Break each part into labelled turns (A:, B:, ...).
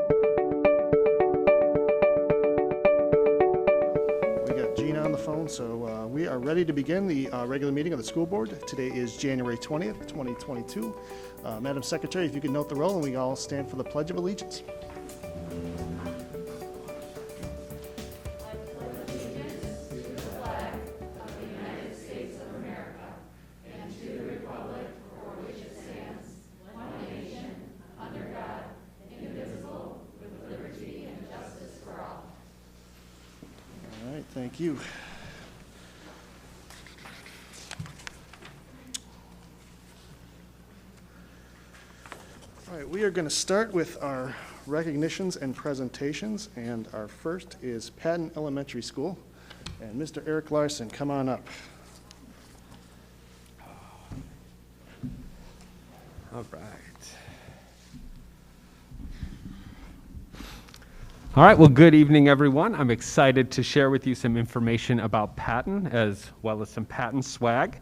A: We got Gina on the phone, so we are ready to begin the regular meeting of the school board. Today is January 20th, 2022. Madam Secretary, if you could note the roll and we all stand for the Pledge of Allegiance. Thank you. All right, we are going to start with our recognitions and presentations, and our first is Patton Elementary School. And Mr. Eric Larson, come on up.
B: All right. All right, well, good evening, everyone. I'm excited to share with you some information about Patton, as well as some Patton swag.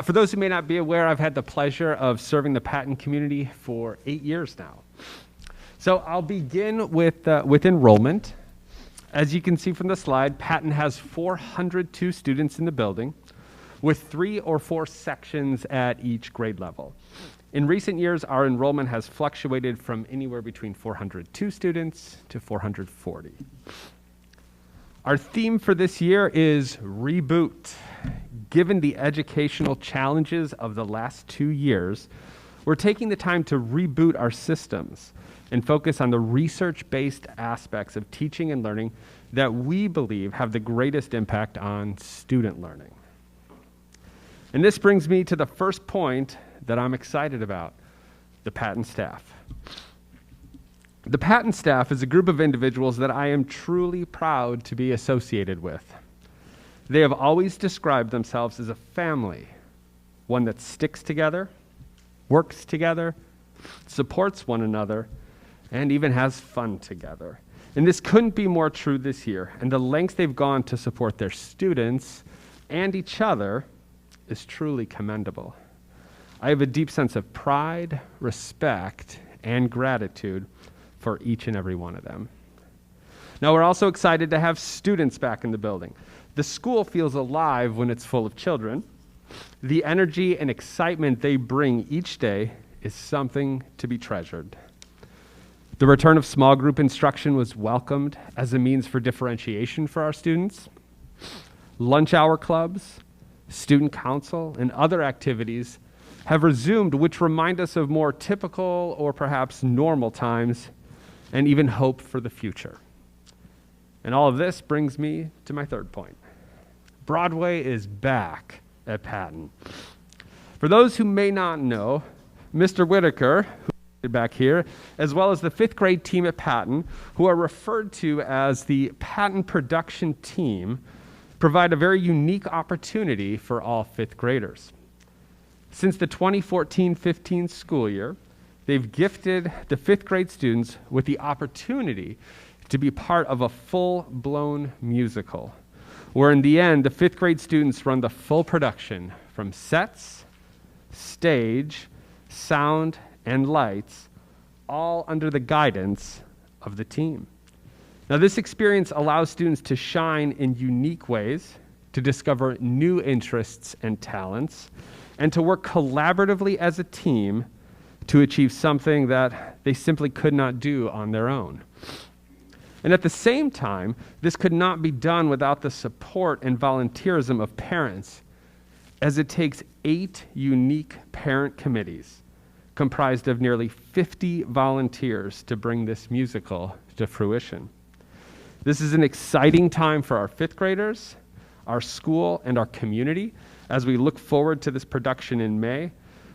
B: For those who may not be aware, I've had the pleasure of serving the Patton community for 8 years now. So I'll begin with enrollment. As you can see from the slide, Patton has 402 students in the building, with 3 or 4 sections at each grade level. In recent years, our enrollment has fluctuated from anywhere between 402 students to 440. Our theme for this year is Reboot. Given the educational challenges of the last 2 years, we're taking the time to reboot our systems and focus on the research-based aspects of teaching and learning that we believe have the greatest impact on student learning. And this brings me to the first point that I'm excited about, the Patton staff. The Patton staff is a group of individuals that I am truly proud to be associated with. They have always described themselves as a family, one that sticks together, works together, supports one another, and even has fun together. And this couldn't be more true this year, and the lengths they've gone to support their students and each other is truly commendable. I have a deep sense of pride, respect, and gratitude for each and every one of them. Now, we're also excited to have students back in the building. The school feels alive when it's full of children. The energy and excitement they bring each day is something to be treasured. The return of small group instruction was welcomed as a means for differentiation for our students. Lunch hour clubs, student council, and other activities have resumed, which remind us of more typical or perhaps normal times and even hope for the future. And all of this brings me to my third point. Broadway is back at Patton. For those who may not know, Mr. Whitaker, who is back here, as well as the 5th grade team at Patton, who are referred to as the Patton production team, provide a very unique opportunity for all 5th graders. Since the 2014-15 school year, they've gifted the 5th grade students with the opportunity to be part of a full-blown musical, where in the end, the 5th grade students run the full production from sets, stage, sound, and lights, all under the guidance of the team. Now, this experience allows students to shine in unique ways, to discover new interests and talents, and to work collaboratively as a team to achieve something that they simply could not do on their own. And at the same time, this could not be done without the support and volunteerism of parents, as it takes 8 unique parent committees comprised of nearly 50 volunteers to bring this musical to fruition. This is an exciting time for our 5th graders, our school, and our community as we look forward to this production in May,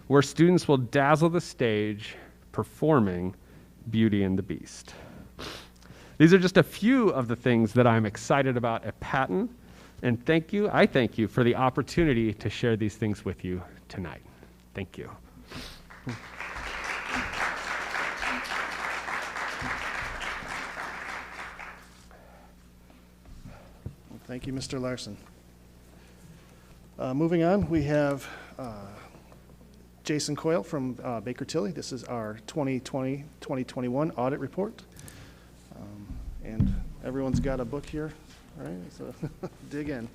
B: where students will dazzle the stage performing Beauty and the Beast. These are just a few of the things that I'm excited about at Patton, and I thank you for the opportunity to share these things with you tonight. Thank you.
A: Thank you, Mr. Larson. Moving on, we have Jason Coyle from Baker Tilly. This is our 2020-2021 audit report. And everyone's got a book here, right? So dig in.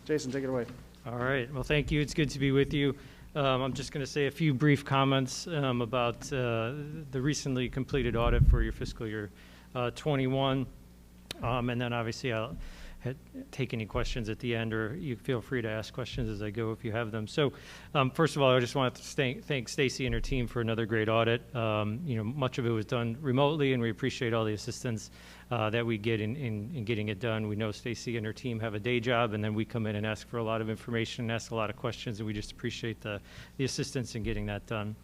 A: Jason, take it away.
C: All right. Well, thank you. It's good to be with you. I'm just going to say a few brief comments about the recently completed audit for your fiscal year 21. And then obviously I'll take any questions at the end, or you feel free to ask questions as I go if you have them. So first of all, I just want to thank Stacy and her team for another great audit. Much of it was done remotely, and we appreciate all the assistance that we get in getting it done. We know Stacy and her team have a day job, and then we come in and ask for a lot of information and ask a lot of questions, and we just appreciate the assistance in getting that done.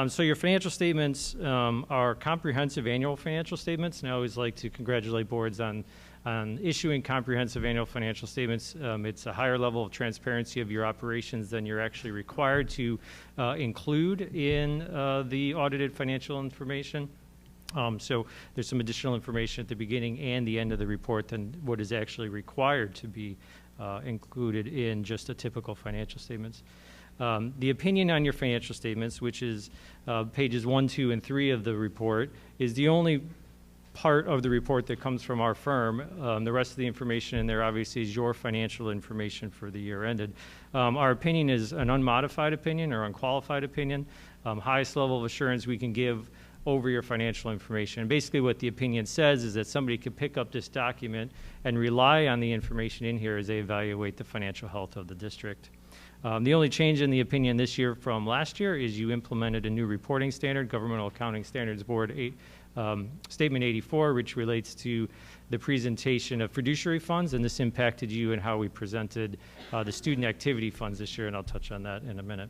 C: So your financial statements are comprehensive annual financial statements, and I always like to congratulate boards on issuing comprehensive annual financial statements. It's a higher level of transparency of your operations than you're actually required to include in the audited financial information. So there's some additional information at the beginning and the end of the report than what is actually required to be included in just a typical financial statements. The opinion on your financial statements, which is pages 1, 2, and 3 of the report, is the only part of the report that comes from our firm. The rest of the information in there obviously is your financial information for the year ended. Our opinion is an unmodified opinion or unqualified opinion, highest level of assurance we can give over your financial information. And basically what the opinion says is that somebody could pick up this document and rely on the information in here as they evaluate the financial health of the district. The only change in the opinion this year from last year is you implemented a new reporting standard, Governmental Accounting Standards Board Statement 84, which relates to the presentation of fiduciary funds, and this impacted you and how we presented the student activity funds this year, and I'll touch on that in a minute.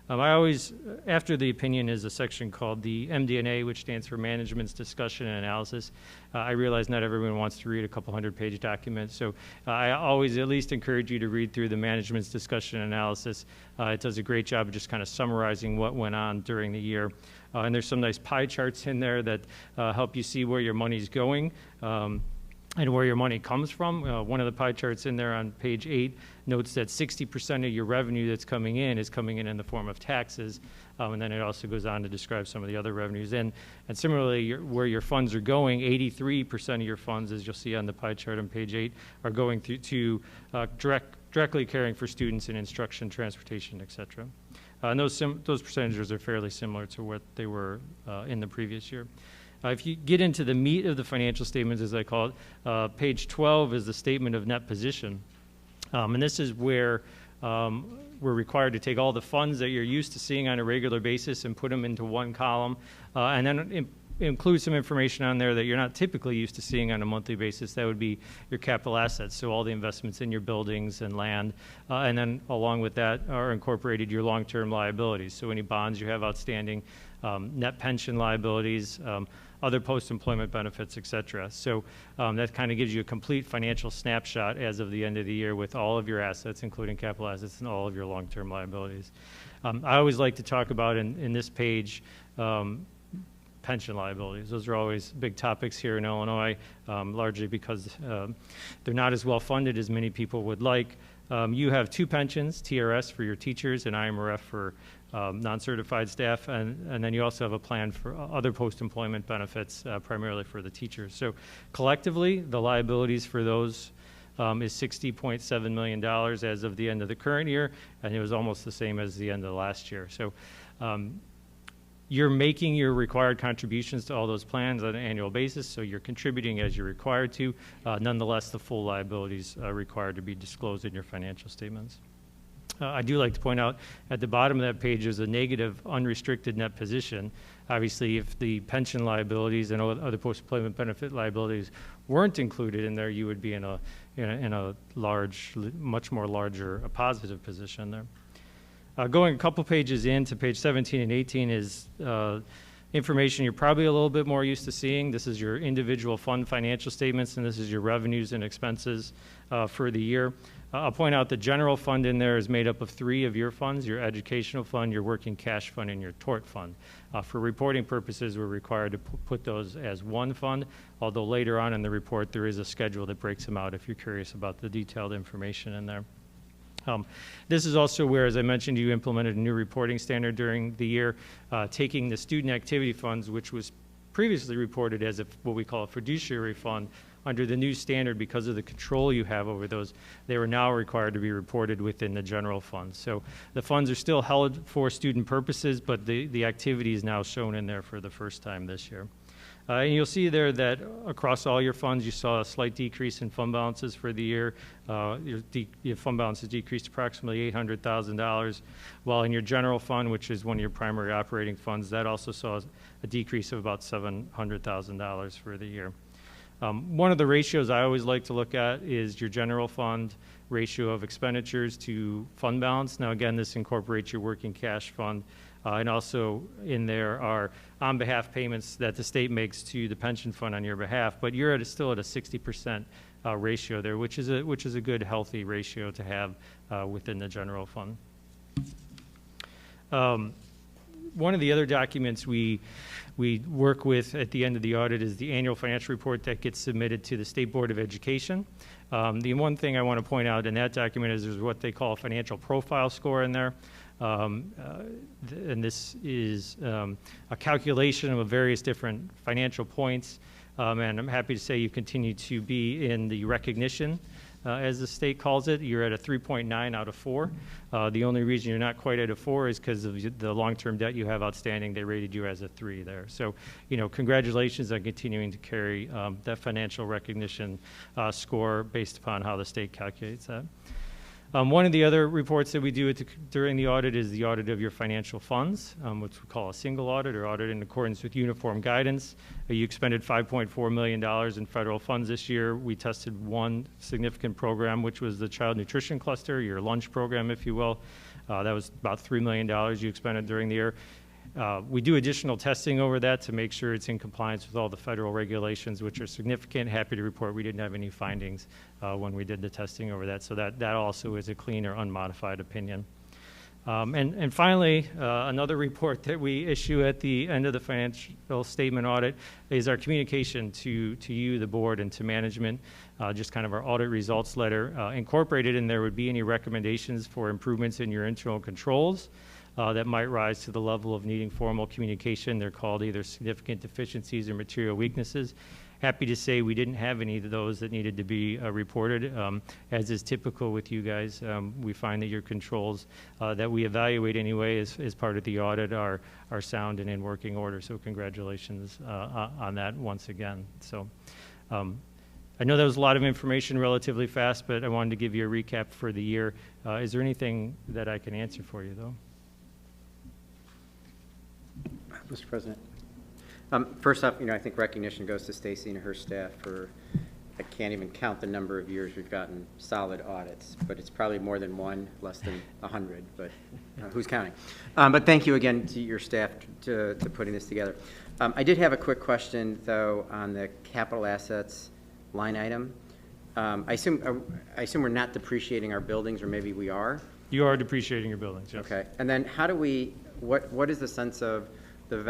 C: After the opinion is a section called the MD&A, which stands for Management's Discussion and Analysis. I realize not everyone wants to read a couple 100-page document, so I always at least encourage you to read through the Management's Discussion and Analysis. It does a great job of just kind of summarizing what went on during the year. And there's some nice pie charts in there that help you see where your money's going. And where your money comes from. One of the pie charts in there on page 8 notes that 60% of your revenue that's coming in is coming in the form of taxes. And then it also goes on to describe some of the other revenues. And similarly, where your funds are going, 83% of your funds, as you'll see on the pie chart on page 8, are going to directly caring for students in instruction, transportation, et cetera. And those percentages are fairly similar to what they were in the previous year. If you get into the meat of the financial statements, as I call it, page 12 is the statement of net position. And this is where we're required to take all the funds that you're used to seeing on a regular basis and put them into one column, and then include some information on there that you're not typically used to seeing on a monthly basis. That would be your capital assets, so all the investments in your buildings and land, and then along with that are incorporated your long-term liabilities, so any bonds you have outstanding, net pension liabilities, other post-employment benefits, et cetera. So that kind of gives you a complete financial snapshot as of the end of the year with all of your assets, including capital assets, and all of your long-term liabilities. I always like to talk about in this page pension liabilities. Those are always big topics here in Illinois, largely because they're not as well funded as many people would like. You have 2 pensions, TRS for your teachers and IMRF for non-certified staff, and then you also have a plan for other post-employment benefits, primarily for the teachers. So collectively, the liabilities for those is $60.7 million as of the end of the current year, and it was almost the same as the end of last year. So you're making your required contributions to all those plans on an annual basis, so you're contributing as you're required to. Nonetheless, the full liabilities are required to be disclosed in your financial statements. I do like to point out at the bottom of that page is a negative unrestricted net position. Obviously, if the pension liabilities and other post-employment benefit liabilities weren't included in there, you would be in a large, much more larger, a positive position there. Going a couple pages into page 17 and 18 is information you're probably a little bit more used to seeing. This is your individual fund financial statements, and this is your revenues and expenses for the year. I'll point out the general fund in there is made up of 3 of your funds: your educational fund, your working cash fund, and your tort fund. For reporting purposes, we're required to put those as one fund, although later on in the report there is a schedule that breaks them out if you're curious about the detailed information in there. This is also where, as I mentioned, you implemented a new reporting standard during the year, taking the student activity funds, which was previously reported as what we call a fiduciary fund. Under the new standard, because of the control you have over those, they were now required to be reported within the general fund. So the funds are still held for student purposes, but the activity is now shown in there for the first time this year. And you'll see there that across all your funds, you saw a slight decrease in fund balances for the year. Your fund balances decreased approximately $800,000, while in your general fund, which is one of your primary operating funds, that also saw a decrease of about $700,000 for the year. One of the ratios I always like to look at is your general fund ratio of expenditures to fund balance. Now, again, this incorporates your working cash fund, and also in there are on-behalf payments that the state makes to the pension fund on your behalf, but you're still at a 60% ratio there, which is a good, healthy ratio to have within the general fund. One of the other documents we work with at the end of the audit is the annual financial report that gets submitted to the State Board of Education. The one thing I want to point out in that document is there's what they call a financial profile score in there. And this is a calculation of various different financial points. And I'm happy to say you continue to be in the recognition, as the state calls it. You're at a 3.9 out of 4. The only reason you're not quite at a 4 is because of the long-term debt you have outstanding. They rated you as a 3 there. So, congratulations on continuing to carry that financial recognition score based upon how the state calculates that. One of the other reports that we do during the audit is the audit of your financial funds, which we call a single audit or audit in accordance with uniform guidance. You expended $5.4 million in federal funds this year. We tested one significant program, which was the child nutrition cluster, your lunch program, if you will. That was about $3 million you expended during the year. We do additional testing over that to make sure it's in compliance with all the federal regulations, which are significant. Happy to report we didn't have any findings when we did the testing over that. So that also is a clean or unmodified opinion. And finally, another report that we issue at the end of the financial statement audit is our communication to you, the board, and to management, just kind of our audit results letter. Incorporated in there would be any recommendations for improvements in your internal controls that might rise to the level of needing formal communication. They're called either significant deficiencies or material weaknesses. Happy to say we didn't have any of those that needed to be reported. As is typical with you guys, we find that your controls that we evaluate anyway as part of the audit are sound and in working order. So congratulations on that once again. So I know that was a lot of information relatively fast, but I wanted to give you a recap for the year. Is there anything that I can answer for you, though?
D: Mr. President. First off, I think recognition goes to Stacy and her staff for, I can't even count the number of years we've gotten solid audits, but it's probably more than one, less than 100, but who's counting? But thank you again to your staff to putting this together. I did have a quick question, though, on the capital assets line item. I assume we're not depreciating our buildings, or maybe we are?
C: You are depreciating your buildings, yes.
D: Okay. And then how do we, what is the sense of,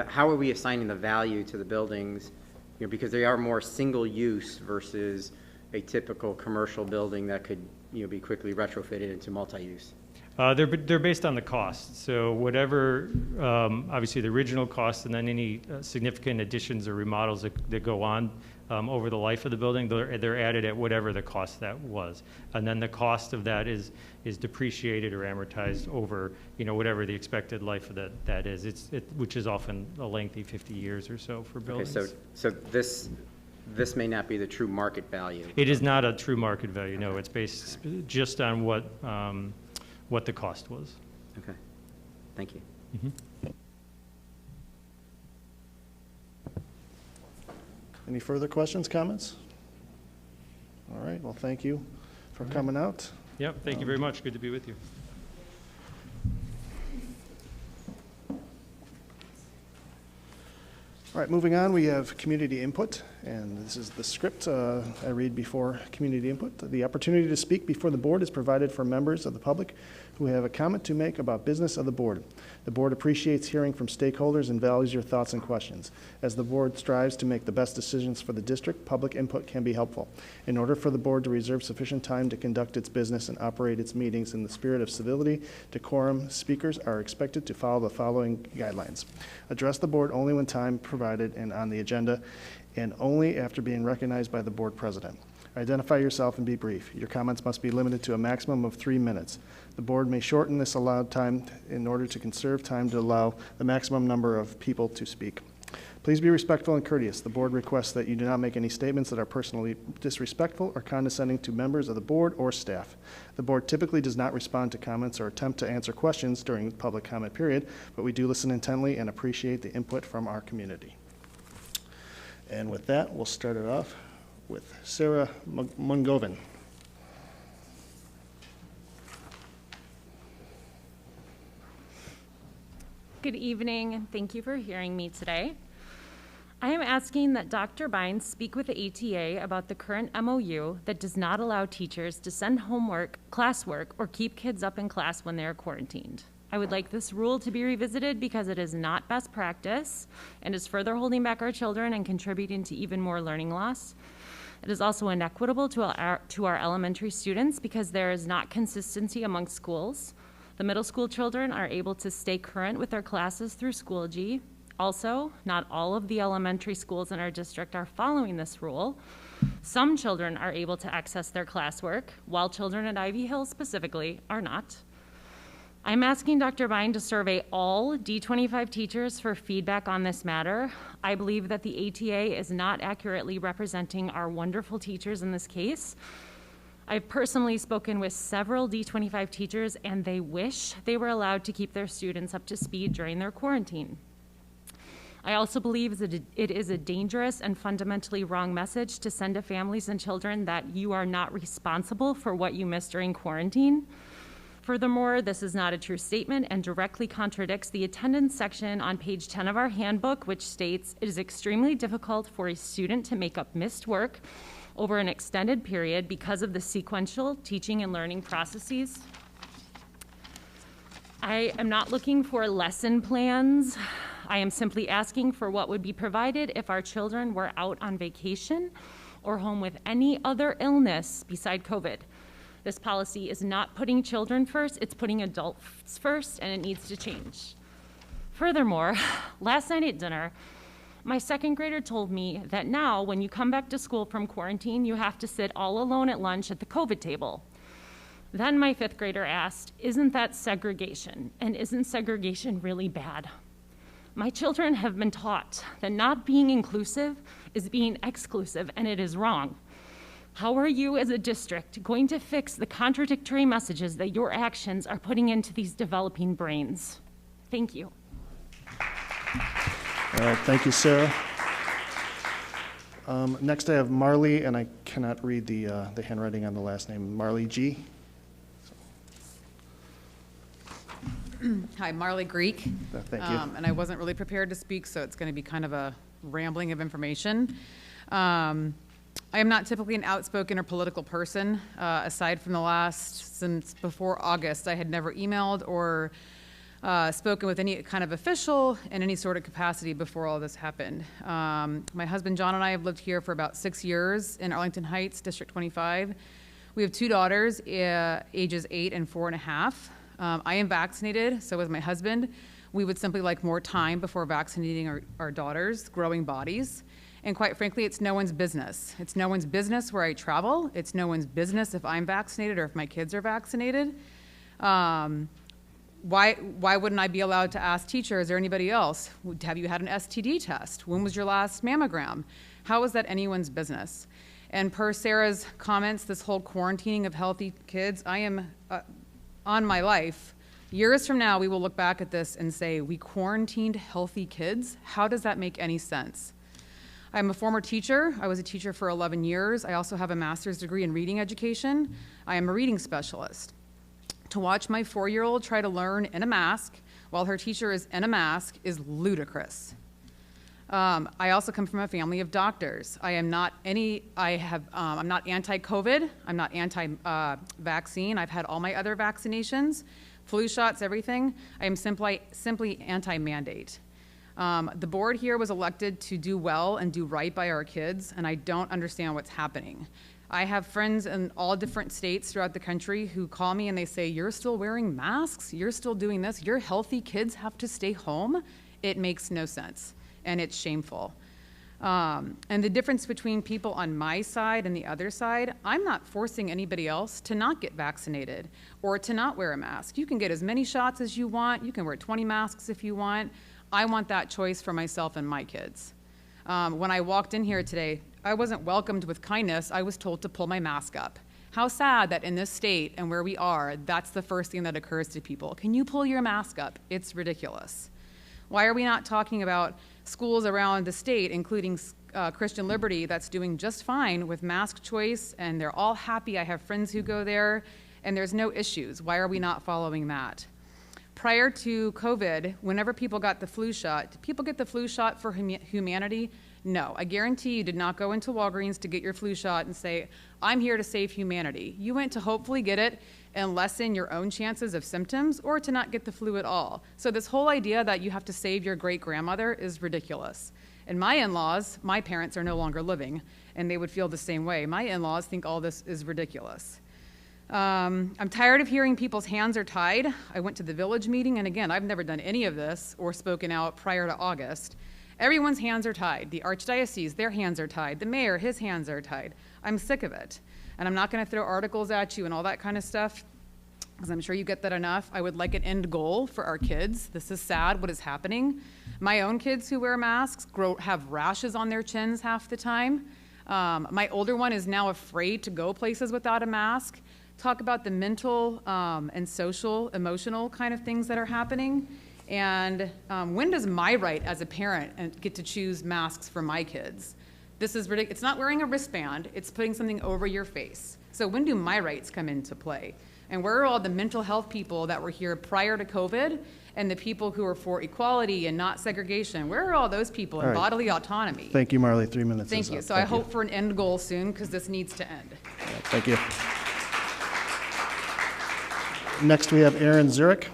D: how are we assigning the value to the buildings, because they are more single use versus a typical commercial building that could be quickly retrofitted into multi-use?
C: They're based on the cost. So whatever, obviously the original cost, and then any significant additions or remodels that go on over the life of the building, they're added at whatever the cost that was. And then the cost of that is depreciated or amortized over, whatever the expected life of that is. Which is often a lengthy 50 years or so for buildings.
D: Okay, so this may not be the true market value.
C: It is not a true market value. No, it's based just on what the cost was.
D: Okay, thank you.
C: Mm-hmm.
A: Any further questions, comments? All right, well, thank you for coming out.
C: Yep, thank you very much. Good to be with you.
A: All right, moving on, we have community input. And this is the script I read before community input. The opportunity to speak before the board is provided for members of the public who have a comment to make about business of the board. The board appreciates hearing from stakeholders and values your thoughts and questions. As the board strives to make the best decisions for the district, public input can be helpful. In order for the board to reserve sufficient time to conduct its business and operate its meetings in the spirit of civility, decorum, speakers are expected to follow the following guidelines. Address the board only when time provided and on the agenda, and only after being recognized by the board president. Identify yourself and be brief. Your comments must be limited to a maximum of 3 minutes. The board may shorten this allowed time in order to conserve time to allow the maximum number of people to speak. Please be respectful and courteous. The board requests that you do not make any statements that are personally disrespectful or condescending to members of the board or staff. The board typically does not respond to comments or attempt to answer questions during the public comment period, but we do listen intently and appreciate the input from our community. And with that, we'll start it off with Sarah Mongin.
E: Good evening, and thank you for hearing me today. I am asking that Dr. Bynes speak with the ATA about the current MOU that does not allow teachers to send homework, classwork, or keep kids up in class when they are quarantined. I would like this rule to be revisited because it is not best practice and is further holding back our children and contributing to even more learning loss. It is also inequitable to our elementary students because there is not consistency among schools. The middle school children are able to stay current with their classes through Schoology. Also, not all of the elementary schools in our district are following this rule. Some children are able to access their classwork, while children at Ivy Hill specifically are not. I'm asking Dr. Bynes to survey all D25 teachers for feedback on this matter. I believe that the ATA is not accurately representing our wonderful teachers in this case. I've personally spoken with several D25 teachers, and they wish they were allowed to keep their students up to speed during their quarantine. I also believe that it is a dangerous and fundamentally wrong message to send to families and children that you are not responsible for what you missed during quarantine. Furthermore, this is not a true statement and directly contradicts the attendance section on page 10 of our handbook, which states, "It is extremely difficult for a student to make up missed work over an extended period because of the sequential teaching and learning processes." I am not looking for lesson plans. I am simply asking for what would be provided if our children were out on vacation or home with any other illness beside COVID. This policy is not putting children first, it's putting adults first, and it needs to change. Furthermore, last night at dinner, my second grader told me that now when you come back to school from quarantine, you have to sit all alone at lunch at the COVID table. Then my fifth grader asked, "Isn't that segregation? And isn't segregation really bad?" My children have been taught that not being inclusive is being exclusive, and it is wrong. How are you as a district going to fix the contradictory messages that your actions are putting into these developing brains? Thank you.
A: Thank you, Sarah. Next I have Marley, and I cannot read the handwriting on the last name, Marley G.
F: Hi, Marley Greek.
A: Thank you.
F: And I wasn't really prepared to speak, so it's going to be kind of a rambling of information. I am not typically an outspoken or political person. Aside from since before August, I had never emailed or spoken with any kind of official in any sort of capacity before all this happened. My husband John and I have lived here for about 6 years in Arlington Heights, District 25. We have 2 daughters, ages 8 and 4.5. I am vaccinated, so is my husband. We would simply like more time before vaccinating our daughters' growing bodies. And quite frankly, it's no one's business. It's no one's business where I travel. It's no one's business if I'm vaccinated or if my kids are vaccinated. Why wouldn't I be allowed to ask teachers or anybody else, have you had an STD test? When was your last mammogram? How is that anyone's business? And per Sarah's comments, this whole quarantining of healthy kids, I am on my life. Years from now, we will look back at this and say, we quarantined healthy kids? How does that make any sense? I'm a former teacher. I was a teacher for 11 years. I also have a master's degree in reading education. I am a reading specialist. To watch my 4-year-old try to learn in a mask while her teacher is in a mask is ludicrous. I also come from a family of doctors. I'm not anti-COVID. I'm not anti-vaccine. I've had all my other vaccinations, flu shots, everything. I am simply anti-mandate. The board here was elected to do well and do right by our kids, and I don't understand what's happening. I have friends in all different states throughout the country who call me and they say, you're still wearing masks? You're still doing this? Your healthy kids have to stay home? It makes no sense, and it's shameful. And the difference between people on my side and the other side, I'm not forcing anybody else to not get vaccinated or to not wear a mask. You can get as many shots as you want. You can wear 20 masks if you want. I want that choice for myself and my kids. When I walked in here today, I wasn't welcomed with kindness. I was told to pull my mask up. How sad that in this state and where we are, that's the first thing that occurs to people. Can you pull your mask up? It's ridiculous. Why are we not talking about schools around the state, including Christian Liberty, that's doing just fine with mask choice, and they're all happy? I have friends who go there, and there's no issues. Why are we not following that? Prior to COVID, whenever people got the flu shot, did people get the flu shot for humanity? No. I guarantee you did not go into Walgreens to get your flu shot and say, I'm here to save humanity. You went to hopefully get it and lessen your own chances of symptoms, or to not get the flu at all. So this whole idea that you have to save your great-grandmother is ridiculous. And my in-laws, my parents are no longer living, and they would feel the same way. My in-laws think all this is ridiculous. I'm tired of hearing people's hands are tied. I went to the village meeting, and again, I've never done any of this or spoken out prior to August. Everyone's hands are tied. The archdiocese, their hands are tied. The mayor, his hands are tied. I'm sick of it. And I'm not going to throw articles at you and all that kind of stuff, because I'm sure you get that enough. I would like an end goal for our kids. This is sad, what is happening. My own kids who wear masks have rashes on their chins half the time. My older one is now afraid to go places without a mask. Talk about the mental and social, emotional kind of things that are happening. And when does my right as a parent get to choose masks for my kids? This is ridiculous. It's not wearing a wristband, it's putting something over your face. So when do my rights come into play? And where are all the mental health people that were here prior to COVID, and the people who are for equality and not segregation? Where are all those people in bodily autonomy?
A: Thank you, Marley. 3 minutes.
F: Thank you. So I hope for an end goal soon, because this needs to end.
A: Thank you. Next, we have Erin Z.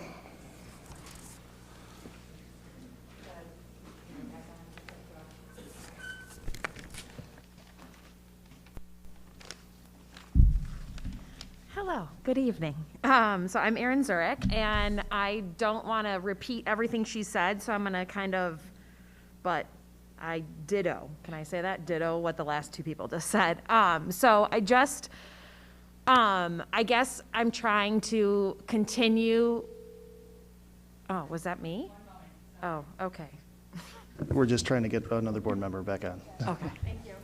E: Hello, good evening. So I'm Erin Z, and I don't want to repeat everything she said, so I'm going to but I ditto. Can I say that? Ditto what the last two people just said. So I guess I'm trying to continue. Oh, was that me? Oh, okay.
A: We're just trying to get another board member back on.
E: Okay. Thank you.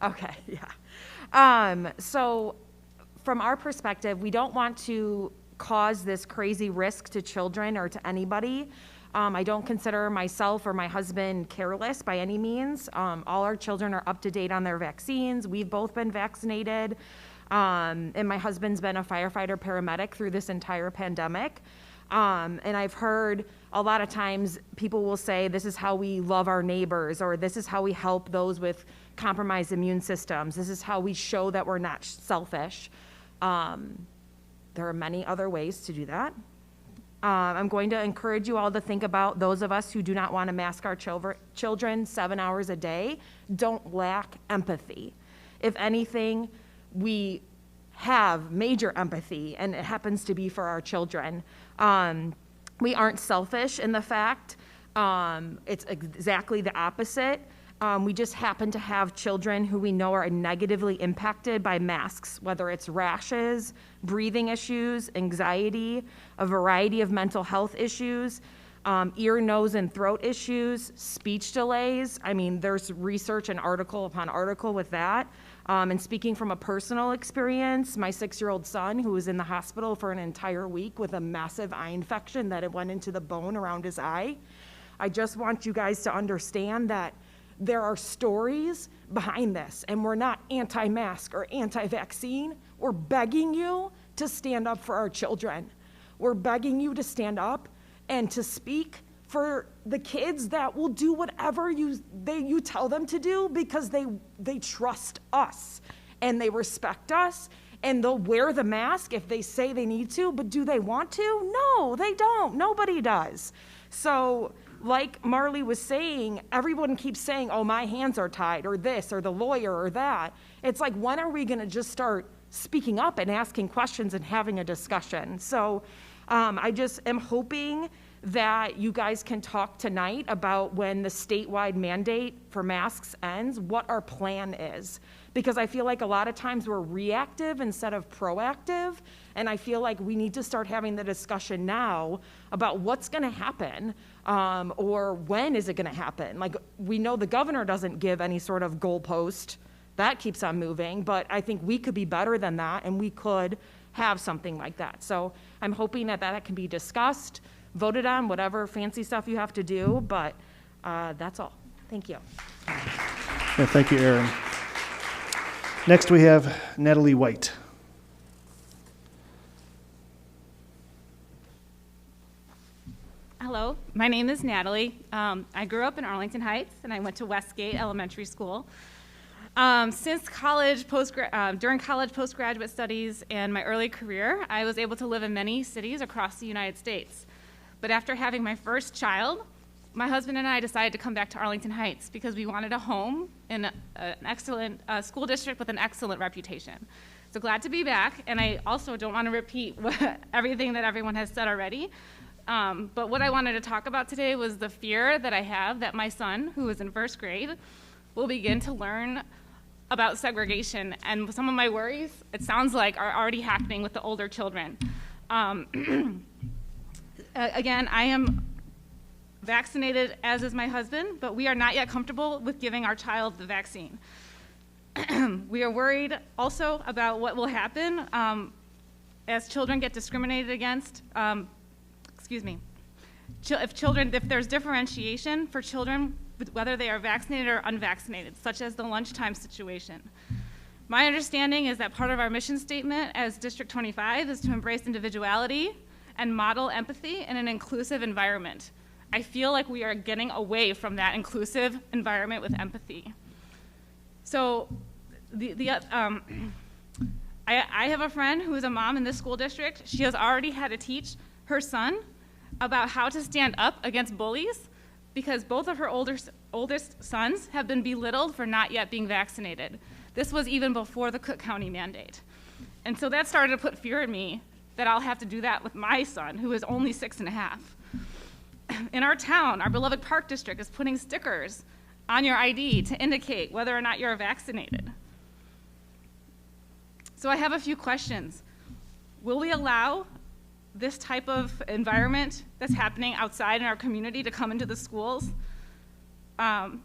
E: Okay, yeah. So from our perspective, we don't want to cause this crazy risk to children or to anybody. I don't consider myself or my husband careless by any means. All our children are up to date on their vaccines. We've both been vaccinated. And my husband's been a firefighter paramedic through this entire pandemic. And I've heard a lot of times people will say, this is how we love our neighbors, or this is how we help those with compromised immune systems. This is how we show that we're not selfish. There are many other ways to do that. I'm going to encourage you all to think about those of us who do not want to mask our children 7 hours a day. Don't lack empathy. If anything, we have major empathy, and it happens to be for our children. We aren't selfish in the fact. It's exactly the opposite. We just happen to have children who we know are negatively impacted by masks, whether it's rashes, breathing issues, anxiety, a variety of mental health issues, ear, nose, and throat issues, speech delays. I mean, there's research and article upon article with that. And speaking from a personal experience, my 6-year-old son, who was in the hospital for an entire week with a massive eye infection that it went into the bone around his eye. I just want you guys to understand that there are stories behind this, and we're not anti-mask or anti-vaccine. We're begging you to stand up for our children. We're begging you to stand up and to speak for
G: the kids that will do whatever you tell them to do because they trust us and they respect us, and they'll wear the mask if they say they need to, but do they want to? No, they don't. Nobody does. So like Marley was saying, everyone keeps saying, oh, my hands are tied, or this, or the lawyer, or that. It's like, when are we gonna just start speaking up and asking questions and having a discussion? So I just am hoping that you guys can talk tonight about when the statewide mandate for masks ends, what our plan is. Because I feel like a lot of times we're reactive instead of proactive, and I feel like we need to start having the discussion now about what's gonna happen, or when is it gonna happen. Like, we know the governor doesn't give any sort of goalpost, that keeps on moving, but I think we could be better than that, and we could have something like that. So I'm hoping that that can be discussed, voted on, whatever fancy stuff you have to do, but that's all. Thank you.
A: Yeah, thank you, Erin. Next, we have Natalie White.
H: Hello, my name is Natalie. I grew up in Arlington Heights, and I went to Westgate Elementary School. Since college, during college postgraduate studies and my early career, I was able to live in many cities across the United States. But after having my first child, my husband and I decided to come back to Arlington Heights because we wanted a home in an excellent school district with an excellent reputation. So glad to be back, and I also don't want to repeat everything that everyone has said already. But what I wanted to talk about today was the fear that I have that my son, who is in first grade, will begin to learn about segregation. And some of my worries, it sounds like, are already happening with the older children. Again, I am vaccinated, as is my husband, but we are not yet comfortable with giving our child the vaccine. We are worried also about what will happen as children get discriminated against. If there's differentiation for children, whether they are vaccinated or unvaccinated, such as the lunchtime situation. My understanding is that part of our mission statement as District 25 is to embrace individuality and model empathy in an inclusive environment. I feel like we are getting away from that inclusive environment with empathy. So I have a friend who is a mom in this school district. She has already had to teach her son about how to stand up against bullies because both of her oldest sons have been belittled for not yet being vaccinated. This was even before the Cook County mandate. And so that started to put fear in me that I'll have to do that with my son, who is only 6.5. In our town, our beloved Park District is putting stickers on your ID to indicate whether or not you're vaccinated. So I have a few questions. Will we allow this type of environment that's happening outside in our community to come into the schools and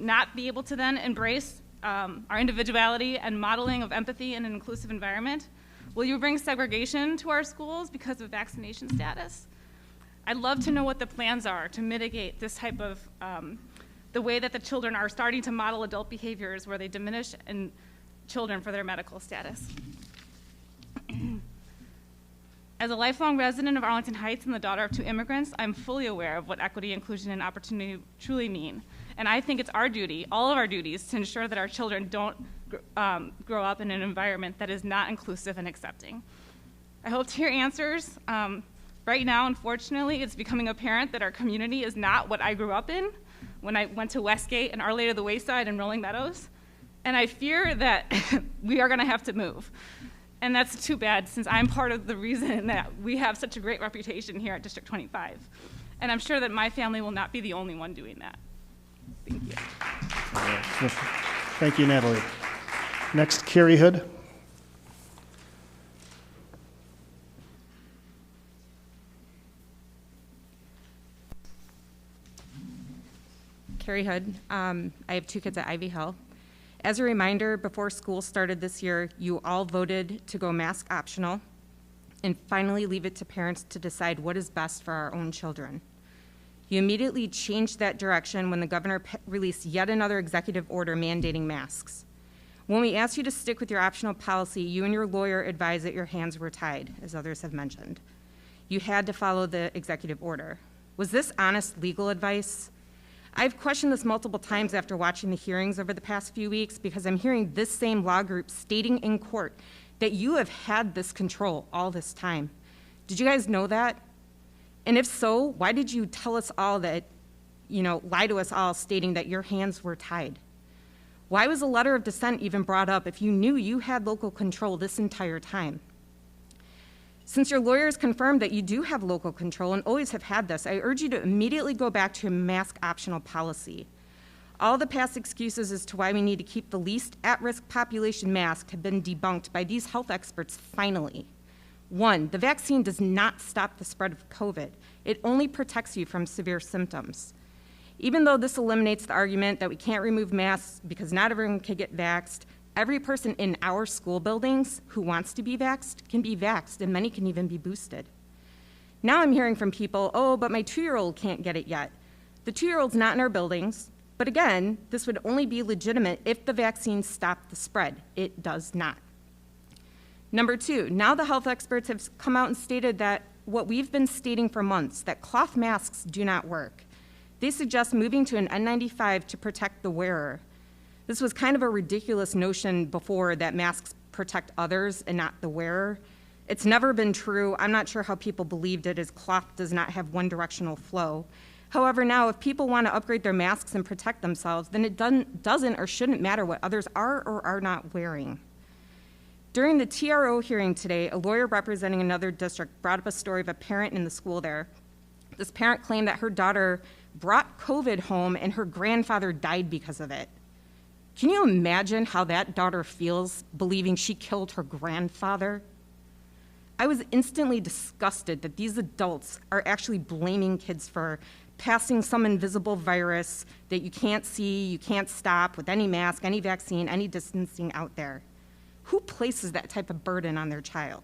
H: not be able to then embrace our individuality and modeling of empathy in an inclusive environment? Will you bring segregation to our schools because of vaccination status? I'd love to know what the plans are to mitigate this type of, the way that the children are starting to model adult behaviors where they diminish children for their medical status. As a lifelong resident of Arlington Heights and the daughter of 2 immigrants, I'm fully aware of what equity, inclusion, and opportunity truly mean. And I think it's our duty, all of our duties, to ensure that our children don't grow up in an environment that is not inclusive and accepting. I hope to hear answers. Right now, unfortunately, it's becoming apparent that our community is not what I grew up in when I went to Westgate and Our Lady of the Wayside and Rolling Meadows. And I fear that we are gonna have to move. And that's too bad, since I'm part of the reason that we have such a great reputation here at District 25. And I'm sure that my family will not be the only one doing that. Thank you.
A: Thank you, Natalie. Next, Carrie Hood.
E: Carrie Hood. I have 2 kids at Ivy Hill. As a reminder, before school started this year, you all voted to go mask optional and finally leave it to parents to decide what is best for our own children. You immediately changed that direction when the governor released yet another executive order mandating masks. When we asked you to stick with your optional policy, you and your lawyer advised that your hands were tied, as others have mentioned. You had to follow the executive order.
I: Was this honest legal advice? I've questioned this multiple times after watching the hearings over the past few weeks because I'm hearing this same law group stating in court that you have had this control all this time. Did you guys know that? And if so, why did you tell us all that, lie to us all stating that your hands were tied? Why was a letter of dissent even brought up if you knew you had local control this entire time? Since your lawyers confirmed that you do have local control and always have had this, I urge you to immediately go back to a mask optional policy. All the past excuses as to why we need to keep the least at-risk population masked have been debunked by these health experts finally. 1, the vaccine does not stop the spread of COVID. It only protects you from severe symptoms. Even though this eliminates the argument that we can't remove masks because not everyone can get vaxxed, every person in our school buildings who wants to be vaxxed can be vaxxed, and many can even be boosted. Now I'm hearing from people, oh, but my 2-year-old can't get it yet. The 2-year-old's not in our buildings, but again, this would only be legitimate if the vaccine stopped the spread. It does not. Number 2, now the health experts have come out and stated that what we've been stating for months, that cloth masks do not work. They suggest moving to an N95 to protect the wearer. This was kind of a ridiculous notion before that masks protect others and not the wearer. It's never been true. I'm not sure how people believed it, as cloth does not have one directional flow. However, now if people want to upgrade their masks and protect themselves, then it doesn't or shouldn't matter what others are or are not wearing. During the TRO hearing today, a lawyer representing another district brought up a story of a parent in the school there. This parent claimed that her daughter brought COVID home and her grandfather died because of it. Can you imagine how that daughter feels believing she killed her grandfather? I was instantly disgusted that these adults are actually blaming kids for passing some invisible virus that you can't see, you can't stop with any mask, any vaccine, any distancing out there. Who places that type of burden on their child?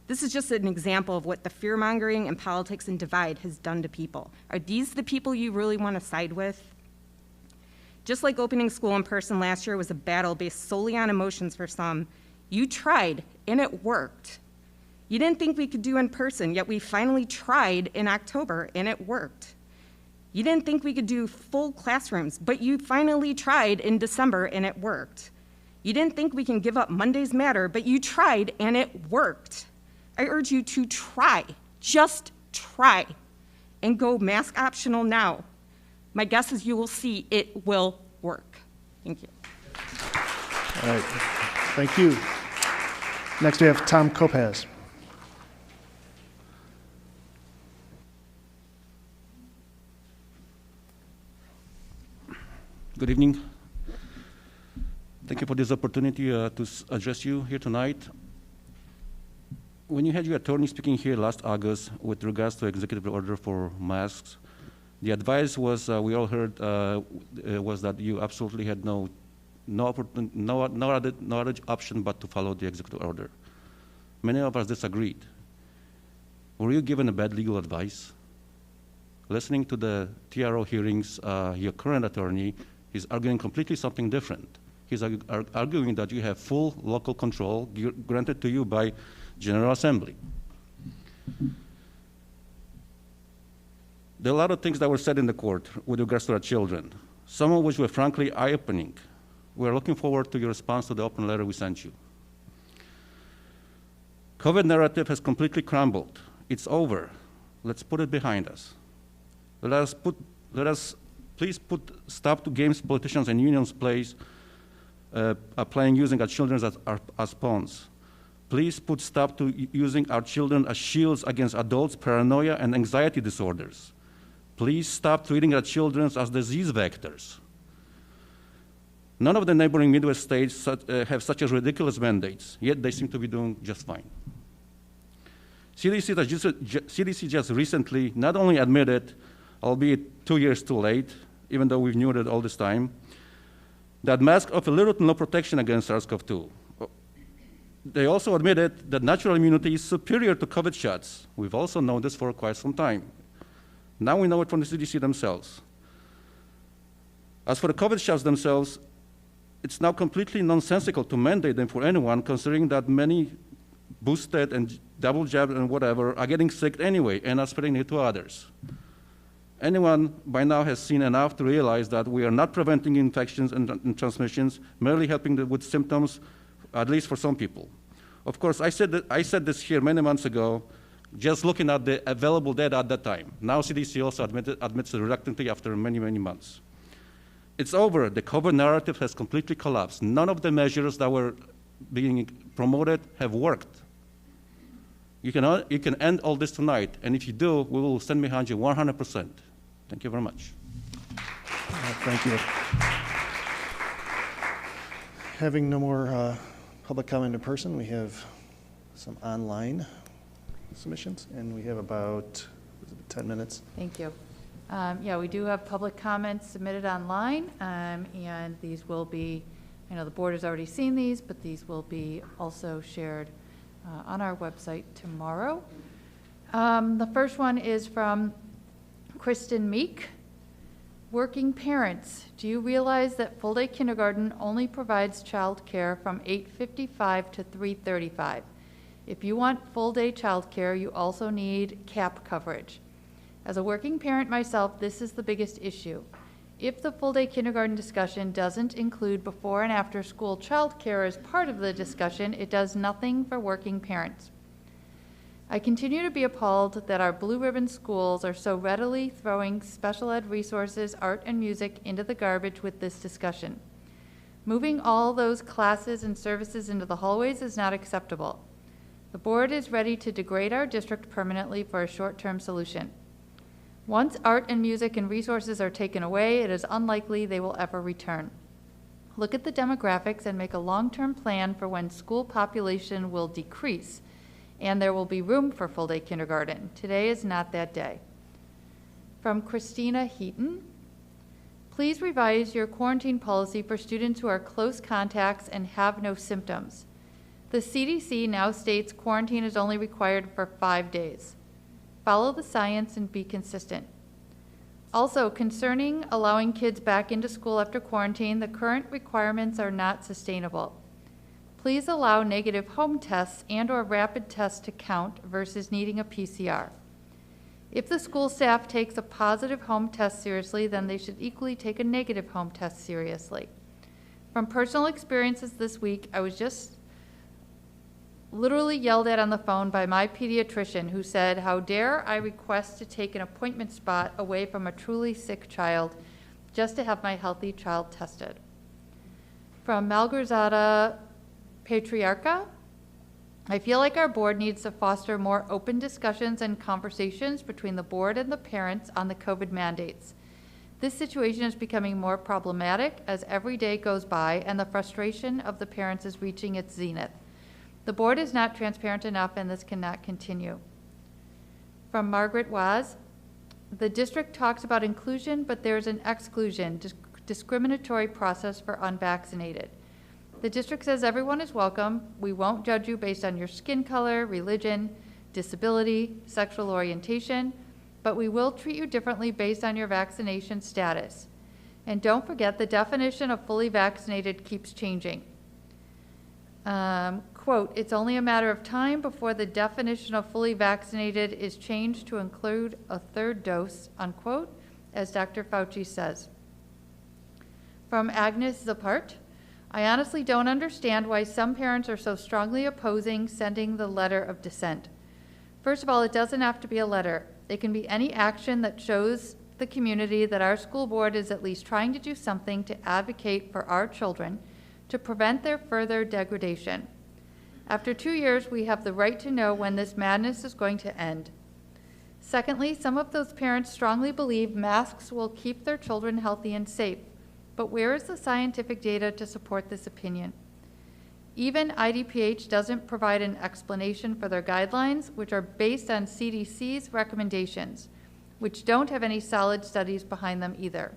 I: This is just an example of what the fear-mongering and politics and divide has done to people. Are these the people you really want to side with? Just like opening school in person last year was a battle based solely on emotions for some, you tried and it worked. You didn't think we could do in person, yet we finally tried in October and it worked. You didn't think we could do full classrooms, but you finally tried in December and it worked. You didn't think we can give up Mondays Matter, but you tried and it worked. I urge you to try, just try, and go mask optional now. My guess is you will see it will work. Thank you.
A: All right, thank you. Next we have Tom Copez.
J: Good evening. Thank you for this opportunity to address you here tonight. When you had your attorney speaking here last August with regards to executive order for masks, the advice was, we all heard, was that you absolutely had no other option but to follow the executive order. Many of us disagreed. Were you given a bad legal advice? Listening to the TRO hearings, your current attorney is arguing completely something different. He's arguing that you have full local control granted to you by General Assembly. There are a lot of things that were said in the court with regards to our children, some of which were frankly eye-opening. We're looking forward to your response to the open letter we sent you. COVID narrative has completely crumbled. It's over. Let's put it behind us. Let us please put stop to games politicians and unions are playing using our children as pawns. Please put stop to using our children as shields against adults' paranoia and anxiety disorders. Please stop treating our children as disease vectors. None of the neighboring Midwest states have such as ridiculous mandates, yet they seem to be doing just fine. CDC just recently not only admitted, albeit 2 years too late, even though we've knew it all this time, that masks offer little to no protection against SARS-CoV-2. They also admitted that natural immunity is superior to COVID shots. We've also known this for quite some time. Now we know it from the CDC themselves. As for the COVID shots themselves, it's now completely nonsensical to mandate them for anyone, considering that many boosted and double jabbed and whatever are getting sick anyway and are spreading it to others. Anyone by now has seen enough to realize that we are not preventing infections and transmissions, merely helping with symptoms, at least for some people. Of course, I said this here many months ago, just looking at the available data at that time. Now CDC also admits it reluctantly after many, many months. It's over. The COVID narrative has completely collapsed. None of the measures that were being promoted have worked. You can end all this tonight, and if you do, we will stand behind you 100%. Thank you very much.
A: Thank you. Having no more public comment in person, we have some online submissions, and we have about 10 minutes.
K: Thank you. Yeah, we do have public comments submitted online, and these will be, I know the board has already seen these, but these will be also shared on our website tomorrow. The first one is from Kristen Meek. Working parents, do you realize that full-day kindergarten only provides child care from 8:55 to 3:35? If you want full-day child care, you also need CAP coverage. As a working parent myself, this is the biggest issue. If the full-day kindergarten discussion doesn't include before and after school child care as part of the discussion, it does nothing for working parents. I continue to be appalled that our blue ribbon schools are so readily throwing special ed resources, art, and music into the garbage with this discussion. Moving all those classes and services into the hallways is not acceptable. The board is ready to degrade our district permanently for a short-term solution. Once art and music and resources are taken away, it is unlikely they will ever return. Look at the demographics and make a long-term plan for when school population will decrease and there will be room for full-day kindergarten. Today is not that day. From Christina Heaton, please revise your quarantine policy for students who are close contacts and have no symptoms. The CDC now states quarantine is only required for 5 days. Follow the science and be consistent. Also, concerning allowing kids back into school after quarantine, the current requirements are not sustainable. Please allow negative home tests and/or rapid tests to count versus needing a PCR. If the school staff takes a positive home test seriously, then they should equally take a negative home test seriously. From personal experiences this week, I was just literally yelled at on the phone by my pediatrician who said, "How dare I request to take an appointment spot away from a truly sick child just to have my healthy child tested." From Malgorzata Patriarcha, I feel like our board needs to foster more open discussions and conversations between the board and the parents on the COVID mandates. This situation is becoming more problematic as every day goes by and the frustration of the parents is reaching its zenith. The board is not transparent enough and this cannot continue. From Margaret Waz, the district talks about inclusion, but there is an exclusion, discriminatory process for unvaccinated. The district says everyone is welcome. We won't judge you based on your skin color, religion, disability, sexual orientation, but we will treat you differently based on your vaccination status. And don't forget, the definition of fully vaccinated keeps changing. Quote, it's only a matter of time before the definition of fully vaccinated is changed to include a third dose, unquote, as Dr. Fauci says. From Agnes Zapart, I honestly don't understand why some parents are so strongly opposing sending the letter of dissent. First of all, it doesn't have to be a letter. It can be any action that shows the community that our school board is at least trying to do something to advocate for our children to prevent their further degradation. After 2 years, we have the right to know when this madness is going to end. Secondly, some of those parents strongly believe masks will keep their children healthy and safe. But where is the scientific data to support this opinion? Even IDPH doesn't provide an explanation for their guidelines, which are based on CDC's recommendations, which don't have any solid studies behind them either.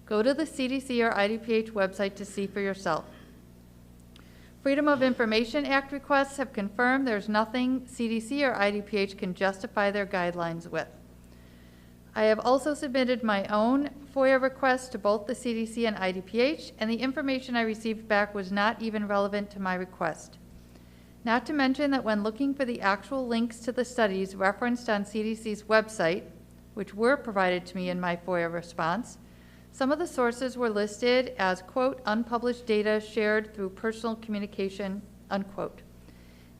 K: Go to the CDC or IDPH website to see for yourself. Freedom of Information Act requests have confirmed there's nothing CDC or IDPH can justify their guidelines with. I have also submitted my own FOIA requests to both the CDC and IDPH, and the information I received back was not even relevant to my request. Not to mention that when looking for the actual links to the studies referenced on CDC's website, which were provided to me in my FOIA response. Some of the sources were listed as, quote, unpublished data shared through personal communication, unquote.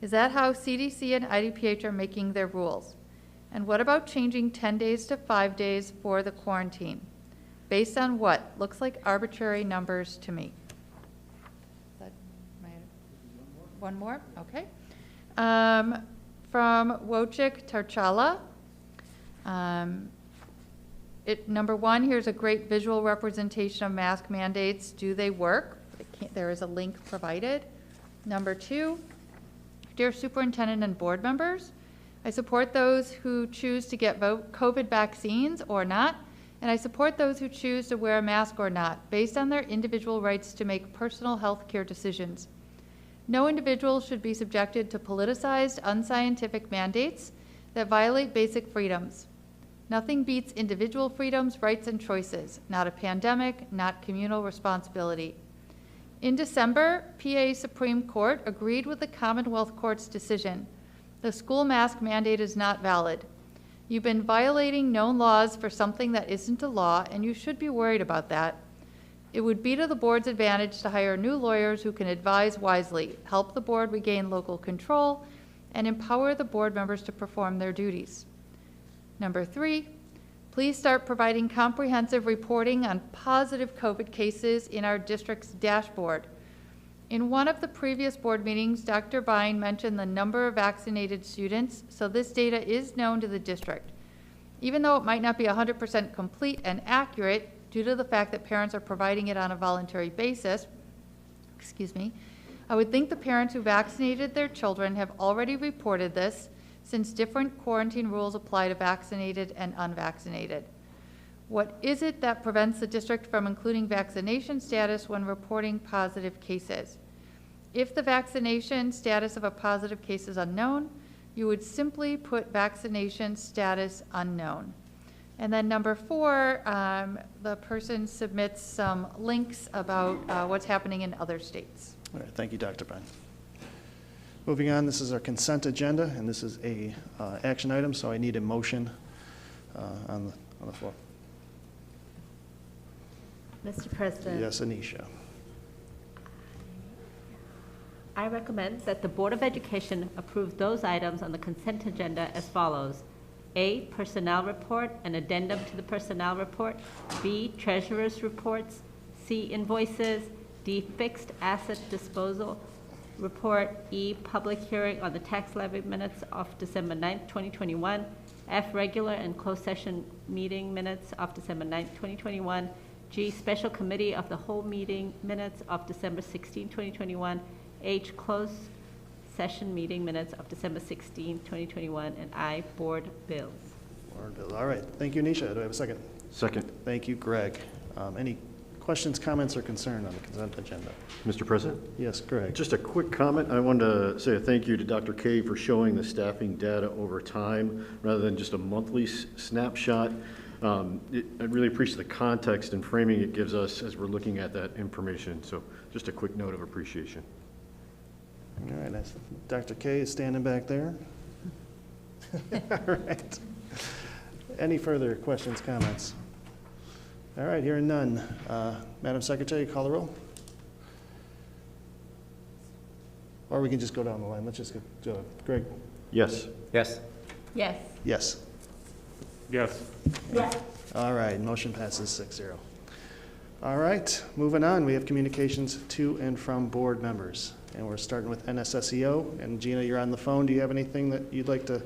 K: Is that how CDC and IDPH are making their rules? And what about changing 10 days to 5 days for the quarantine? Based on what? Looks like arbitrary numbers to me. Is that one more? Okay. From Wojciech Tarchala. Number one, here's a great visual representation of mask mandates. Do they work? There is a link provided. Number two, dear superintendent and board members, I support those who choose to get COVID vaccines or not, and I support those who choose to wear a mask or not, based on their individual rights to make personal health care decisions. No individual should be subjected to politicized, unscientific mandates that violate basic freedoms. Nothing beats individual freedoms, rights, and choices, not a pandemic, not communal responsibility. In December, PA Supreme Court agreed with the Commonwealth Court's decision. The school mask mandate is not valid. You've been violating known laws for something that isn't a law, and you should be worried about that. It would be to the board's advantage to hire new lawyers who can advise wisely, help the board regain local control, and empower the board members to perform their duties. Number three, please start providing comprehensive reporting on positive COVID cases in our district's dashboard. In one of the previous board meetings, Dr. Bine mentioned the number of vaccinated students, so this data is known to the district. Even though it might not be 100% complete and accurate due to the fact that parents are providing it on a voluntary basis, I would think the parents who vaccinated their children have already reported this, since different quarantine rules apply to vaccinated and unvaccinated. What is it that prevents the district from including vaccination status when reporting positive cases? If the vaccination status of a positive case is unknown, you would simply put vaccination status unknown. And then number four, the person submits some links about what's happening in other states.
A: All right, thank you, Dr. Bine. Moving on, this is our consent agenda, and this is a action item, so I need a motion on the floor.
L: Mr. President.
A: Yes, Anisha.
L: I recommend that the Board of Education approve those items on the consent agenda as follows. A, personnel report, an addendum to the personnel report. B, treasurer's reports. C, invoices. D, fixed asset disposal report. E, public hearing on the tax levy minutes of December 9th, 2021. F, regular and closed session meeting minutes of December 9th, 2021. G, special committee of the whole meeting minutes of December 16, 2021. H, closed session meeting minutes of December 16, 2021. And I, board bills.
A: Board bills. All right. Thank you, Anisha. Do I have a second?
M: Second.
A: Thank you, Greg. Any questions, comments, or concern on the consent agenda?
M: Mr. President?
A: Yes, Greg.
M: Just a quick comment. I wanted to say a thank you to Dr. K for showing the staffing data over time rather than just a monthly snapshot. I really appreciate the context and framing it gives us as we're looking at that information. So just a quick note of appreciation.
A: All right. Dr. K is standing back there. All right. Any further questions, comments? All right, hearing none. Madam Secretary, call the roll. Or we can just go down the line. Let's just go. Greg?
M: Yes.
D: Yes.
L: Yes.
A: Yes.
B: Yes.
L: Yes.
A: All right, motion passes 6-0. All right, moving on. We have communications to and from board members. And we're starting with NSSEO. And Gina, you're on the phone. Do you have anything that you'd like to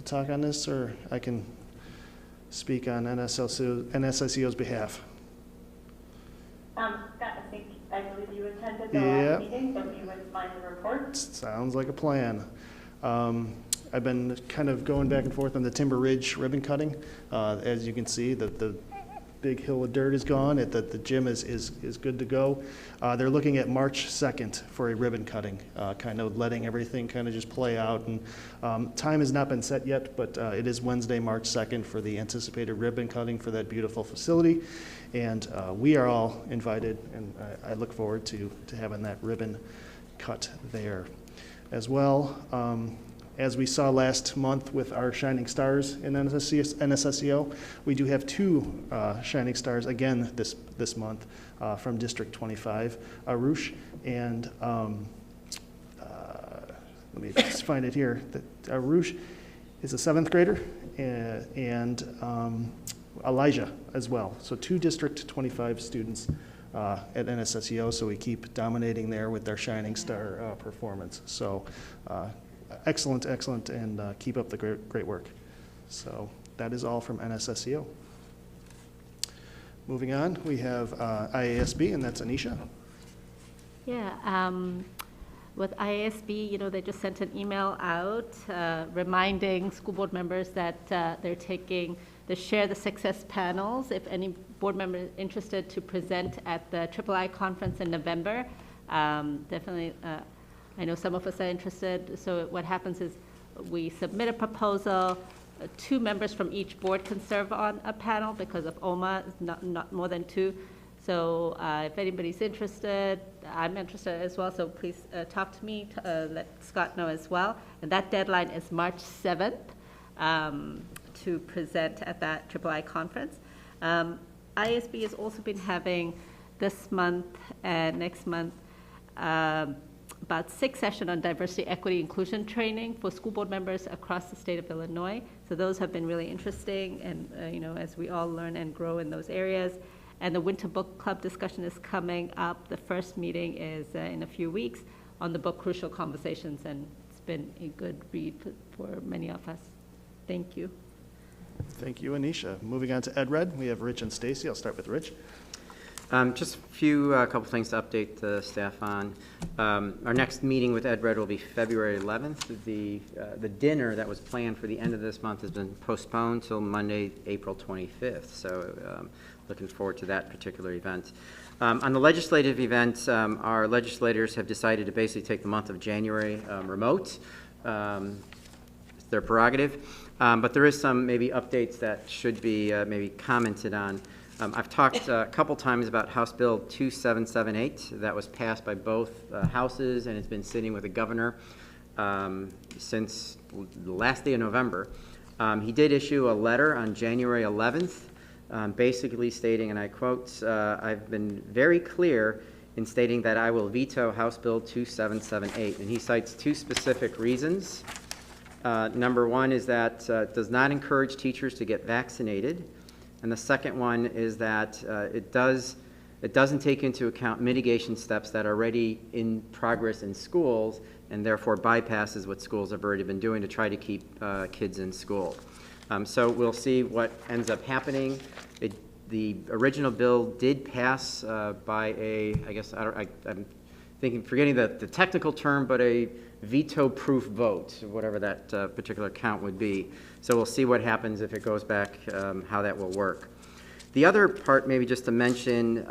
A: talk on this, or I can speak on NSSEO's behalf?
N: Scott, I believe you attended the last meeting, so if you wouldn't mind the report.
A: Sounds like a plan. I've been kind of going back and forth on the Timber Ridge ribbon cutting. As you can see, the big hill of dirt is gone. The gym is good to go. They're looking at March 2nd for a ribbon cutting, kind of letting everything kind of just play out. And time has not been set yet, but it is Wednesday, March 2nd for the anticipated ribbon cutting for that beautiful facility. And we are all invited, and I look forward to having that ribbon cut there. As well, As we saw last month with our Shining Stars in NSSEO, we do have 2 Shining Stars again this month from District 25, Arush and let me just find it here. Arush is a 7th grader, and Elijah as well. So 2 District 25 students at NSSEO, so we keep dominating there with their Shining Star performance. So excellent, and keep up the great work. So that is all from NSSEO. Moving on, we have IASB, and that's Anisha.
L: Yeah, with IASB, they just sent an email out reminding school board members that they're taking the Share the Success panels. If any board member is interested to present at the III conference in November, definitely, I know some of us are interested. So what happens is we submit a proposal. 2 members from each board can serve on a panel because of OMA, not more than 2. So if anybody's interested, I'm interested as well, so please talk to me, let Scott know as well. And that deadline is March 7th to present at that III conference. ISB has also been having this month and next month about 6 sessions on diversity, equity, inclusion training for school board members across the state of Illinois. So those have been really interesting, and as we all learn and grow in those areas. And the Winter Book Club discussion is coming up. The first meeting is in a few weeks on the book Crucial Conversations, and it's been a good read for many of us. Thank you.
A: Thank you, Anisha. Moving on to EdRed, we have Rich and Stacy. I'll start with Rich.
D: Just a couple things to update the staff on. Our next meeting with EdRed will be February 11th. The dinner that was planned for the end of this month has been postponed till Monday, April 25th. So looking forward to that particular event. On the legislative event, our legislators have decided to basically take the month of January remote. It's their prerogative. But there is some maybe updates that should be maybe commented on. I've talked a couple times about House Bill 2778 that was passed by both houses, and it's been sitting with the governor since the last day of November. He did issue a letter on January 11th, basically stating, and I quote, I've been very clear in stating that I will veto House Bill 2778. And he cites 2 specific reasons. Number 1 is that it does not encourage teachers to get vaccinated. And the second one is that it doesn't take into account mitigation steps that are already in progress in schools, and therefore bypasses what schools have already been doing to try to keep kids in school. So we'll see what ends up happening. The original bill did pass by a, I guess, I'm forgetting the technical term, but a veto-proof vote, whatever that particular count would be. So we'll see what happens if it goes back, how that will work. The other part, maybe just to mention,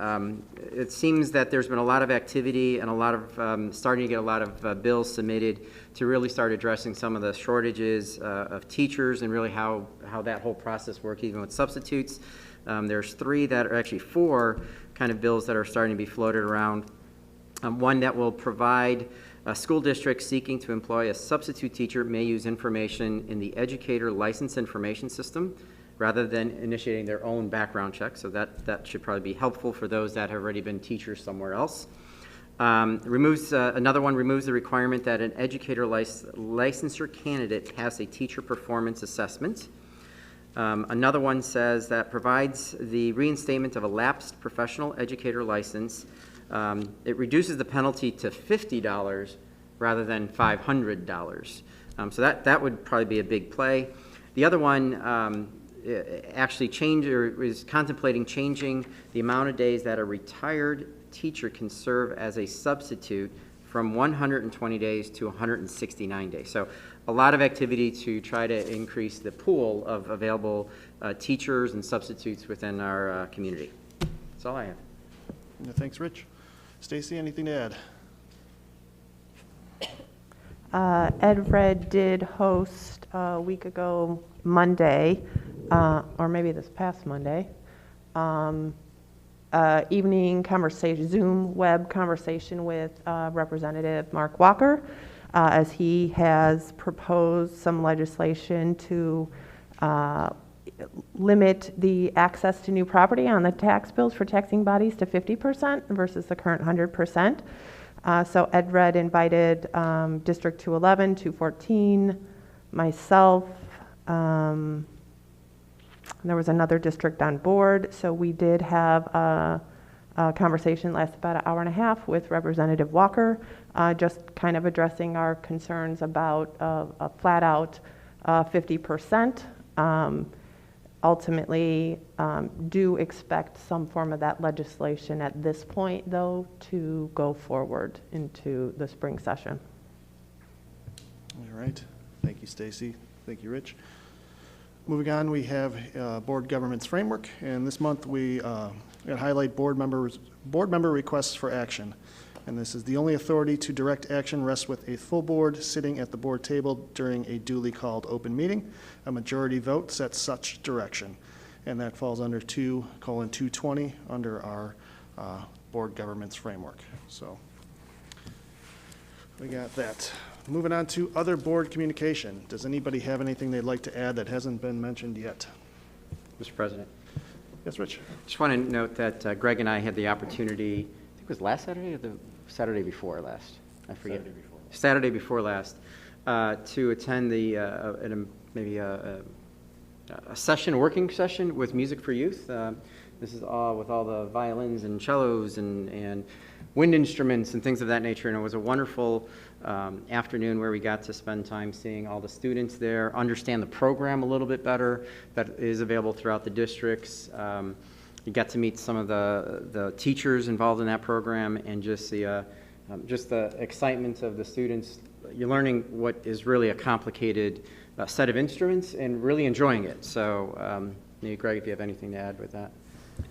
D: it seems that there's been a lot of activity and a lot of starting to get a lot of bills submitted to really start addressing some of the shortages of teachers and really how that whole process works, even with substitutes. There's 3 that are actually 4 kind of bills that are starting to be floated around. One that will provide school districts seeking to employ a substitute teacher may use information in the educator license information system rather than initiating their own background check. So that should probably be helpful for those that have already been teachers somewhere else. Another one removes the requirement that an educator licensure candidate pass a teacher performance assessment. Another one says that provides the reinstatement of a lapsed professional educator license. It reduces the penalty to $50 rather than $500. So that would probably be a big play. The other one actually is contemplating changing the amount of days that a retired teacher can serve as a substitute from 120 days to 169 days. So a lot of activity to try to increase the pool of available teachers and substitutes within our community. That's all I have.
A: Thanks, Rich. Stacy, anything to
O: add? EdRed did host a week ago Monday, or maybe this past Monday, evening conversation, Zoom web conversation with Representative Mark Walker. as he has proposed some legislation to limit the access to new property on the tax bills for taxing bodies to 50% versus the current 100%. So Ed Red invited District 211, 214, myself, there was another district on board. So we did have a conversation, lasted about an hour and a half, with Representative Walker, just kind of addressing our concerns about a flat out 50%. Ultimately, do expect some form of that legislation at this point, though, to go forward into the spring session.
A: All right. Thank you, Stacy. Thank you, Rich. Moving on, we have Board Governance Framework, and this month we highlight board member requests for action. And this is the only authority to direct action rests with a full board sitting at the board table during a duly called open meeting. A majority vote sets such direction. And that falls under 2:220 under our Board Governance Framework. So we got that. Moving on to other board communication. Does anybody have anything they'd like to add that hasn't been mentioned yet?
D: Mr. President.
A: Yes, Rich.
D: Just want to note that Greg and I had the opportunity, I think it was last Saturday or the Saturday before last? I forget. Saturday before last, to attend maybe a session, a working session with Music for Youth. This is all with all the violins and cellos and wind instruments and things of that nature, and it was a wonderful afternoon where we got to spend time seeing all the students there, understand the program a little bit better that is available throughout the districts. You got to meet some of the teachers involved in that program, and just the excitement of the students. You're learning what is really a complicated set of instruments and really enjoying it. So, maybe Greg, if you have anything to add with that.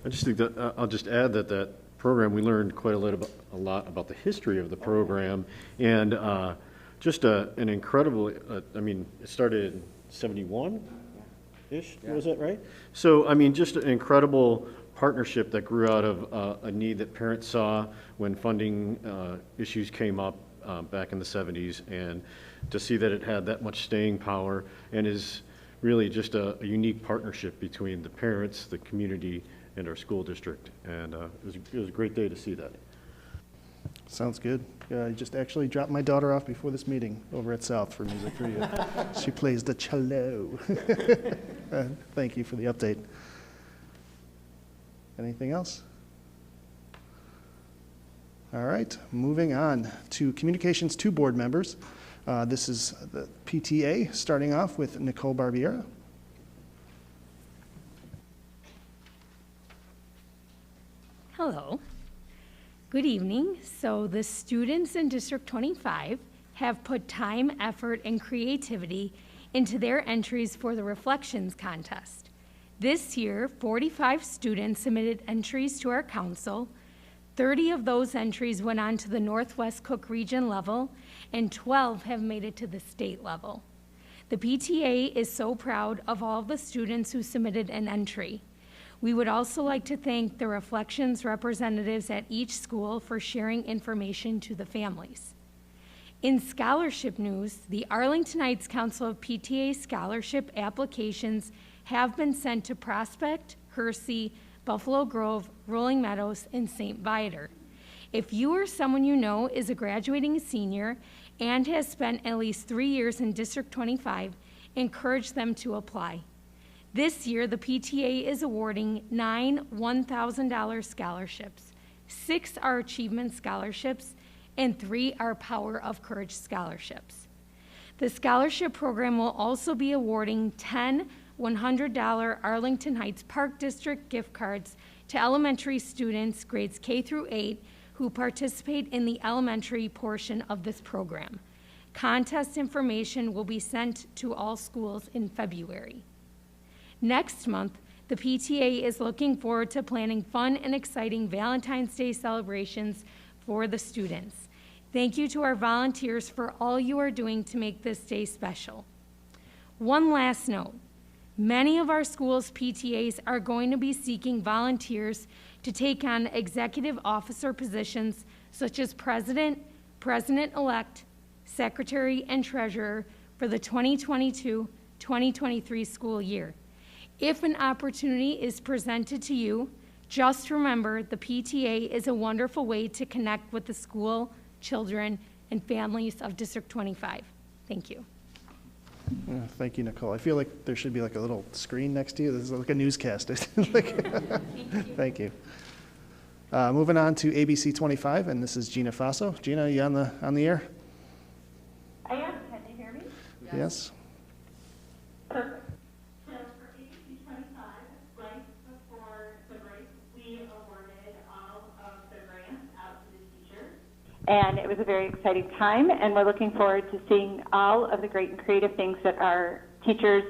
M: I just think that I'll just add that program, we learned quite a lot about the history of the program, and just an incredible, I mean, it started in 71-ish, was that right? So, I mean, just an incredible partnership that grew out of a need that parents saw when funding issues came up back in the 70s, and to see that it had that much staying power and is really just a unique partnership between the parents, the community, and our school district, and it was a great day to see that.
A: Sounds good. I just actually dropped my daughter off before this meeting over at South for Music for You. She plays the cello. Thank you for the update. Anything else? All right, moving on to communications to board members. This is the PTA, starting off with Nicole Barbiera.
P: Hello. Good evening. So the students in District 25 have put time, effort, and creativity into their entries for the Reflections Contest. This year, 45 students submitted entries to our council. 30 of those entries went on to the Northwest Cook Region level, and 12 have made it to the state level. The PTA is so proud of all of the students who submitted an entry. We would also like to thank the Reflections representatives at each school for sharing information to the families. In scholarship news, the Arlington Heights Council of PTA scholarship applications have been sent to Prospect, Hersey, Buffalo Grove, Rolling Meadows, and St. Viator. If you or someone you know is a graduating senior and has spent at least 3 years in District 25, encourage them to apply. This year, the PTA is awarding 9 $1,000 scholarships. 6 are Achievement Scholarships, and 3 are Power of Courage Scholarships. The scholarship program will also be awarding 10 $100 Arlington Heights Park District gift cards to elementary students grades K through 8 who participate in the elementary portion of this program. Contest information will be sent to all schools in February. Next month, the PTA is looking forward to planning fun and exciting Valentine's Day celebrations for the students. Thank you to our volunteers for all you are doing to make this day special. One last note. Many of our schools' PTAs are going to be seeking volunteers to take on executive officer positions such as president, president-elect, secretary, and treasurer for the 2022-2023 school year. If an opportunity is presented to you, just remember the PTA is a wonderful way to connect with the school, children, and families of District 25. Thank you.
A: Thank you, Nicole. I feel like there should be like a little screen next to you. This is like a newscast. Thank you. Moving on to ABC 25, and this is Gina Faso. Gina, are you on the air?
N: I am. Can you hear me?
A: Yes.
N: Perfect. So for ABC 25, right before the break, we awarded all of the grants out to the teachers. And it was a very exciting time, and we're looking forward to seeing all of the great and creative things that our teachers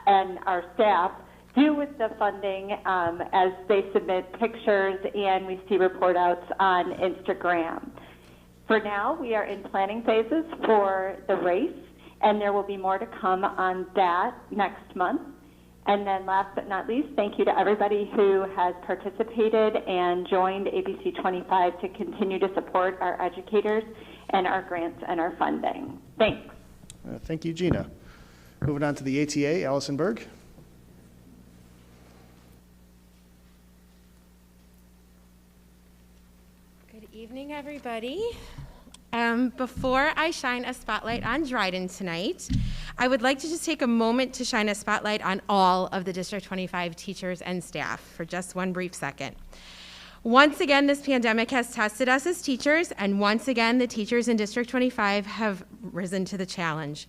N: and our staff do with the funding as they submit pictures and we see report outs on Instagram. For now, we are in planning phases for the race, and there will be more to come on that next month. And then last but not least, thank you to everybody who has participated and joined ABC 25 to continue to support our educators and our grants and our funding. Thanks.
A: Thank you, Gina. Moving on to the ATA, Allison Berg.
Q: Good evening, everybody. Before I shine a spotlight on Dryden tonight, I would like to just take a moment to shine a spotlight on all of the District 25 teachers and staff for just one brief second. Once again, this pandemic has tested us as teachers, and once again, the teachers in District 25 have risen to the challenge.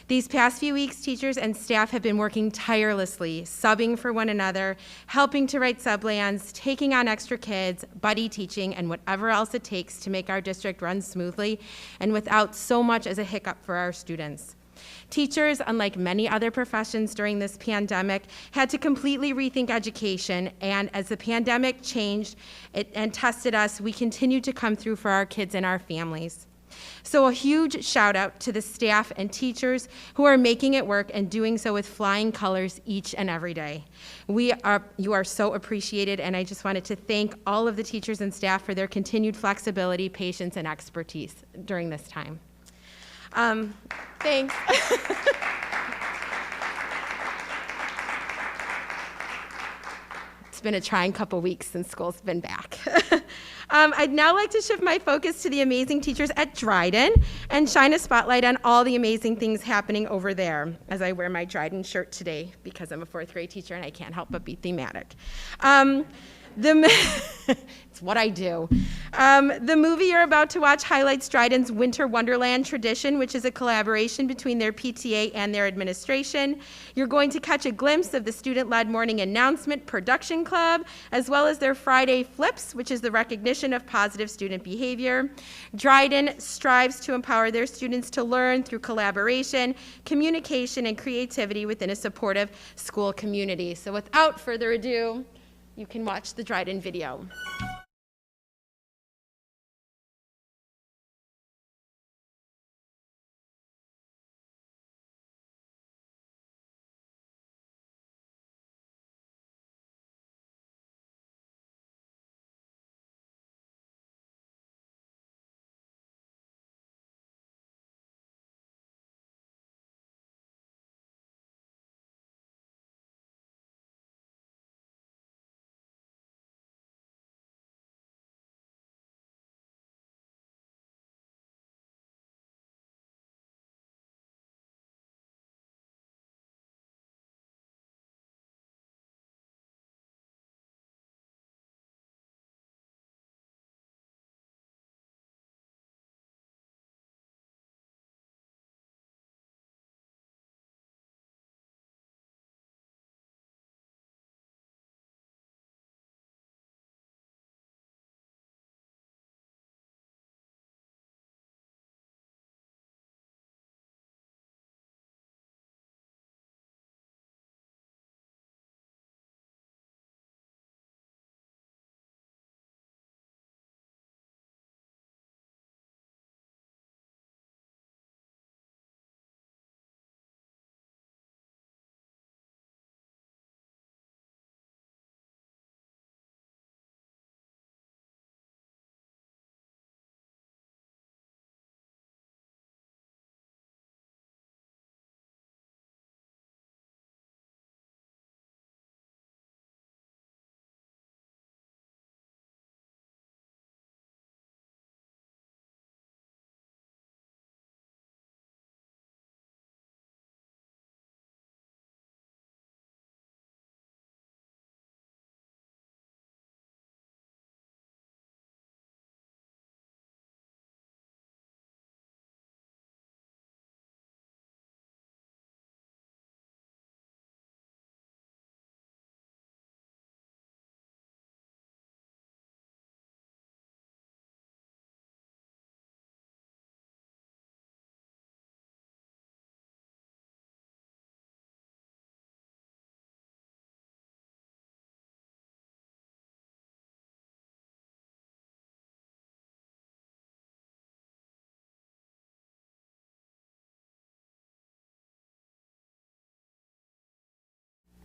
Q: These past few weeks, teachers and staff have been working tirelessly, subbing for one another, helping to write sublans, taking on extra kids, buddy teaching, and whatever else it takes to make our district run smoothly and without so much as a hiccup for our students. Teachers, unlike many other professions during this pandemic, had to completely rethink education, and as the pandemic changed and tested us, we continued to come through for our kids and our families. So a huge shout out to the staff and teachers who are making it work and doing so with flying colors each and every day. You are so appreciated, and I just wanted to thank all of the teachers and staff for their continued flexibility, patience, and expertise during this time. Thanks. It's been a trying couple weeks since school's been back. I'd now like to shift my focus to the amazing teachers at Dryden and shine a spotlight on all the amazing things happening over there as I wear my Dryden shirt today because I'm a fourth grade teacher and I can't help but be thematic. It's what I do. The movie you're about to watch highlights Dryden's Winter Wonderland tradition, which is a collaboration between their PTA and their administration. You're going to catch a glimpse of the student-led morning announcement production club, as well as their Friday Flips, which is the recognition of positive student behavior. Dryden strives to empower their students to learn through collaboration, communication, and creativity within a supportive school community. So without further ado, you can watch the Dryden video.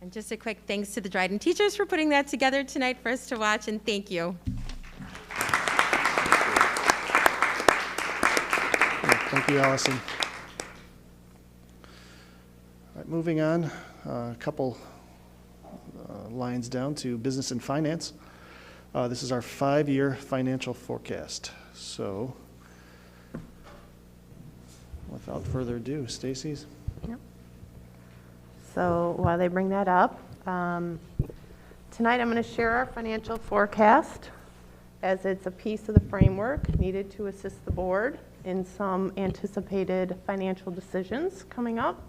Q: And just a quick thanks to the Dryden teachers for putting that together tonight for us to watch, and thank you.
A: Thank you, Allison. All right, moving on, a couple lines down to business and finance. This is our 5-year financial forecast. So, without further ado, Stacy's.
O: Yep. So while they bring that up, tonight I'm going to share our financial forecast as it's a piece of the framework needed to assist the board in some anticipated financial decisions coming up.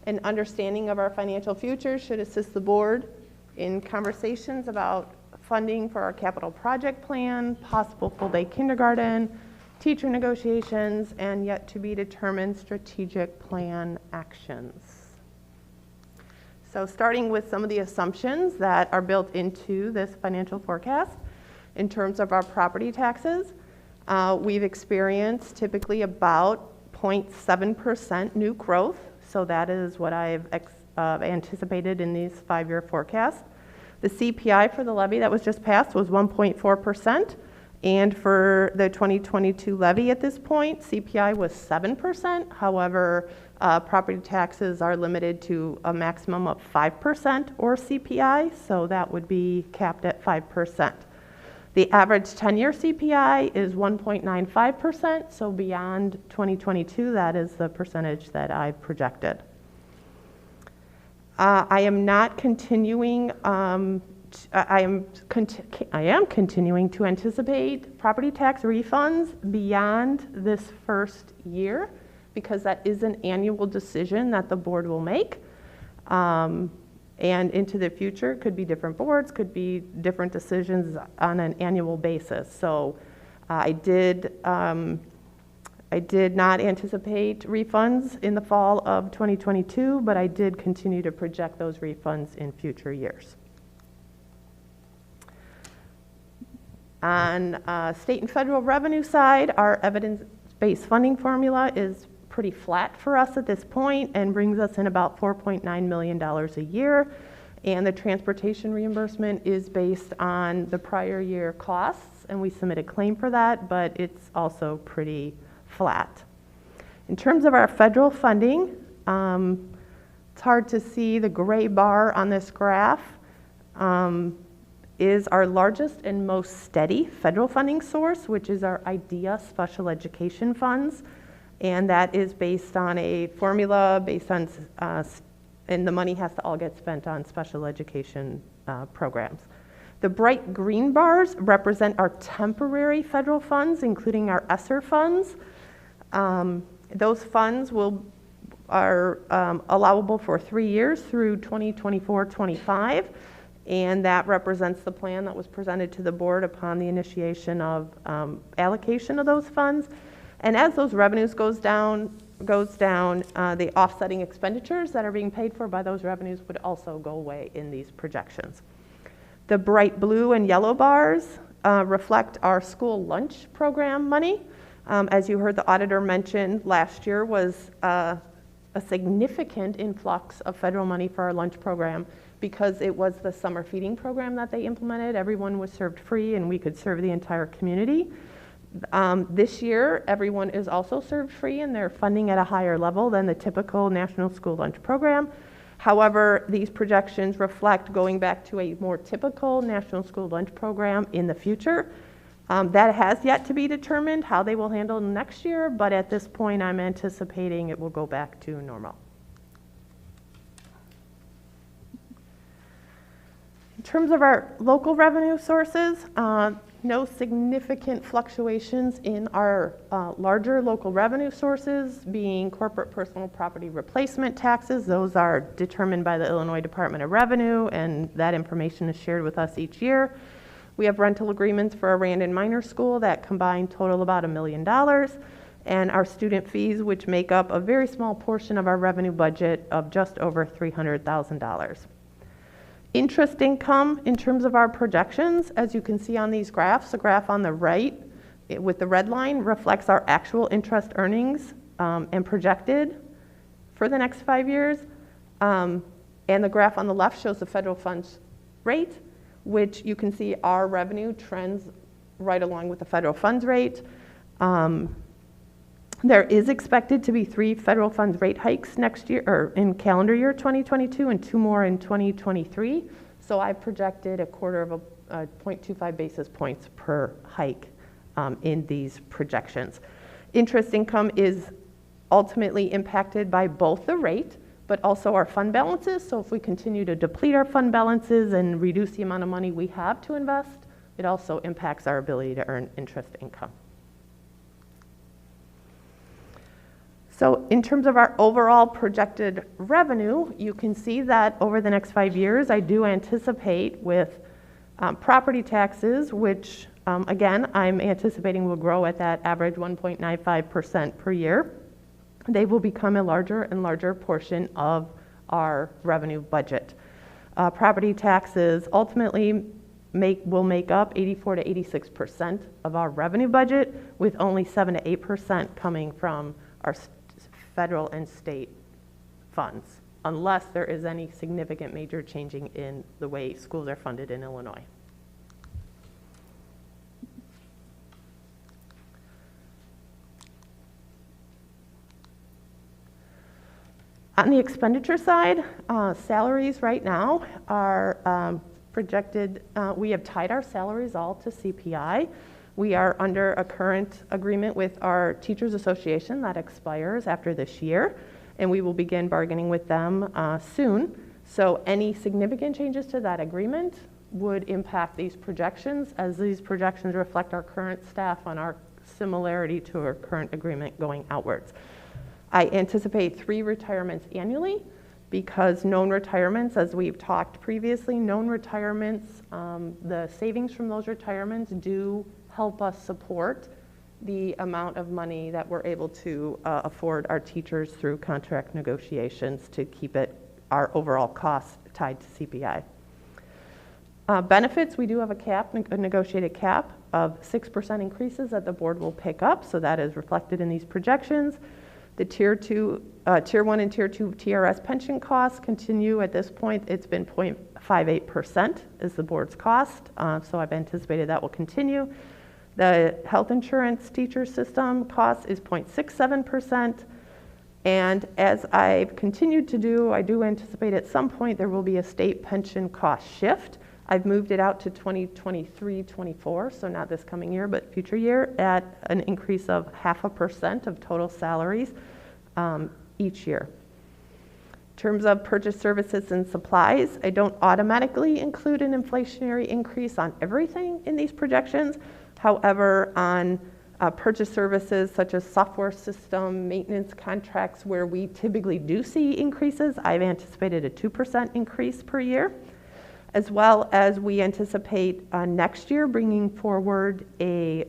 O: An understanding of our financial future should assist the board in conversations about funding for our capital project plan, possible full-day kindergarten, teacher negotiations, and yet to be determined strategic plan actions. So starting with some of the assumptions that are built into this financial forecast in terms of our property taxes, we've experienced typically about 0.7% new growth. So that is what I've anticipated in these 5-year forecasts. The CPI for the levy that was just passed was 1.4%. And for the 2022 levy at this point, CPI was 7%. However, property taxes are limited to a maximum of 5% or CPI, so that would be capped at 5%. The average 10-year CPI is 1.95%, so beyond 2022, that is the percentage that I've projected. I am not continuing, I am continuing to anticipate property tax refunds beyond this first year because that is an annual decision that the board will make. And into the future, could be different boards, could be different decisions on an annual basis. So I did not anticipate refunds in the fall of 2022, but I did continue to project those refunds in future years. On state and federal revenue side, our evidence-based funding formula is pretty flat for us at this point and brings us in about $4.9 million a year. And the transportation reimbursement is based on the prior year costs, and we submit a claim for that, but it's also pretty flat. In terms of our federal funding, it's hard to see the gray bar on this graph. Is our largest and most steady federal funding source, which is our IDEA special education funds. And that is based on a formula based on, and the money has to all get spent on special education programs. The bright green bars represent our temporary federal funds, including our ESSER funds. Those funds are allowable for 3 years through 2024-25. And that represents the plan that was presented to the board upon the initiation of allocation of those funds. And as those revenues goes down, the offsetting expenditures that are being paid for by those revenues would also go away in these projections. The bright blue and yellow bars reflect our school lunch program money. As you heard the auditor mention, last year was a significant influx of federal money for our lunch program because it was the summer feeding program that they implemented. Everyone was served free and we could serve the entire community. This year, everyone is also served free and they're funding at a higher level than the typical National School Lunch Program. However, these projections reflect going back to a more typical National School Lunch Program in the future. That has yet to be determined how they will handle next year, but at this point, I'm anticipating it will go back to normal. In terms of our local revenue sources, no significant fluctuations in our larger local revenue sources, being corporate personal property replacement taxes. Those are determined by the Illinois Department of Revenue, and that information is shared with us each year. We have rental agreements for a Randon Minor School that combine total about $1 million, and our student fees, which make up a very small portion of our revenue budget of just over $300,000. Interest income in terms of our projections, as you can see on these graphs, the graph on the right with the red line reflects our actual interest earnings and projected for the next 5 years. And the graph on the left shows the federal funds rate, which you can see our revenue trends right along with the federal funds rate. There is expected to be 3 federal funds rate hikes next year, or in calendar year 2022, and 2 more in 2023. So I projected a 0.25 basis points per hike in these projections. Interest income is ultimately impacted by both the rate, but also our fund balances. So if we continue to deplete our fund balances and reduce the amount of money we have to invest, it also impacts our ability to earn interest income. So in terms of our overall projected revenue, you can see that over the next 5 years, I do anticipate with property taxes, which again, I'm anticipating will grow at that average 1.95% per year. They will become a larger and larger portion of our revenue budget. Property taxes ultimately will make up 84 to 86% of our revenue budget, with only 7 to 8% coming from our federal and state funds, unless there is any significant major changing in the way schools are funded in Illinois. On the expenditure side, salaries right now are projected, we have tied our salaries all to CPI. We are under a current agreement with our Teachers Association that expires after this year, and we will begin bargaining with them soon. So any significant changes to that agreement would impact these projections, as these projections reflect our current staff on our similarity to our current agreement going outwards. I anticipate 3 retirements annually, because known retirements, as we've talked previously, known retirements, the savings from those retirements do help us support the amount of money that we're able to afford our teachers through contract negotiations to keep our overall cost tied to CPI. Benefits, we do have a negotiated cap of 6% increases that the board will pick up, so that is reflected in these projections. The Tier 1 and Tier 2 TRS pension costs continue at this point. It's been 0.58% is the board's cost, so I've anticipated that will continue. The health insurance teacher system cost is 0.67%, and as I've continued to do, I do anticipate at some point there will be a state pension cost shift. I've moved it out to 2023-24, so not this coming year, but future year, at an increase of 0.5% of total salaries each year. In terms of purchase services and supplies, I don't automatically include an inflationary increase on everything in these projections. However, on purchase services such as software system maintenance contracts, where we typically do see increases, I've anticipated a 2% increase per year, as well as we anticipate next year bringing forward a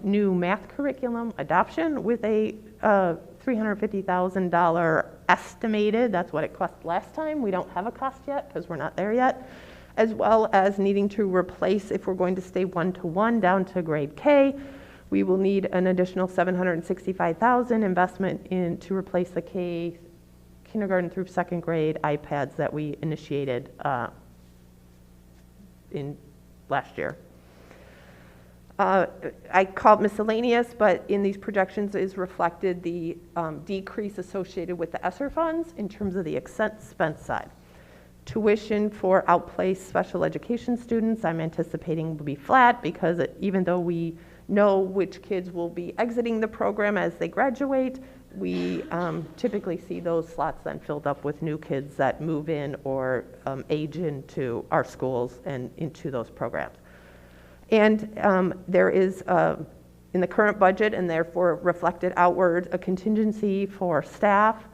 O: new math curriculum adoption with a $350,000 estimated. That's what it cost last time. We don't have a cost yet because we're not there yet. As well as needing to replace, if we're going to stay 1-to-1 down to grade K, we will need an additional $765,000 investment to replace the kindergarten through 2nd grade iPads that we initiated in last year. I call it miscellaneous, but in these projections is reflected the decrease associated with the ESSER funds in terms of the expense side. Tuition for outplaced special education students, I'm anticipating will be flat, because even though we know which kids will be exiting the program as they graduate, we typically see those slots then filled up with new kids that move in or age into our schools and into those programs. And there is, in the current budget, and therefore reflected outward, a contingency for staff.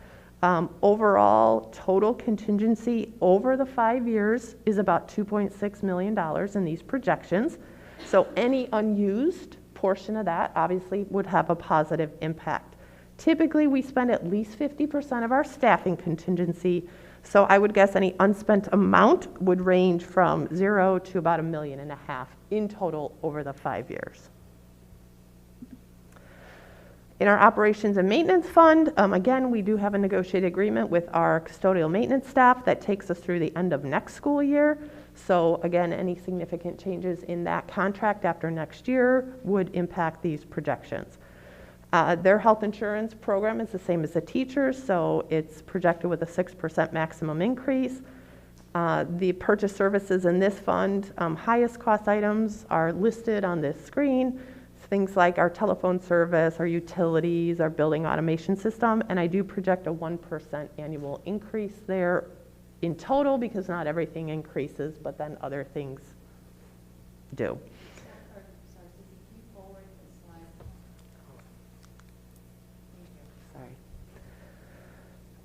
O: Overall, total contingency over the 5 years is about $2.6 million in these projections. So any unused portion of that obviously would have a positive impact. Typically, we spend at least 50% of our staffing contingency, so I would guess any unspent amount would range from 0 to about $1.5 million in total over the 5 years. In our operations and maintenance fund, again, we do have a negotiated agreement with our custodial maintenance staff that takes us through the end of next school year. So again, any significant changes in that contract after next year would impact these projections. Their health insurance program is the same as the teachers, so it's projected with a 6% maximum increase. The purchase services in this fund, highest cost items are listed on this screen. Things like our telephone service, our utilities, our building automation system, and I do project a 1% annual increase there in total because not everything increases, but then other things do.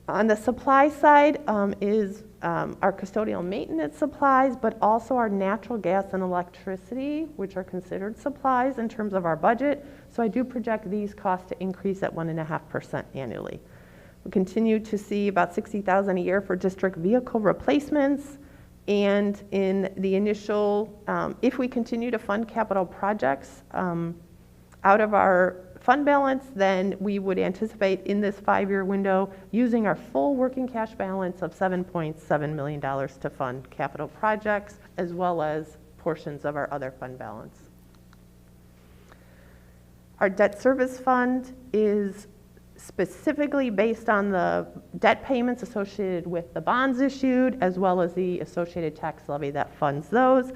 O: On the supply side is our custodial maintenance supplies, but also our natural gas and electricity, which are considered supplies in terms of our budget. So I do project these costs to increase at 1.5% annually. We continue to see about $60,000 a year for district vehicle replacements. And in the initial, if we continue to fund capital projects out of our fund balance, then we would anticipate in this 5-year window using our full working cash balance of $7.7 million to fund capital projects, as well as portions of our other fund balance. Our debt service fund is specifically based on the debt payments associated with the bonds issued, as well as the associated tax levy that funds those.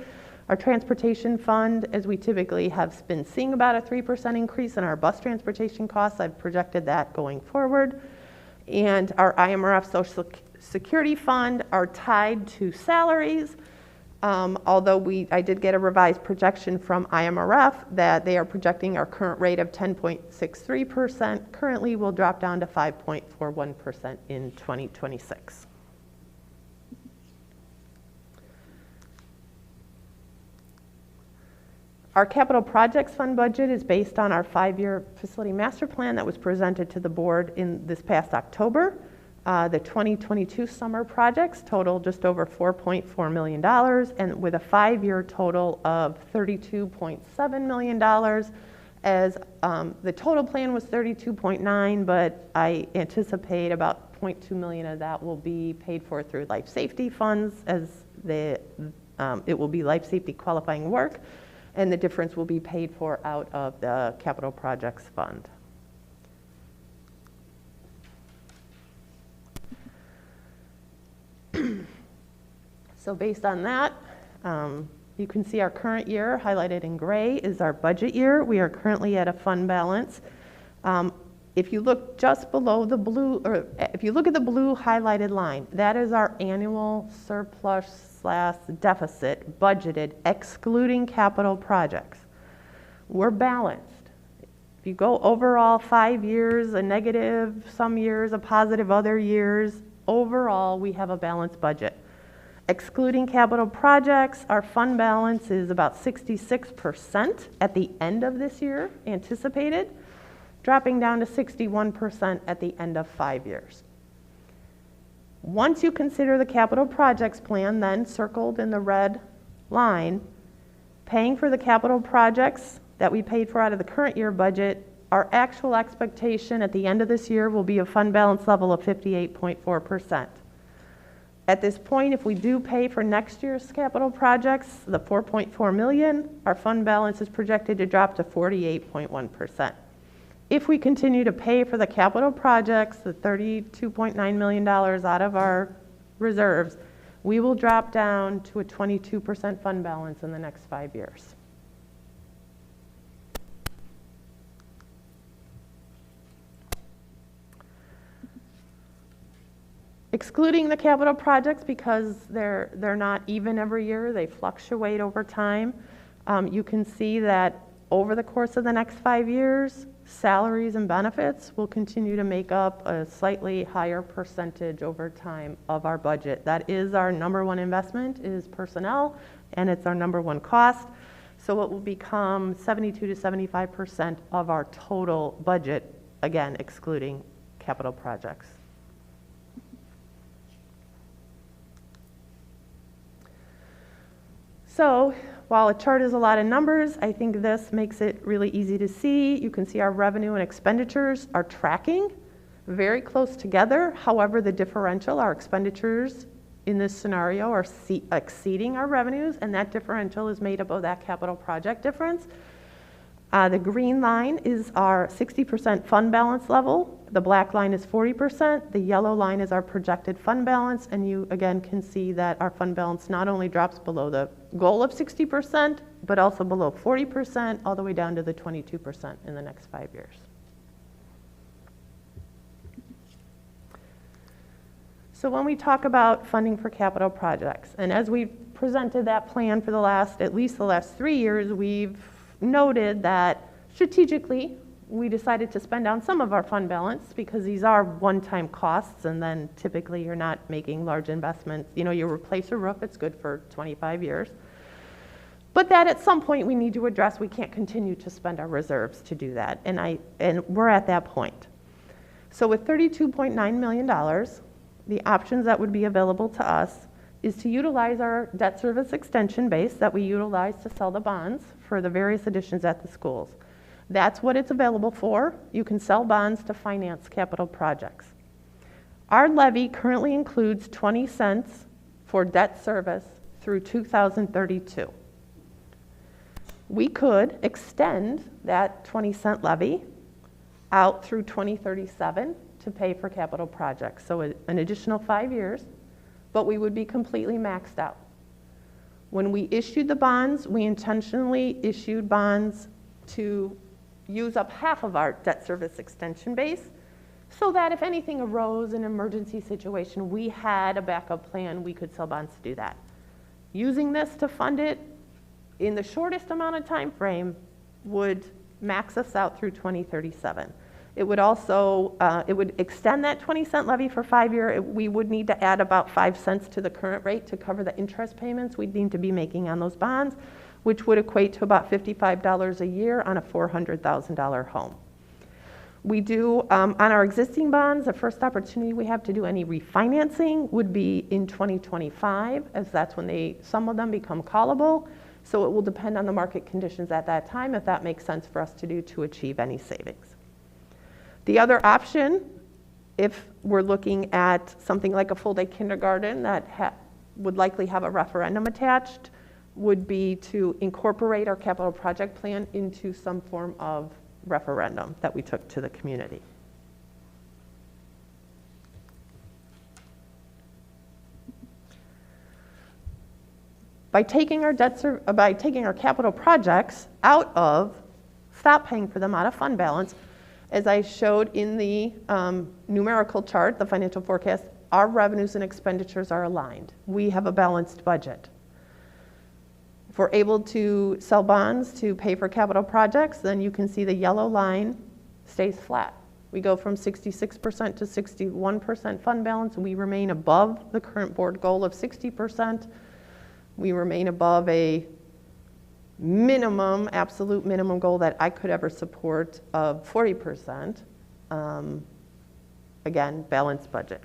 O: Our transportation fund, as we typically have been seeing about a 3% increase in our bus transportation costs, I've projected that going forward. And our IMRF Social Security Fund are tied to salaries, although I did get a revised projection from IMRF that they are projecting our current rate of 10.63% currently will drop down to 5.41% in 2026. Our capital projects fund budget is based on our 5-year facility master plan that was presented to the board in this past October. The 2022 summer projects total just over $4.4 million, and with a 5-year total of $32.7 million, as the total plan was $32.9, but I anticipate about $0.2 million of that will be paid for through life safety funds, as it will be life safety qualifying work, and the difference will be paid for out of the capital projects fund. So based on that, you can see our current year highlighted in gray is our budget year. We are currently at a fund balance. If you look just below the blue, or if you look at the blue highlighted line, that is our annual surplus / deficit budgeted, excluding capital projects. We're balanced. If you go overall 5 years, a negative, some years, a positive other years, overall we have a balanced budget. Excluding capital projects, our fund balance is about 66% at the end of this year, anticipated, dropping down to 61% at the end of 5 years. Once you consider the capital projects plan, then circled in the red line, paying for the capital projects that we paid for out of the current year budget, our actual expectation at the end of this year will be a fund balance level of 58.4%. At this point, if we do pay for next year's capital projects, the $4.4 million, our fund balance is projected to drop to 48.1%. If we continue to pay for the capital projects, the $32.9 million out of our reserves, we will drop down to a 22% fund balance in the next 5 years. Excluding the capital projects, because they're not even every year, they fluctuate over time, you can see that over the course of the next 5 years, salaries and benefits will continue to make up a slightly higher percentage over time of our budget. That is our number one investment, is personnel, and it's our number one cost. So it will become 72 to 75% of our total budget, again, excluding capital projects. So While a chart is a lot of numbers, I think this makes it really easy to see. You can see our revenue and expenditures are tracking very close together. However, the differential, our expenditures in this scenario are exceeding our revenues, and that differential is made up of that capital project difference. The green line is our 60% fund balance level. The black line is 40%. The yellow line is our projected fund balance, and you again can see that our fund balance not only drops below the goal of 60%, but also below 40%, all the way down to the 22% in the next 5 years. So when we talk about funding for capital projects, and as we've presented that plan for at least the last 3 years, we've noted that strategically, we decided to spend down some of our fund balance because these are one-time costs, and then typically you're not making large investments. You know, you replace a roof, it's good for 25 years. But that at some point we need to address, we can't continue to spend our reserves to do that, and we're at that point. So with $32.9 million, the options that would be available to us is to utilize our debt service extension base that we utilize to sell the bonds for the various additions at the schools. That's what it's available for. You can sell bonds to finance capital projects. Our levy currently includes 20 cents for debt service through 2032. We could extend that 20-cent levy out through 2037 to pay for capital projects. So an additional 5 years, but we would be completely maxed out. When we issued the bonds, we intentionally issued bonds to use up half of our debt service extension base so that if anything arose in an emergency situation, we had a backup plan, we could sell bonds to do that. Using this to fund it in the shortest amount of time frame would max us out through 2037. It would also, it would extend that 20-cent levy for 5 years. We would need to add about 5 cents to the current rate to cover the interest payments we'd need to be making on those bonds, which would equate to about $55 a year on a $400,000 home. We do, on our existing bonds, the first opportunity we have to do any refinancing would be in 2025, as that's when some of them become callable. So it will depend on the market conditions at that time, if that makes sense for us to do to achieve any savings. The other option, if we're looking at something like a full-day kindergarten that would likely have a referendum attached, would be to incorporate our capital project plan into some form of referendum that we took to the community. By taking our capital projects stop paying for them out of fund balance, as I showed in the numerical chart, the financial forecast, our revenues and expenditures are aligned. We have a balanced budget. If we're able to sell bonds to pay for capital projects, then you can see the yellow line stays flat. We go from 66% to 61% fund balance. We remain above the current board goal of 60%. We remain above a absolute minimum goal that I could ever support of 40%. Again, balanced budget.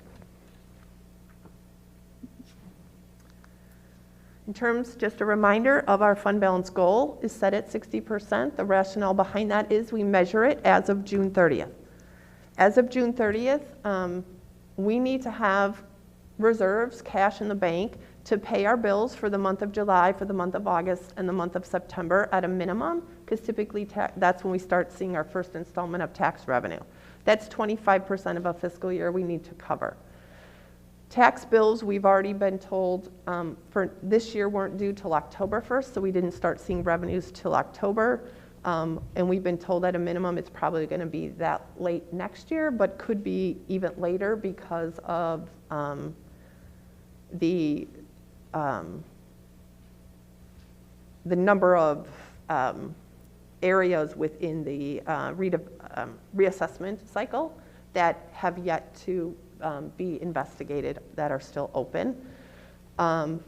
O: In terms, just a reminder of our fund balance goal is set at 60%. The rationale behind that is we measure it as of June 30th. As of June 30th, we need to have reserves, cash in the bank, to pay our bills for the month of July, for the month of August, and the month of September at a minimum, because typically that's when we start seeing our first installment of tax revenue. That's 25% of a fiscal year we need to cover. Tax bills, we've already been told for this year weren't due till October 1st, so we didn't start seeing revenues till October. And we've been told at a minimum it's probably going to be that late next year, but could be even later because of the number of areas within the reassessment cycle that have yet to be investigated that are still open.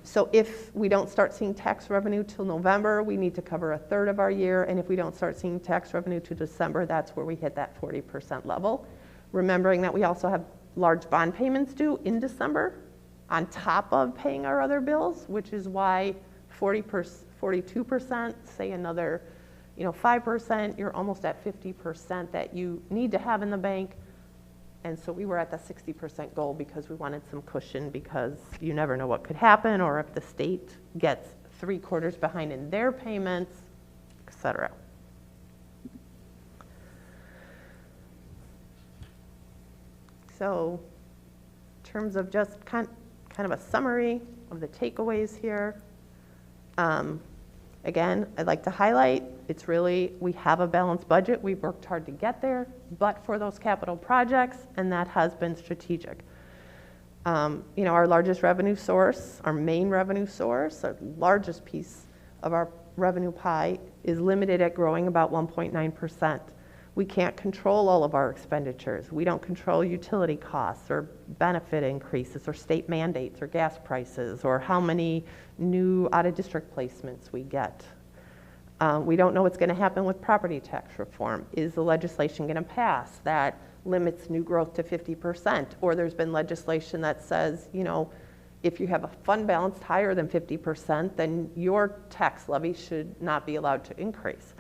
O: So if we don't start seeing tax revenue till November, we need to cover 1/3 of our year, and if we don't start seeing tax revenue till December, that's where we hit that 40% level. Remembering that we also have large bond payments due in December on top of paying our other bills, which is why 42%, say another, 5%, you're almost at 50% that you need to have in the bank. And so we were at the 60% goal because we wanted some cushion, because you never know what could happen, or if the state gets 3/4 behind in their payments, et cetera. So in terms of just kind of a summary of the takeaways here, again, I'd like to highlight, it's really, we have a balanced budget. We've worked hard to get there, but for those capital projects, and that has been strategic. Our largest revenue source, our main revenue source, our largest piece of our revenue pie is limited at growing about 1.9%. We can't control all of our expenditures. We don't control utility costs or benefit increases or state mandates or gas prices or how many new out-of-district placements we get. We don't know what's going to happen with property tax reform. Is the legislation going to pass that limits new growth to 50%? Or there's been legislation that says, if you have a fund balance higher than 50%, then your tax levy should not be allowed to increase.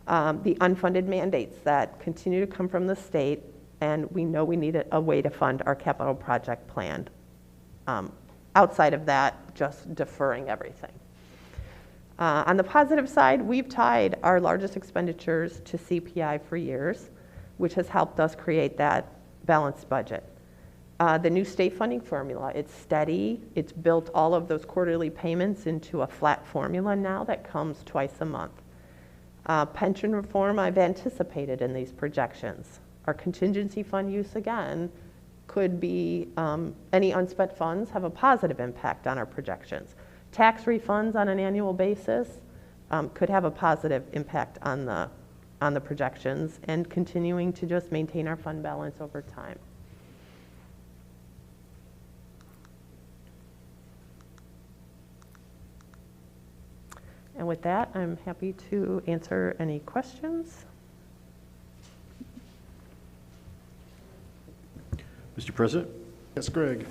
O: The unfunded mandates that continue to come from the state, and we know we need a way to fund our capital project plan. Outside of that, just deferring everything. On the positive side, we've tied our largest expenditures to CPI for years, which has helped us create that balanced budget. The new state funding formula, it's steady. It's built all of those quarterly payments into a flat formula now that comes twice a month. Pension reform I've anticipated in these projections. Our contingency fund use, again, could be any unspent funds have a positive impact on our projections. Tax refunds on an annual basis could have a positive impact on the projections, and continuing to just maintain our fund balance over time. And with that, I'm happy to answer any questions.
M: Mr. President?
A: Yes, Greg.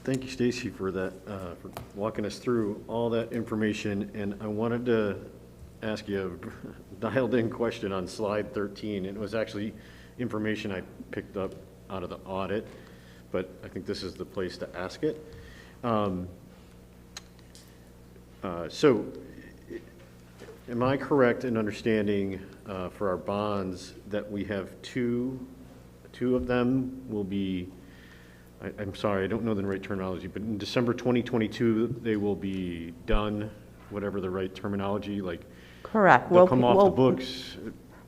M: Thank you, Stacy, for that, for walking us through all that information. And I wanted to ask you a dialed-in question on slide 13. It was actually information I picked up out of the audit, but I think this is the place to ask it. So, am I correct in understanding for our bonds that we have two of them will be, I'm sorry, I don't know the right terminology, but in December 2022, they will be done, whatever the right terminology, like
O: correct.
M: They'll come off the books.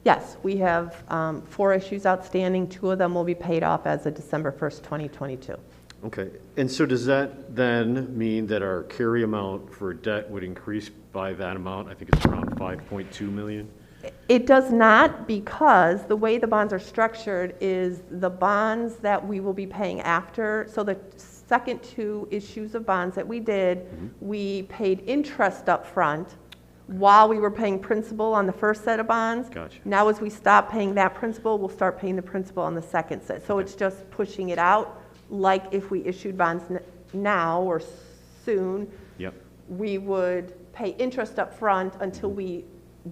O: Yes, we have 4 issues outstanding. 2 of them will be paid off as of December 1st, 2022.
M: Okay, and so does that then mean that our carry amount for debt would increase by that amount? I think it's around 5.2 million.
O: It does not, because the way the bonds are structured is the bonds that we will be paying after. So the second 2 issues of bonds that we did, we paid interest up front while we were paying principal on the first set of bonds.
M: Gotcha.
O: Now as we stop paying that principal, we'll start paying the principal on the second set. So it's just pushing it out. Like if we issued bonds now or soon, we would pay interest up front until we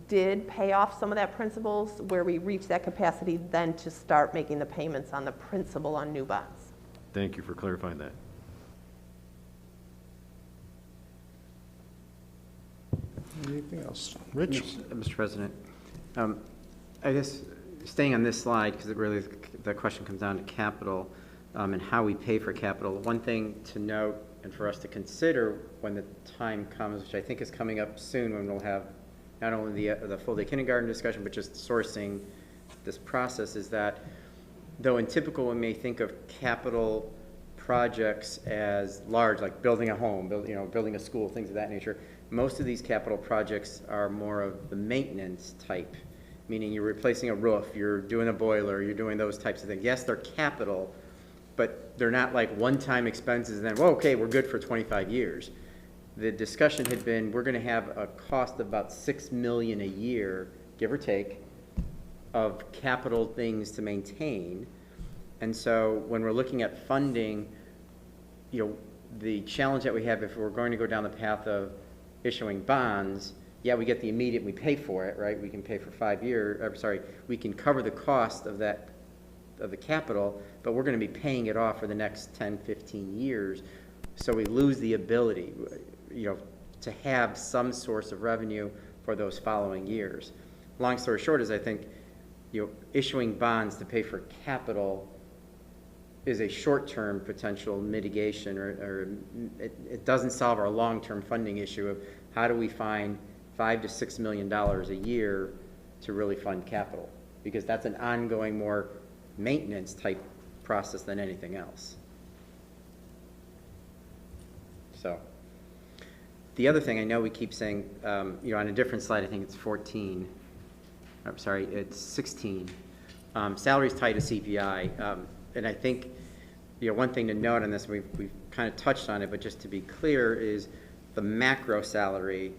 O: did pay off some of that principals, where we reach that capacity then to start making the payments on the principal on new bonds.
M: Thank you for clarifying that.
A: Anything else? Rich?
D: Mr. President, I guess staying on this slide, because it really, the question comes down to capital and how we pay for capital. One thing to note and for us to consider when the time comes, which I think is coming up soon, when we'll have not only the full day kindergarten discussion, but just sourcing this process, is that though in typical we may think of capital projects as large, like building a home, building a school, things of that nature, most of these capital projects are more of the maintenance type, meaning you're replacing a roof, you're doing a boiler, you're doing those types of things. Yes, they're capital, but they're not like one-time expenses and then, well, okay, we're good for 25 years. The discussion had been, we're going to have a cost of about $6 million a year, give or take, of capital things to maintain. And so when we're looking at funding, the challenge that we have if we're going to go down the path of issuing bonds, yeah, we get the immediate, we pay for it, right? We can pay for 5 years, we can cover the cost of that, of the capital, but we're going to be paying it off for the next 10, 15 years. So we lose the ability, to have some source of revenue for those following years. Long story short is I think, issuing bonds to pay for capital is a short-term potential mitigation, or it doesn't solve our long-term funding issue of how do we find $5 to $6 million a year to really fund capital, because that's an ongoing, more maintenance type process than anything else. So the other thing I know we keep saying, on a different slide, I think it's 14, I'm sorry, it's 16, salaries tied to CPI, and I think, one thing to note on this, we've kind of touched on it, but just to be clear, is the macro salary,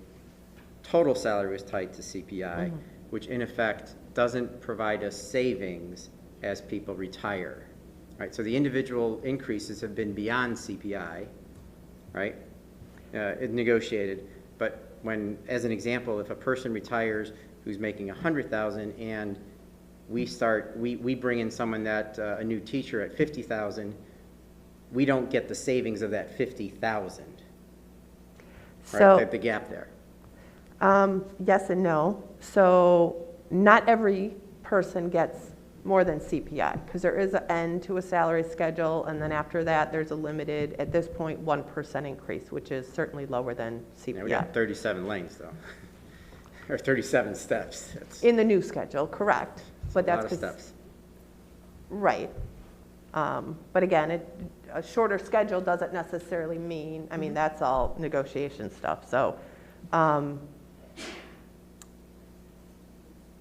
D: total salary was tied to CPI, which in effect doesn't provide us savings as people retire, right? So the individual increases have been beyond CPI, right? Negotiated, but when, as an example, if a person retires who's making $100,000 and we bring in someone that a new teacher at $50,000, we don't get the savings of that $50,000.
O: So,
D: right, the gap there.
O: Yes and no. So not every person gets more than CPI, because there is an end to a salary schedule, and then after that there's a limited, at this point, 1% increase, which is certainly lower than CPI.
D: Yeah, we got 37 lanes though, or 37 steps. That's
O: in the new schedule, correct. But that's
D: a lot of steps.
O: Right. But again, a shorter schedule doesn't necessarily mean, I mean, that's all negotiation stuff. So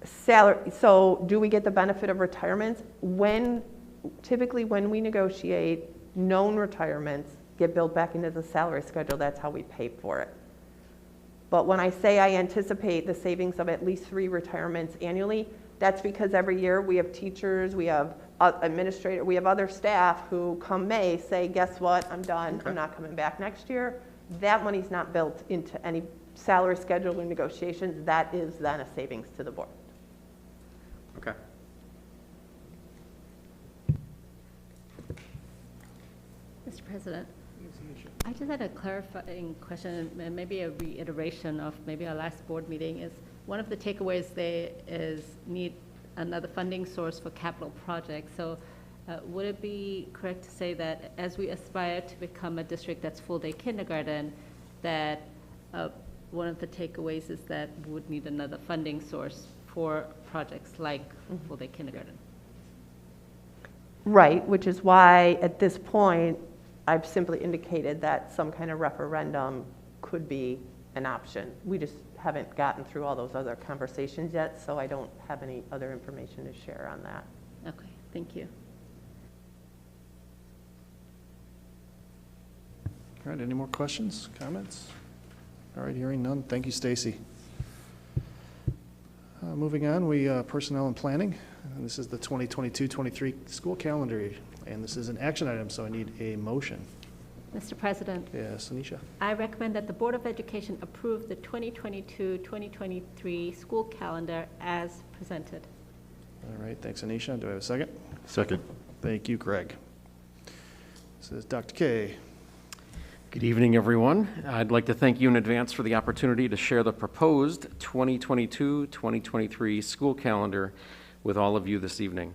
O: salary, so do we get the benefit of retirements? Typically when we negotiate, known retirements get built back into the salary schedule. That's how we pay for it. But when I say I anticipate the savings of at least 3 retirements annually, that's because every year we have teachers, we have administrators, we have other staff who come May say, guess what, I'm done, I'm not coming back next year. That money's not built into any salary scheduling negotiations. That is then a savings to the board.
D: Okay.
L: Mr. President, I just had a clarifying question and maybe a reiteration of maybe our last board meeting. Is one of the takeaways there is need another funding source for capital projects. So would it be correct to say that as we aspire to become a district that's full-day kindergarten, that one of the takeaways is that we would need another funding source for projects like full-day kindergarten?
O: Right, which is why at this point, I've simply indicated that some kind of referendum could be an option. We just haven't gotten through all those other conversations yet, so I don't have any other information to share on that.
L: Okay, thank you.
A: All right, any more questions, comments? All right, hearing none. Thank you, Stacy. Moving on, personnel and planning. And this is the 2022-23 school calendar, and this is an action item, so I need a motion.
L: Mr. President.
A: Yes, Anisha.
L: I recommend that the Board of Education approve the 2022-2023 school calendar as presented.
A: All right, thanks, Anisha. Do I have a second?
M: Second.
A: Thank you, Craig. This is Dr. K.
R: Good evening, everyone. I'd like to thank you in advance for the opportunity to share the proposed 2022-2023 school calendar with all of you this evening.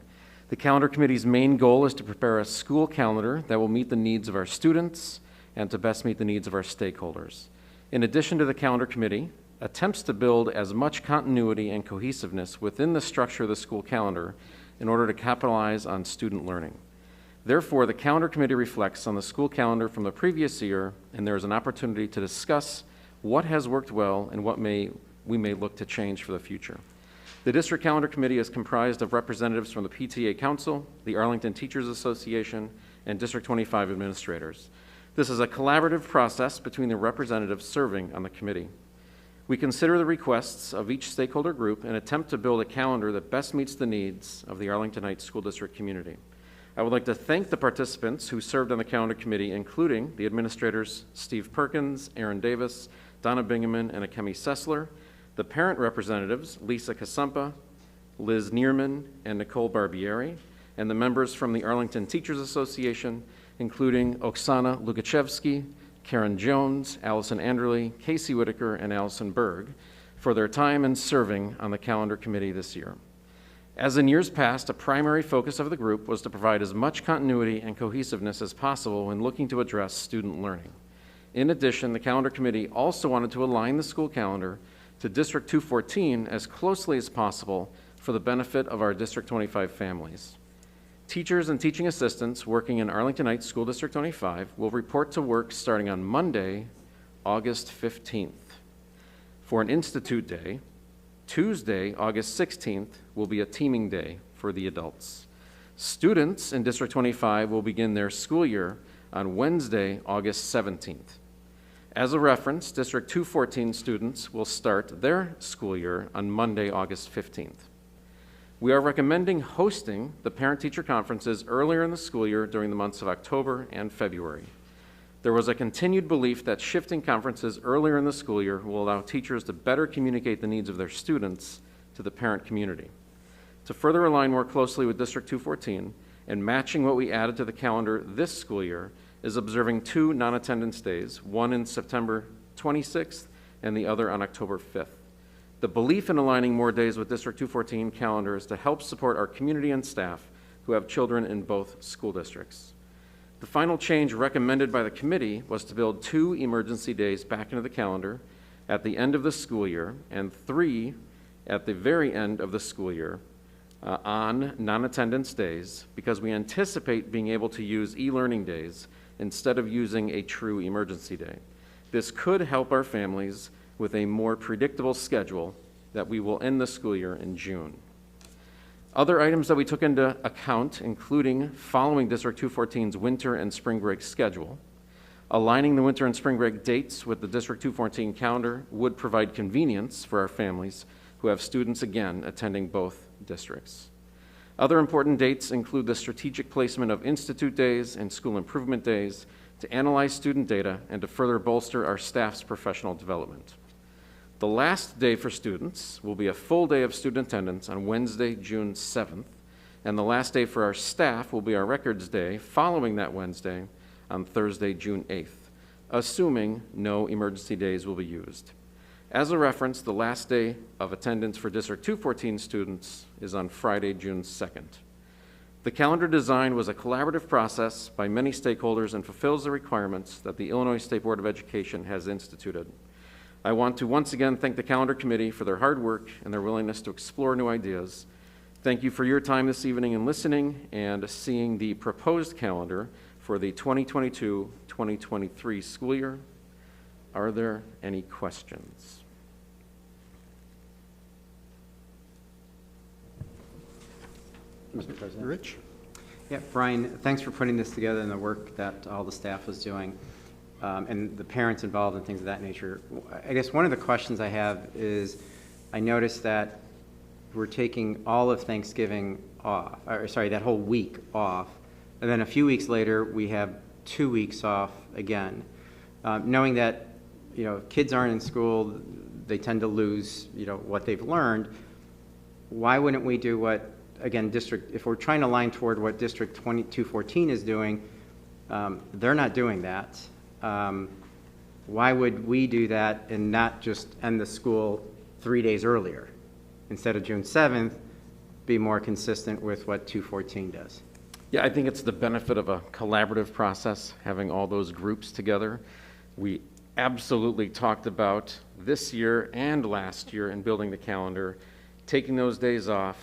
R: The Calendar Committee's main goal is to prepare a school calendar that will meet the needs of our students and to best meet the needs of our stakeholders. In addition to the Calendar Committee, attempts to build as much continuity and cohesiveness within the structure of the school calendar in order to capitalize on student learning. Therefore, the Calendar Committee reflects on the school calendar from the previous year, and there is an opportunity to discuss what has worked well and what we may look to change for the future. The District Calendar Committee is comprised of representatives from the PTA Council, the Arlington Teachers Association, and District 25 administrators. This is a collaborative process between the representatives serving on the committee. We consider the requests of each stakeholder group and attempt to build a calendar that best meets the needs of the Arlington Heights School District community. I would like to thank the participants who served on the Calendar Committee, including the administrators Steve Perkins, Aaron Davis, Donna Bingaman and Akemi Sessler, the parent representatives, Lisa Kasumpa, Liz Neerman, and Nicole Barbieri, and the members from the Arlington Teachers Association, including Oksana Lukashevsky, Karen Jones, Allison Anderley, Casey Whitaker, and Allison Berg, for their time in serving on the calendar committee this year. As in years past, a primary focus of the group was to provide as much continuity and cohesiveness as possible when looking to address student learning. In addition, the calendar committee also wanted to align the school calendar to District 214 as closely as possible for the benefit of our District 25 families. Teachers and teaching assistants working in Arlington Heights School District 25 will report to work starting on Monday, August 15th. For an Institute Day, Tuesday, August 16th, will be a teaming day for the adults. Students in District 25 will begin their school year on Wednesday, August 17th. As a reference, District 214 students will start their school year on Monday, August 15th. We are recommending hosting the parent-teacher conferences earlier in the school year during the months of October and February. There was a continued belief that shifting conferences earlier in the school year will allow teachers to better communicate the needs of their students to the parent community. To further align more closely with District 214 and matching what we added to the calendar this school year is observing 2 non-attendance days, one in September 26th and the other on October 5th. The belief in aligning more days with District 214 calendar is to help support our community and staff who have children in both school districts. The final change recommended by the committee was to build 2 emergency days back into the calendar at the end of the school year and 3 at the very end of the school year on non-attendance days, because we anticipate being able to use e-learning days instead of using a true emergency day. This could help our families with a more predictable schedule that we will end the school year in June. Other items that we took into account, including following District 214's winter and spring break schedule, aligning the winter and spring break dates with the District 214 calendar would provide convenience for our families who have students again attending both districts. Other important dates include the strategic placement of institute days and school improvement days to analyze student data and to further bolster our staff's professional development. The last day for students will be a full day of student attendance on Wednesday, June 7th, and the last day for our staff will be our records day following that Wednesday on Thursday, June 8th, assuming no emergency days will be used. As a reference, the last day of attendance for District 214 students is on Friday, June 2nd. The calendar design was a collaborative process by many stakeholders and fulfills the requirements that the Illinois State Board of Education has instituted. I want to once again thank the Calendar Committee for their hard work and their willingness to explore new ideas. Thank you for your time this evening in listening and seeing the proposed calendar for the 2022-2023 school year. Are there any questions?
D: Mr. President.
A: Rich?
D: Yeah, Brian, thanks for putting this together and the work that all the staff was doing. And the parents involved and things of that nature. I guess one of the questions I have is, I noticed that we're taking all of Thanksgiving off, or sorry, that whole week off, and then a few weeks later, we have 2 weeks off again. Knowing that, you know, kids aren't in school, they tend to lose, you know, what they've learned. Why wouldn't we do what, again, if we're trying to line toward what District 214 is doing, they're not doing that. Why would we do that and not just end the school 3 days earlier? Instead of June 7th, be more consistent with what 214 does.
R: Yeah, I think it's the benefit of a collaborative process, having all those groups together. We absolutely talked about this year and last year in building the calendar, taking those days off,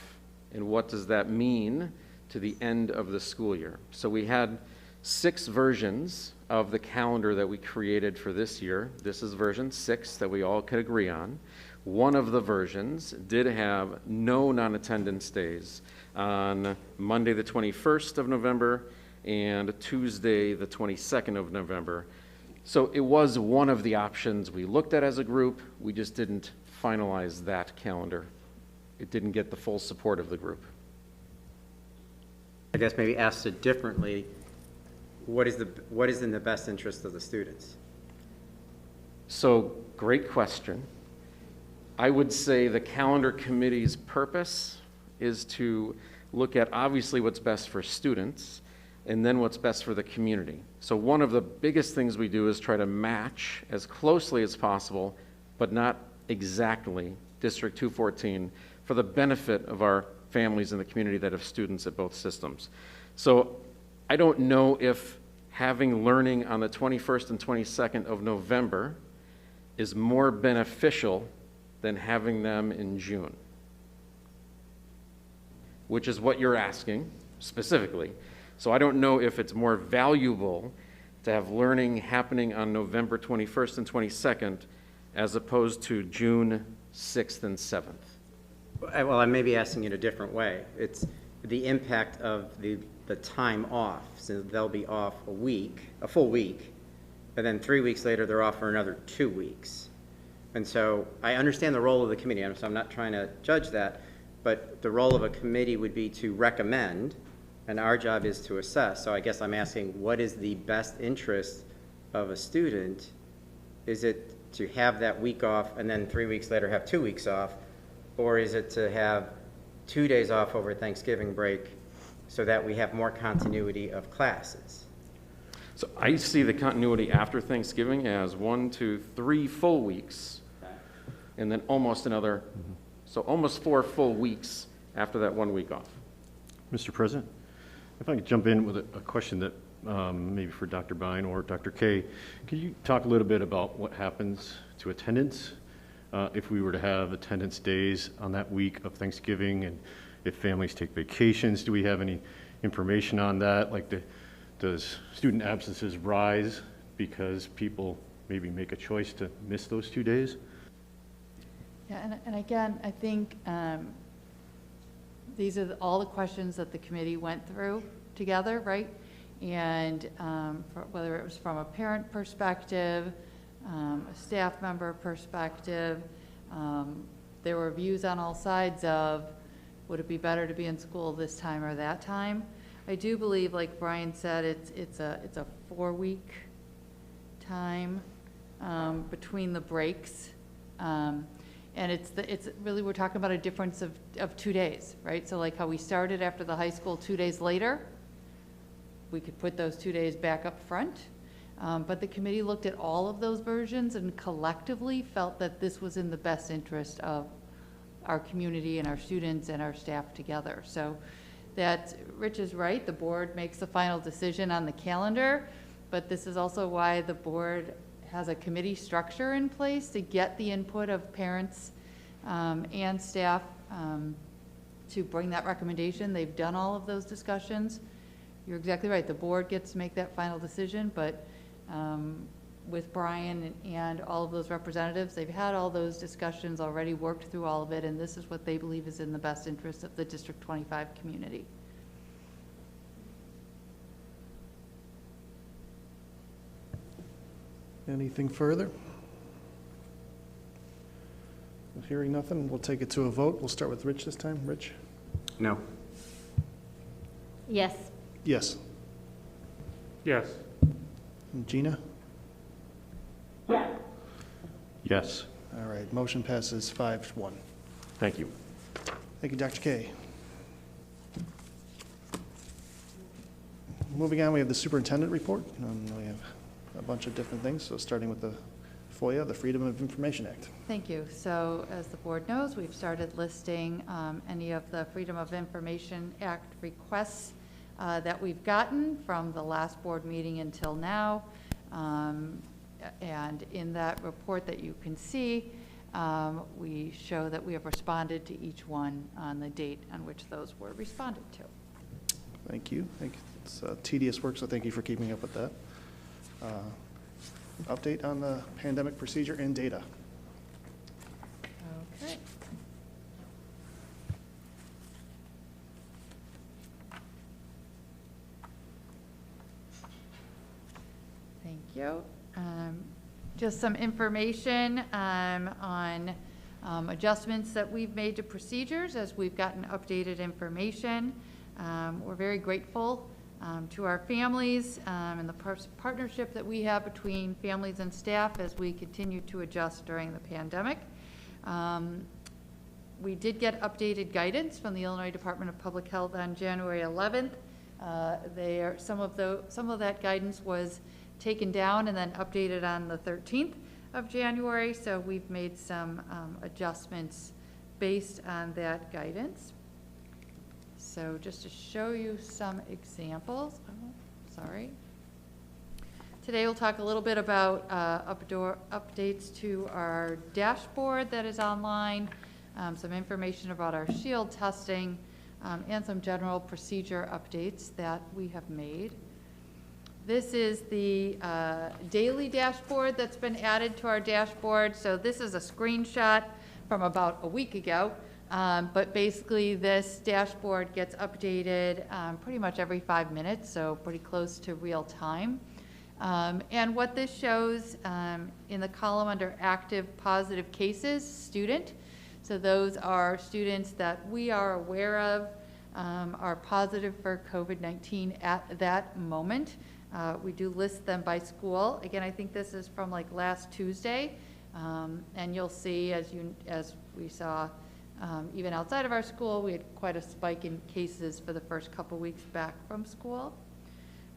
R: and what does that mean to the end of the school year. So we had 6 versions of the calendar that we created for this year. This is version 6 that we all could agree on. One of the versions did have no non-attendance days on Monday the 21st of November and Tuesday the 22nd of November. So it was one of the options we looked at as a group. We just didn't finalize that calendar. It didn't get the full support of the group.
D: I guess maybe asked it differently, what is in the best interest of the students?
R: So, great question. I would say the calendar committee's purpose is to look at obviously what's best for students and then what's best for the community. So one of the biggest things we do is try to match as closely as possible, but not exactly, District 214 for the benefit of our families in the community that have students at both systems. So I don't know if having learning on the 21st and 22nd of November is more beneficial than having them in June, which is what you're asking specifically. So I don't know if it's more valuable to have learning happening on November 21st and 22nd as opposed to June 6th and 7th.
D: Well, I may be asking it a different way. It's the impact of the time off. So they'll be off a full week, but then 3 weeks later they're off for another 2 weeks. And so I understand the role of the committee, so I'm not trying to judge that, but the role of a committee would be to recommend, and our job is to assess. So I guess I'm asking, what is the best interest of a student? Is it to have that week off and then 3 weeks later have 2 weeks off? Or is it to have 2 days off over Thanksgiving break so that we have more continuity of classes?
R: So I see the continuity after Thanksgiving as 1, 2, 3 full weeks, and then almost another, so almost 4 full weeks after that 1 week off.
M: Mr. President, if I could jump in with a question that maybe for Dr. Bine or Dr. K, could you talk a little bit about what happens to attendance if we were to have attendance days on that week of Thanksgiving, and if families take vacations? Do we have any information on that? Like, does student absences rise because people maybe make a choice to miss those 2 days?
K: Yeah, and again, I think these are all the questions that the committee went through together, right? And whether it was from a parent perspective, a staff member perspective, there were views on all sides of, would it be better to be in school this time or that time? I do believe, like Brian said, it's a 4-week time between the breaks. And it's really, we're talking about a difference of 2 days, right? So like how we started after the high school 2 days later, we could put those 2 days back up front. But the committee looked at all of those versions and collectively felt that this was in the best interest of our community and our students and our staff together. So that Rich is right, the board makes the final decision on the calendar, but this is also why the board has a committee structure in place to get the input of parents and staff to bring that recommendation. They've done all of those discussions. You're exactly right, the board gets to make that final decision, but with Brian and all of those representatives, they've had all those discussions already, worked through all of it, and this is what they believe is in the best interest of the District 25 community.
A: Anything further? Hearing nothing, we'll take it to a vote. We'll start with Rich this time. Rich?
D: No.
L: Yes.
A: Yes.
R: Yes.
A: And Gina?
N: Yes.
M: Yes.
A: All right, motion passes 5-1.
R: Thank you.
A: Thank you, Dr. K. Moving on, we have the superintendent report. We have a bunch of different things, so starting with the FOIA, the Freedom of Information Act.
K: Thank you. So as the board knows, we've started listing any of the Freedom of Information Act requests that we've gotten from the last board meeting until now. And in that report that you can see, we show that we have responded to each one on the date on which those were responded to.
A: Thank you. It's tedious work, so thank you for keeping up with that. Update on the pandemic procedure and data.
K: Okay. Thank you. Just some information on adjustments that we've made to procedures as we've gotten updated information. We're very grateful to our families and the partnership that we have between families and staff as we continue to adjust during the pandemic. We did get updated guidance from the Illinois Department of Public Health on January 11th. Some of that guidance was taken down and then updated on the 13th of January, so we've made some adjustments based on that guidance. So just to show you some examples, Today we'll talk a little bit about updates to our dashboard that is online, some information about our shield testing, and some general procedure updates that we have made. This is the daily dashboard that's been added to our dashboard. So this is a screenshot from about a week ago. But basically this dashboard gets updated pretty much every 5 minutes, so pretty close to real time. And what this shows in the column under active positive cases, student. So those are students that we are aware of are positive for COVID-19 at that moment. We do list them by school. Again, I think this is from like last Tuesday. And you'll see, as we saw, even outside of our school, we had quite a spike in cases for the first couple weeks back from school.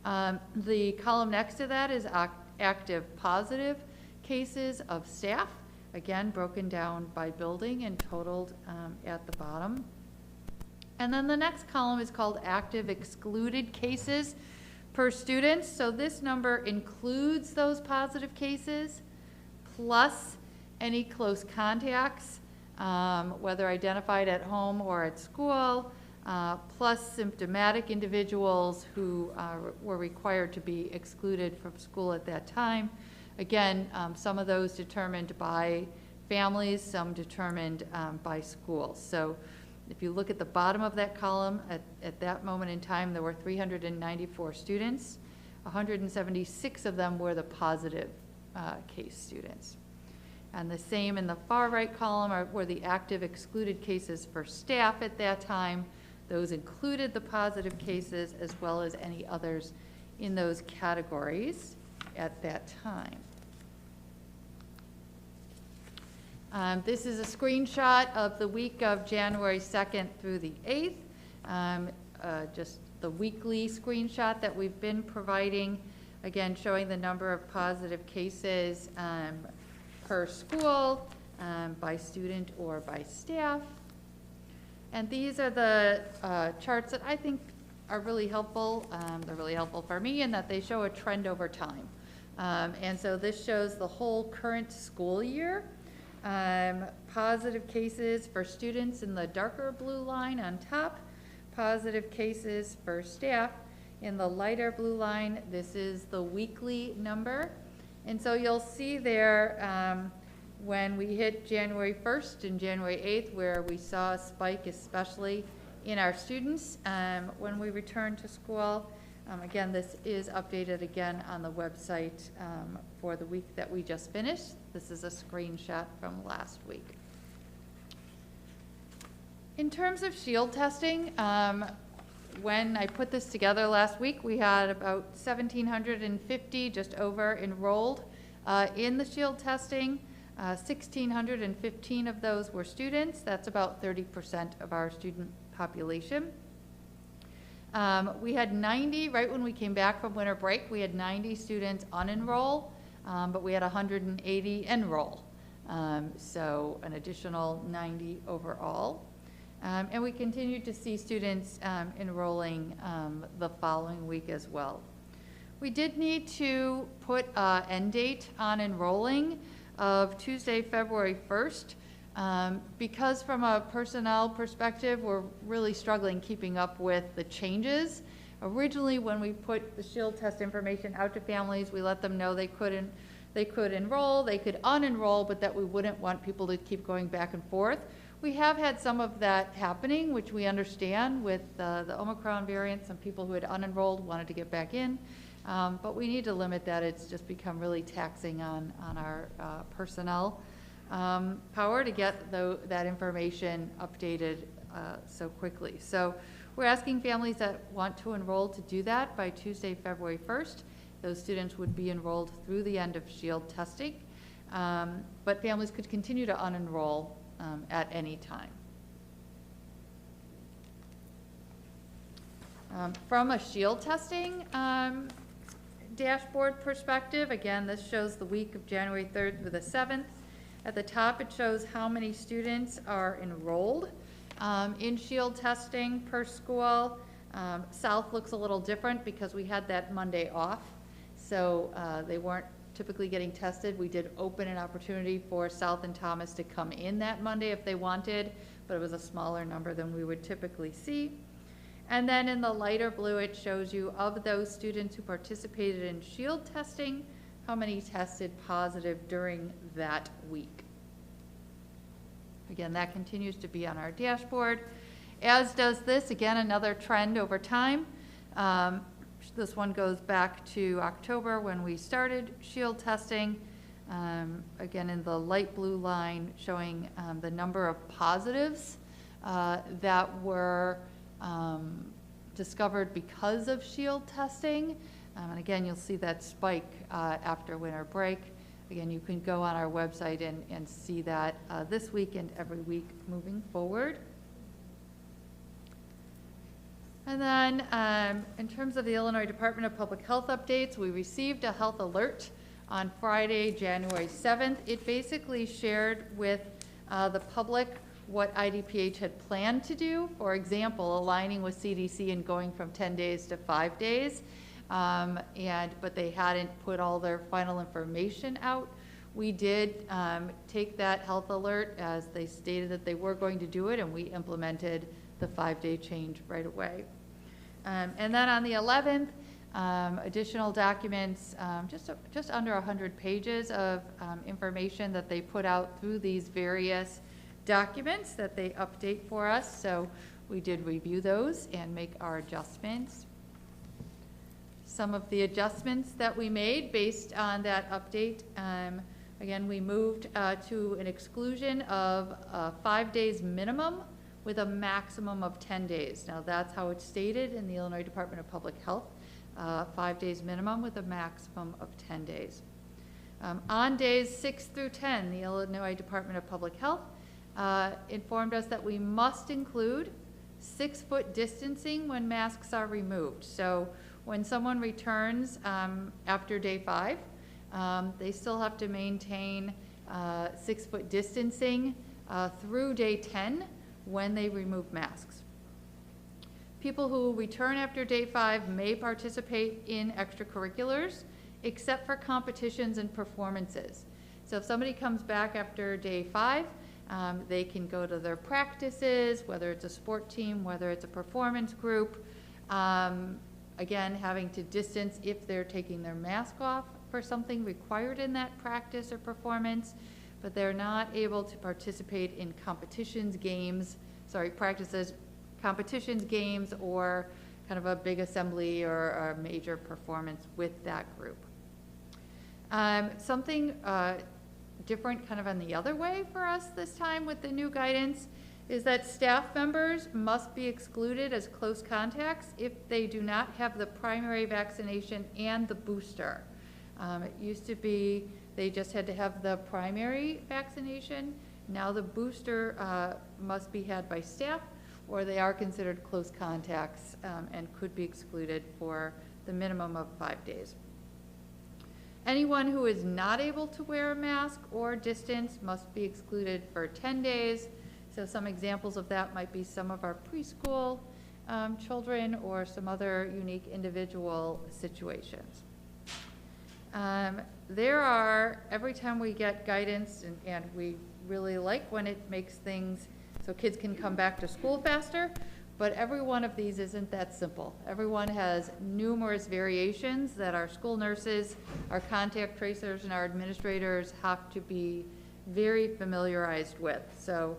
K: The column next to that is active positive cases of staff, again, broken down by building and totaled at the bottom. And then the next column is called active excluded cases per student. So this number includes those positive cases plus any close contacts, whether identified at home or at school, plus symptomatic individuals who were required to be excluded from school at that time. Again, some of those determined by families, some determined by schools. So if you look at the bottom of that column, at that moment in time, there were 394 students. 176 of them were the positive case students. And the same in the far right column were the active excluded cases for staff at that time. Those included the positive cases as well as any others in those categories at that time. This is a screenshot of the week of January 2nd through the 8th, just the weekly screenshot that we've been providing, again showing the number of positive cases per school, by student or by staff. And these are the charts that I think are really helpful. They're really helpful for me in that they show a trend over time. And so this shows the whole current school year. Positive cases for students in the darker blue line on top, positive cases for staff in the lighter blue line. This is the weekly number. And so you'll see there when we hit January 1st and January 8th where we saw a spike, especially in our students when we returned to school. Again, this is updated again on the website for the week that we just finished. This is a screenshot from last week. In terms of shield testing, when I put this together last week, we had about 1,750 just over enrolled in the shield testing. 1,615 of those were students. That's about 30% of our student population. We had 90, right when we came back from winter break, we had 90 students unenroll, but we had 180 enroll. So an additional 90 overall. And we continued to see students enrolling the following week as well. We did need to put an end date on enrolling of Tuesday, February 1st. Because from a personnel perspective, we're really struggling keeping up with the changes. Originally, when we put the shield test information out to families, we let them know they could enroll, they could unenroll, but that we wouldn't want people to keep going back and forth. We have had some of that happening, which we understand with the Omicron variant. Some people who had unenrolled wanted to get back in, but we need to limit that. It's just become really taxing on our personnel power to get that information updated so quickly. So We're asking families that want to enroll to do that by Tuesday, February 1st. Those students would be enrolled through the end of SHIELD testing, but families could continue to unenroll at any time. From a SHIELD testing dashboard perspective, again, this shows the week of January 3rd through the 7th. At the top, it shows how many students are enrolled in SHIELD testing per school. South looks a little different because we had that Monday off, so they weren't typically getting tested. We did open an opportunity for South and Thomas to come in that Monday if they wanted, but it was a smaller number than we would typically see. And then in the lighter blue, it shows you of those students who participated in SHIELD testing, how many tested positive during that week. Again, that continues to be on our dashboard, as does this, again, another trend over time. This one goes back to October when we started SHIELD testing. Again, in the light blue line, showing the number of positives that were discovered because of SHIELD testing. And again, you'll see that spike after winter break. Again, you can go on our website and see that this week and every week moving forward. And then in terms of the Illinois Department of Public Health updates, we received a health alert on Friday, January 7th. It basically shared with the public what IDPH had planned to do. For example, aligning with CDC and going from 10 days to 5 days. But they hadn't put all their final information out. We did take that health alert as they stated that they were going to do it, and we implemented the 5-day change right away. And then on the 11th, additional documents, just under 100 pages of information that they put out through these various documents that they update for us. So we did review those and make our adjustments. Some of the adjustments that we made based on that update, again, we moved to an exclusion of 5 days minimum with a maximum of 10 days. Now that's how it's stated in the Illinois Department of Public Health, 5 days minimum with a maximum of 10 days. On days 6 through 10, the Illinois Department of Public Health informed us that we must include 6-foot distancing when masks are removed. So when someone returns after day 5, they still have to maintain 6-foot distancing through day 10 when they remove masks. People who return after day 5 may participate in extracurriculars, except for competitions and performances. So if somebody comes back after day 5, they can go to their practices, whether it's a sport team, whether it's a performance group. Again, having to distance if they're taking their mask off for something required in that practice or performance, but they're not able to participate in competitions, games, practices, competitions, games, or kind of a big assembly or a major performance with that group. Something different kind of on the other way for us this time with the new guidance is that staff members must be excluded as close contacts if they do not have the primary vaccination and the booster. It used to be they just had to have the primary vaccination. Now the booster must be had by staff, or they are considered close contacts and could be excluded for the minimum of 5 days. Anyone who is not able to wear a mask or distance must be excluded for 10 days. So some examples of that might be some of our preschool children or some other unique individual situations. There are, every time we get guidance, and we really like when it makes things so kids can come back to school faster, but every one of these isn't that simple. Everyone has numerous variations that our school nurses, our contact tracers, and our administrators have to be very familiarized with. So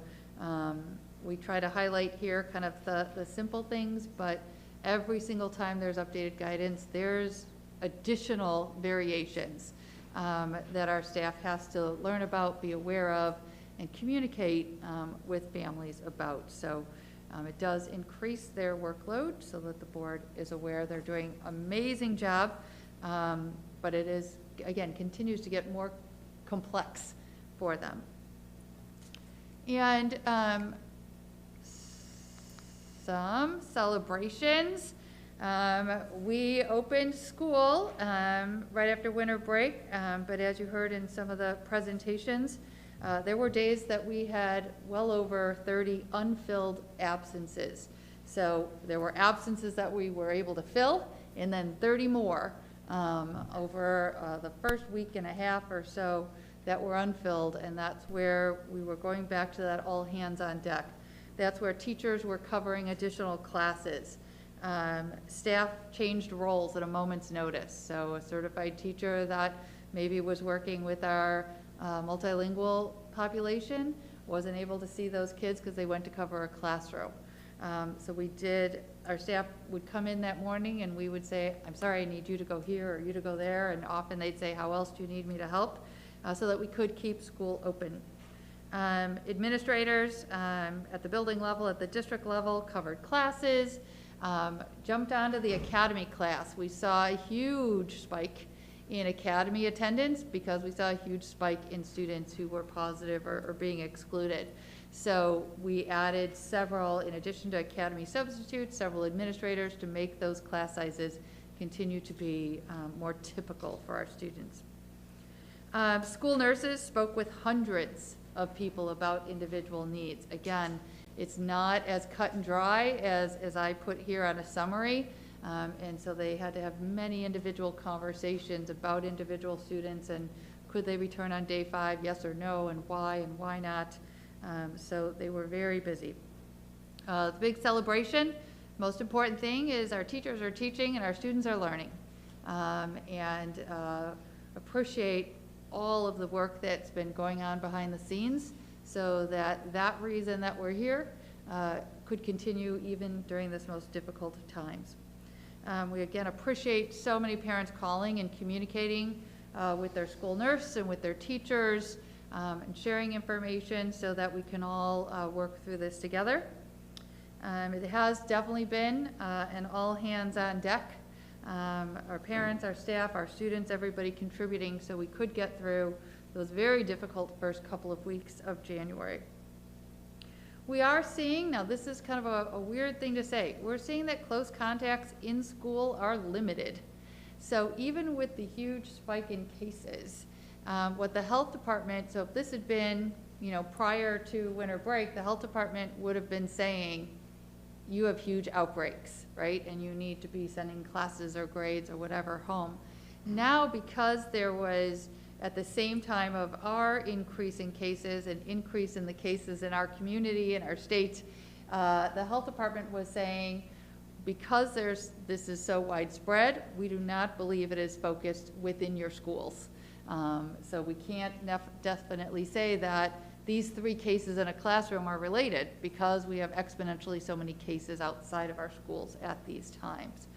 K: we try to highlight here kind of the simple things, but every single time there's updated guidance, there's additional variations that our staff has to learn about, be aware of, and communicate with families about. So It does increase their workload so that the board is aware they're doing an amazing job, but it is, again, continues to get more complex for them. And some celebrations. We opened school right after winter break, but as you heard in some of the presentations, there were days that we had well over 30 unfilled absences. So there were absences that we were able to fill, and then 30 more over the first week and a half or so that were unfilled, and that's where we were going back to that all hands on deck. That's where teachers were covering additional classes. Staff changed roles at a moment's notice. So a certified teacher that maybe was working with our multilingual population wasn't able to see those kids because they went to cover a classroom. So our staff would come in that morning and we would say, I'm sorry, I need you to go here or you to go there. And often they'd say, how else do you need me to help? So that we could keep school open. Administrators at the building level, at the district level, covered classes, jumped onto the academy class. We saw a huge spike in academy attendance because we saw a huge spike in students who were positive or being excluded. So we added several, in addition to academy substitutes, several administrators to make those class sizes continue to be more typical for our students. School nurses spoke with hundreds of people about individual needs. Again, it's not as cut and dry as I put here on a summary, and so they had to have many individual conversations about individual students and could they return on day 5, yes or no, and why not. So they were very busy. The big celebration, most important thing is our teachers are teaching and our students are learning, and appreciate all of the work that's been going on behind the scenes so that reason that we're here could continue even during this most difficult of times. We again appreciate so many parents calling and communicating with their school nurse and with their teachers and sharing information so that we can all work through this together. It has definitely been an all hands on deck. Our parents, our staff, our students, everybody contributing so we could get through those very difficult first couple of weeks of January. We are seeing, now this is kind of a weird thing to say, we're seeing that close contacts in school are limited. So even with the huge spike in cases, what the health department, so if this had been, prior to winter break, the health department would have been saying, you have huge outbreaks, right? And you need to be sending classes or grades or whatever home. Now, because there was, at the same time of our increase in cases and increase in the cases in our community and our state, the health department was saying, because this is so widespread, we do not believe it is focused within your schools. So we can't definitely say that these 3 cases in a classroom are related because we have exponentially so many cases outside of our schools at these times.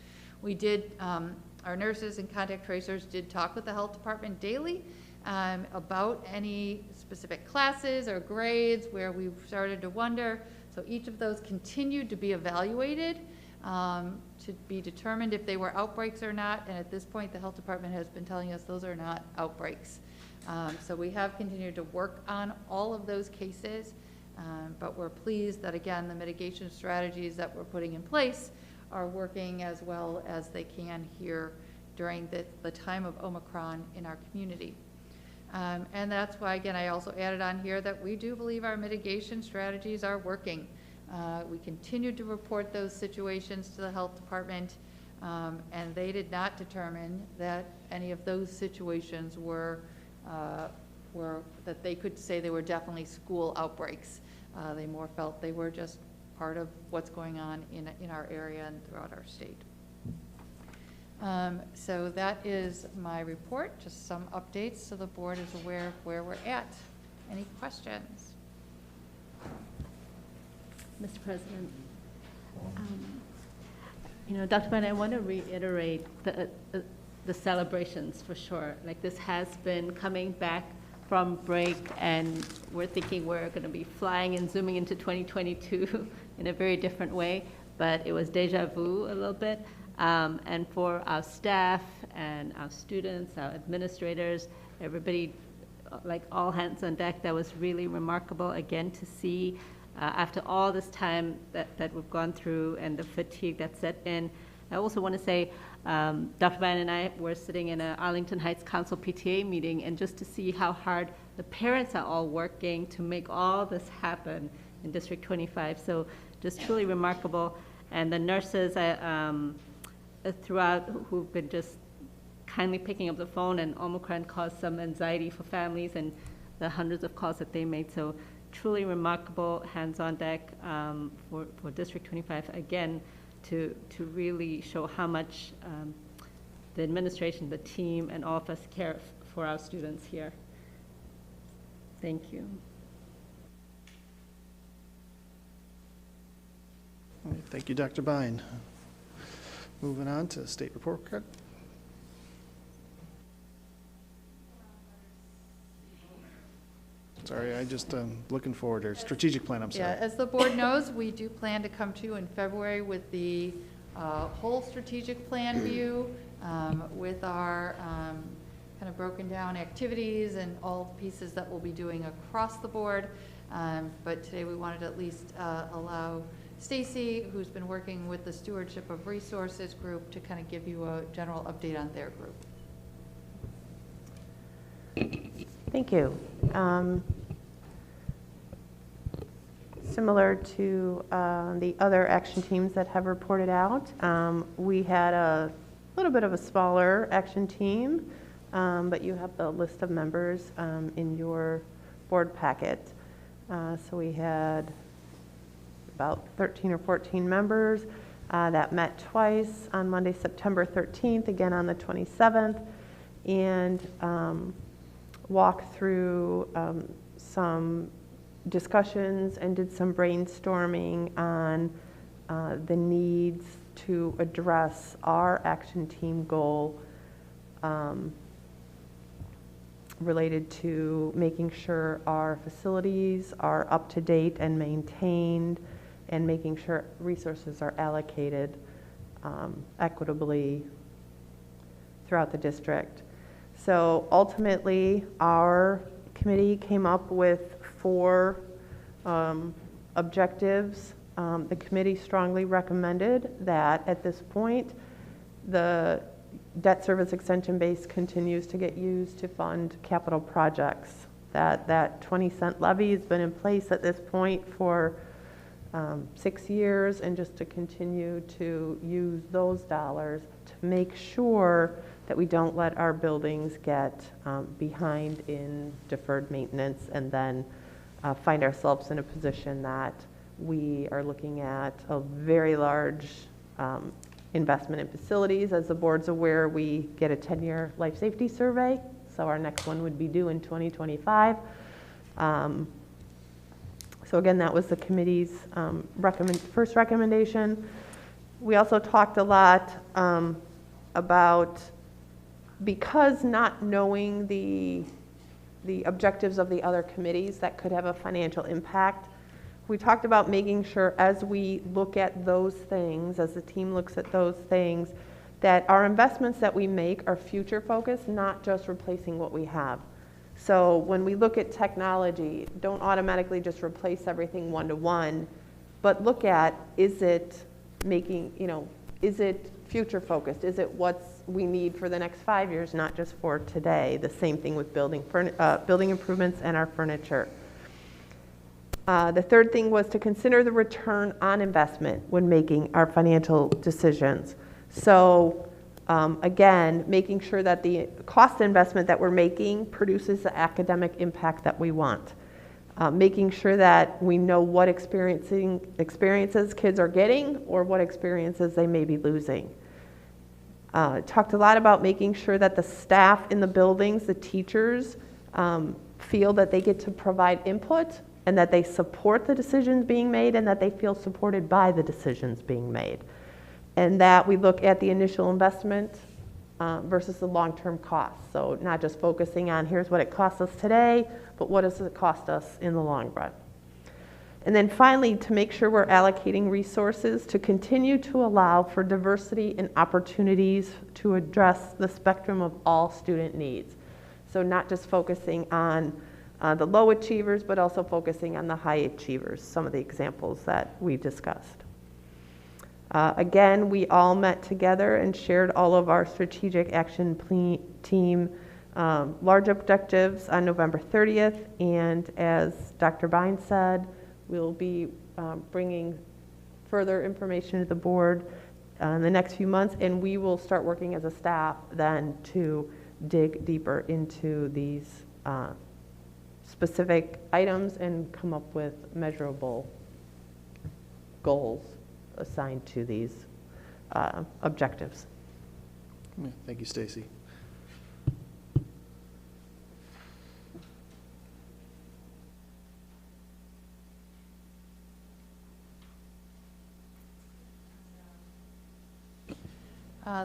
K: We did, our nurses and contact tracers did talk with the health department daily about any specific classes or grades where we started to wonder. So each of those continued to be evaluated to be determined if they were outbreaks or not. And at this point, the health department has been telling us those are not outbreaks. So we have continued to work on all of those cases, but we're pleased that, again, the mitigation strategies that we're putting in place are working as well as they can here during the time of Omicron in our community. And that's why, again, I also added on here that we do believe our mitigation strategies are working. We continue to report those situations to the health department, and they did not determine that any of those situations were that they could say they were definitely school outbreaks. They more felt they were just part of what's going on in our area and throughout our state. So that is my report, just some updates so the board is aware of where we're at. Any questions?
L: Mr. President, Dr. Bynum, I want to reiterate the celebrations for sure. Like, this has been coming back from break, and we're thinking we're going to be flying and zooming into 2022 in a very different way, but it was deja vu a little bit. And for our staff and our students, our administrators, everybody, like all hands on deck, that was really remarkable again to see after all this time that we've gone through and the fatigue that set in. I also want to say Dr. Bynum and I were sitting in an Arlington Heights Council PTA meeting, and just to see how hard the parents are all working to make all this happen in District 25. So just truly remarkable. And the nurses throughout who've been just kindly picking up the phone, and Omicron caused some anxiety for families and the hundreds of calls that they made. So truly remarkable, hands on deck for District 25 again, to really show how much the administration, the team, and all of us care for our students here. Thank you.
A: All right, thank you, Dr. Bine. Moving on to state report card. Sorry, I just looking forward to strategic plan. I'm sorry.
K: Yeah, as the board knows, we do plan to come to you in February with the whole strategic plan view, with our kind of broken down activities and all the pieces that we'll be doing across the board. But today we wanted to at least allow Stacy, who's been working with the Stewardship of Resources group, to kind of give you a general update on their group.
O: Thank you. Similar to the other action teams that have reported out, we had a little bit of a smaller action team, but you have the list of members in your board packet. So we had about 13 or 14 members that met twice on Monday, September 13th, again on the 27th, and walked through some discussions and did some brainstorming on the needs to address our action team goal related to making sure our facilities are up to date and maintained, and making sure resources are allocated equitably throughout the district. So ultimately, our committee came up with 4 objectives. The committee strongly recommended that at this point, the debt service extension base continues to get used to fund capital projects. That 20-cent levy has been in place at this point for 6 years, and just to continue to use those dollars to make sure that we don't let our buildings get behind in deferred maintenance, and then find ourselves in a position that we are looking at a very large investment in facilities. As the board's aware, we get a 10-year life safety survey, so our next one would be due in 2025. So again, that was the committee's first recommendation. We also talked a lot about, because not knowing the objectives of the other committees that could have a financial impact, we talked about making sure as we look at those things, as the team looks at those things, that our investments that we make are future focused, not just replacing what we have. So when we look at technology, don't automatically just replace everything one-to-one, but look at, is it making, is it future focused? Is it what we need for the next 5 years, not just for today? The same thing with building improvements and our furniture. The third thing was to consider the return on investment when making our financial decisions. So again, making sure that the cost investment that we're making produces the academic impact that we want. Making sure that we know what experiences kids are getting, or what experiences they may be losing. Talked a lot about making sure that the staff in the buildings, the teachers, feel that they get to provide input, and that they support the decisions being made, and that they feel supported by the decisions being made. And that we look at the initial investment versus the long-term costs. So not just focusing on here's what it costs us today, but what does it cost us in the long run. And then finally, to make sure we're allocating resources to continue to allow for diversity and opportunities to address the spectrum of all student needs. So not just focusing on the low achievers, but also focusing on the high achievers, some of the examples that we discussed. Again, we all met together and shared all of our strategic action team large objectives on November 30th. And as Dr. Bine said, we'll be bringing further information to the board in the next few months, and we will start working as a staff then to dig deeper into these specific items and come up with measurable goals assigned to these objectives.
A: Yeah, thank you, Stacy.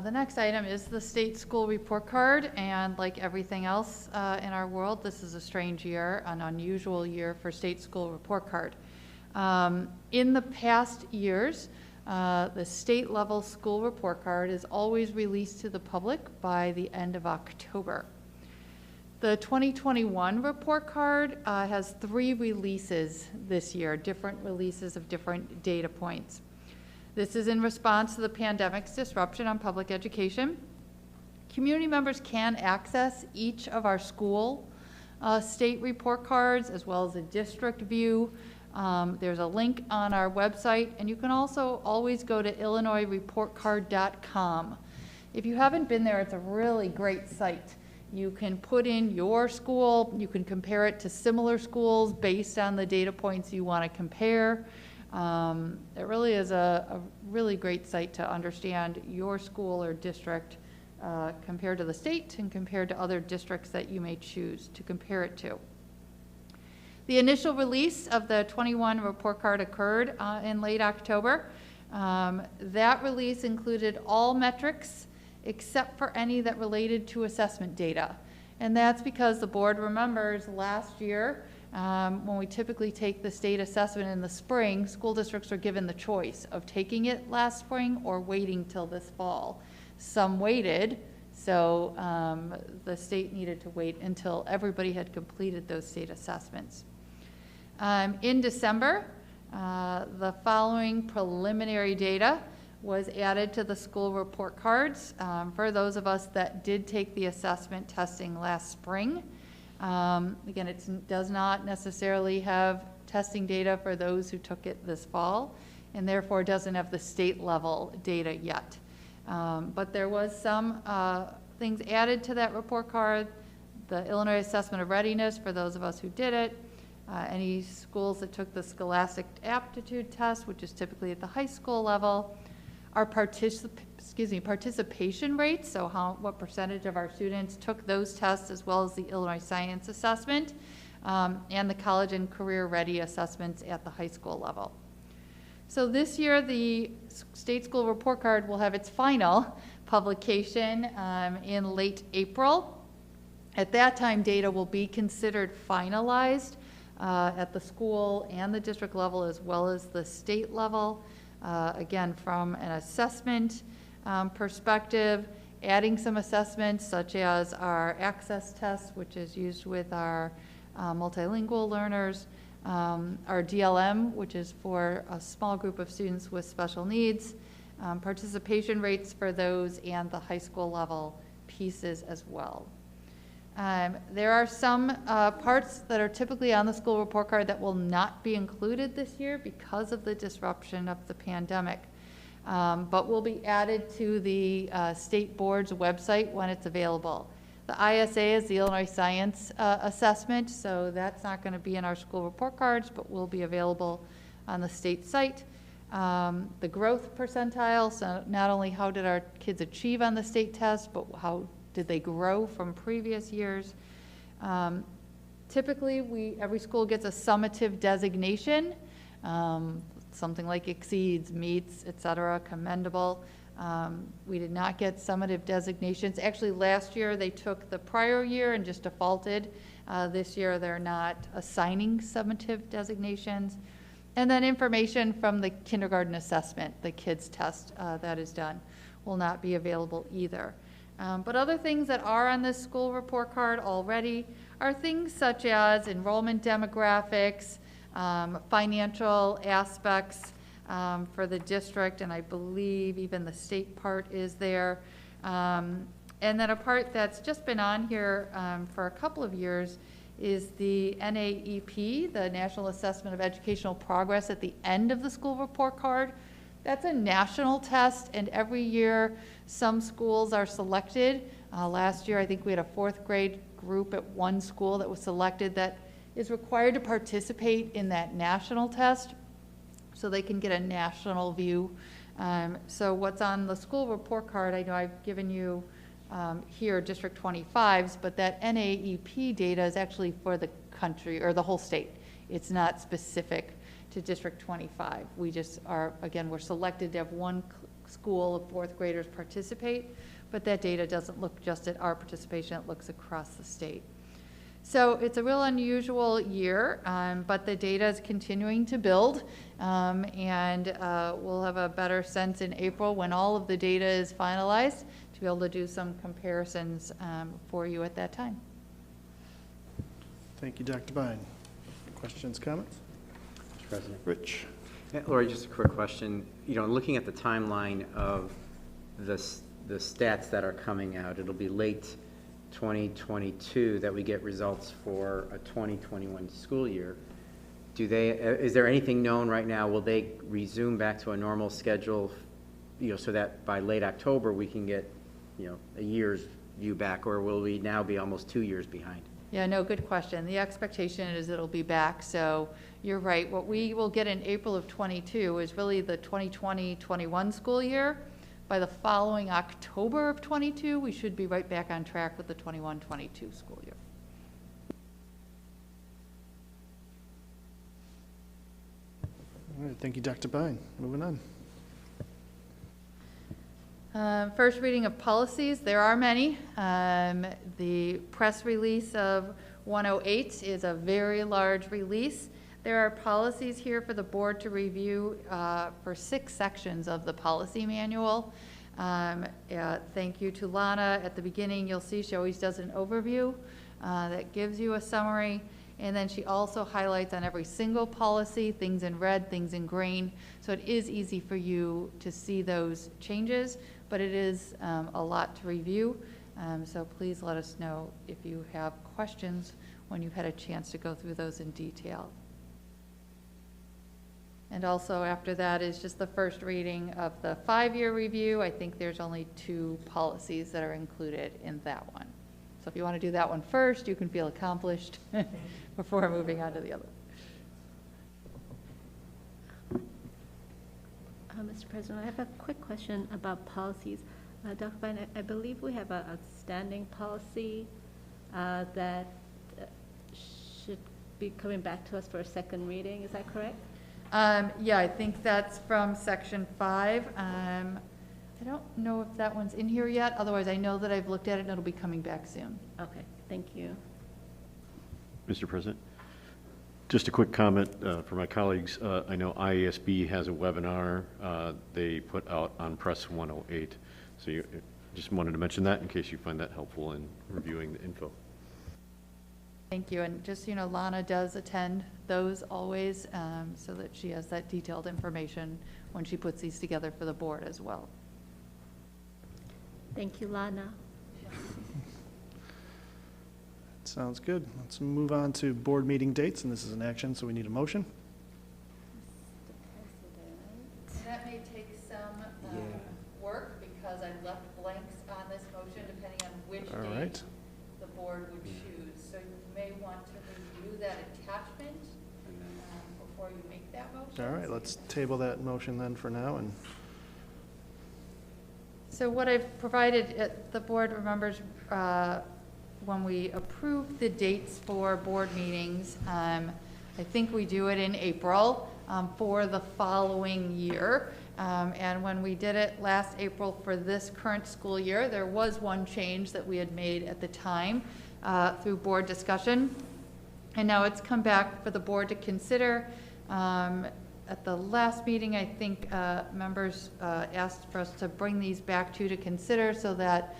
K: The next item is the state school report card, and like everything else in our world, this is a strange year, an unusual year for state school report card. In the past years, the state level school report card is always released to the public by the end of October. The 2021 report card has 3 releases this year, different releases of different data points. This is in response to the pandemic's disruption on public education. Community members can access each of our school state report cards as well as a district view. There's a link on our website, and you can also always go to illinoisreportcard.com. If you haven't been there, it's a really great site. You can put in your school, you can compare it to similar schools based on the data points you want to compare. It really is a really great site to understand your school or district compared to the state and compared to other districts that you may choose to compare it to. The initial release of the 21 report card occurred in late October. That release included all metrics except for any that related to assessment data. And that's because the board remembers last year when we typically take the state assessment in the spring, school districts are given the choice of taking it last spring or waiting till this fall. Some waited, so the state needed to wait until everybody had completed those state assessments. In December, the following preliminary data was added to the school report cards for those of us that did take the assessment testing last spring. Again, it does not necessarily have testing data for those who took it this fall, and therefore doesn't have the state level data yet. But there was some things added to that report card. The Illinois Assessment of Readiness for those of us who did it. Any schools that took the Scholastic Aptitude Test, which is typically at the high school level. Our participation rates, so what percentage of our students took those tests, as well as the Illinois Science Assessment, and the college and career ready assessments at the high school level. So this year, the state school report card will have its final publication in late April. At that time, data will be considered finalized at the school and the district level, as well as the state level. Again, from an assessment perspective, adding some assessments such as our access test, which is used with our multilingual learners, our DLM, which is for a small group of students with special needs, participation rates for those, and the high school level pieces as well. There are some parts that are typically on the school report card that will not be included this year because of the disruption of the pandemic, but will be added to the state board's website when it's available. The ISA is the Illinois Science Assessment, so that's not going to be in our school report cards, but will be available on the state site. The growth percentile, so not only how did our kids achieve on the state test, but how did they grow from previous years? Typically, every school gets a summative designation, something like exceeds, meets, et cetera, commendable. We did not get summative designations. Actually, last year they took the prior year and just defaulted. This year they're not assigning summative designations. And then information from the kindergarten assessment, the kids test that is done, will not be available either. But other things that are on this school report card already are things such as enrollment demographics, financial aspects for the district, and I believe even the state part is there. And then a part that's just been on here for a couple of years is the NAEP, the National Assessment of Educational Progress, at the end of the school report card. That's a national test, and every year some schools are selected. Last year, I think we had a 4th grade group at one school that was selected that is required to participate in that national test so they can get a national view. So what's on the school report card, I know I've given you here District 25's, but that NAEP data is actually for the country or the whole state. It's not specific to District 25. We just are, again, we're selected to have one school of 4th graders participate, but that data doesn't look just at our participation, it looks across the state. So it's a real unusual year, but the data is continuing to build, and we'll have a better sense in April when all of the data is finalized to be able to do some comparisons for you at that time.
A: Thank you, Dr. Bine. Questions, comments?
D: Mr. President.
A: Rich.
D: Yeah, Lori, just a quick question. You know, looking at the timeline of the stats that are coming out, it'll be late 2022 that we get results for a 2021 school year. Do they, is there anything known right now? Will they resume back to a normal schedule, you know, so that by late October we can get, you know, a year's view back, or will we now be almost 2 years behind?
K: Yeah, no, good question. The expectation is it'll be back, so you're right. What we will get in April of 22 is really the 2020-21 school year. By the following October of 22, we should be right back on track with the 21-22 school year.
A: All right, thank you, Dr. Bine. Moving on.
K: First reading of policies, there are many. The press release of 108 is a very large release. There are policies here for the board to review for 6 sections of the policy manual. Thank you to Lana. At the beginning, you'll see she always does an overview that gives you a summary. And then she also highlights on every single policy, things in red, things in green. So it is easy for you to see those changes, but it is a lot to review. So please let us know if you have questions when you've had a chance to go through those in detail. And also after that is just the first reading of the 5-year review. I think there's only 2 policies that are included in that one. So if you want to do that one first, you can feel accomplished before moving on to the other.
L: Mr. President, I have a quick question about policies. Dr. Bine, I believe we have a standing policy that should be coming back to us for a second reading. Is that correct?
K: Yeah, I think that's from section 5. I don't know if that one's in here yet. Otherwise, I know that I've looked at it and it'll be coming back soon.
L: Okay, thank you.
M: Mr. President, just a quick comment for my colleagues. I know IASB has a webinar they put out on Press 108. So you just wanted to mention that in case you find that helpful in reviewing the info.
K: Thank you. And just, you know, Lana does attend those always so that she has that detailed information when she puts these together for the board as well.
L: Thank you, Lana.
A: Sounds good. Let's move on to board meeting dates, and this is an action, so we need a motion.
K: That may take some work because I left blanks on this motion depending on which date the board would choose. So you may want to review that attachment before you make that motion.
A: All right, let's table that motion then for now. And
K: so what I've provided, the board remembers when we approved the dates for board meetings, I think we do it in April for the following year. And when we did it last April for this current school year, there was one change that we had made at the time through board discussion. And now it's come back for the board to consider. at the last meeting, I think members asked for us to bring these back to you to consider so that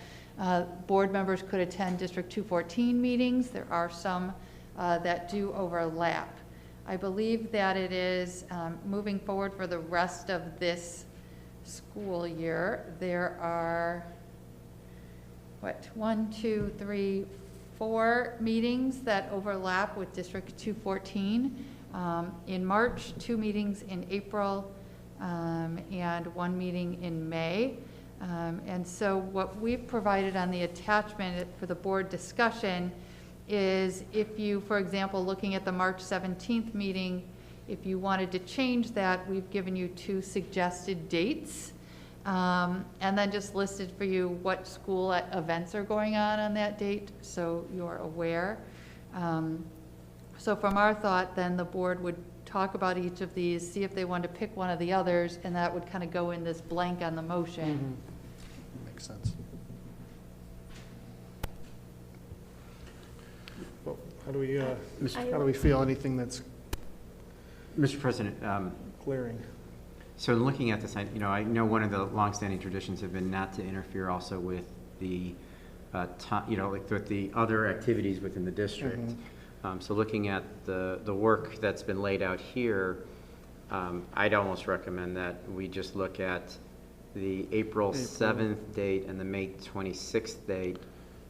K: board members could attend District 214 meetings. There are some that do overlap. I believe that it is moving forward for the rest of this school year. There are, what, 1, 2, 3, 4 meetings that overlap with District 214. In March, 2 meetings in April, and 1 meeting in May. And so what we've provided on the attachment for the board discussion is if you, for example, looking at the March 17th meeting, if you wanted to change that, we've given you 2 suggested dates, and then just listed for you what school events are going on that date, so you're aware. So from our thought, then the board would talk about each of these, see if they wanted to pick one of the others, and that would kind of go in this blank on the motion.
A: Mm-hmm. Makes sense. Well, how do we feel? Anything that's
D: Mr. President,
A: clearing?
D: So in looking at this, I know one of the longstanding traditions have been not to interfere also with the, like with the other activities within the district. Mm-hmm. So looking at the work that's been laid out here, I'd almost recommend that we just look at the April 7th date and the May 26th date,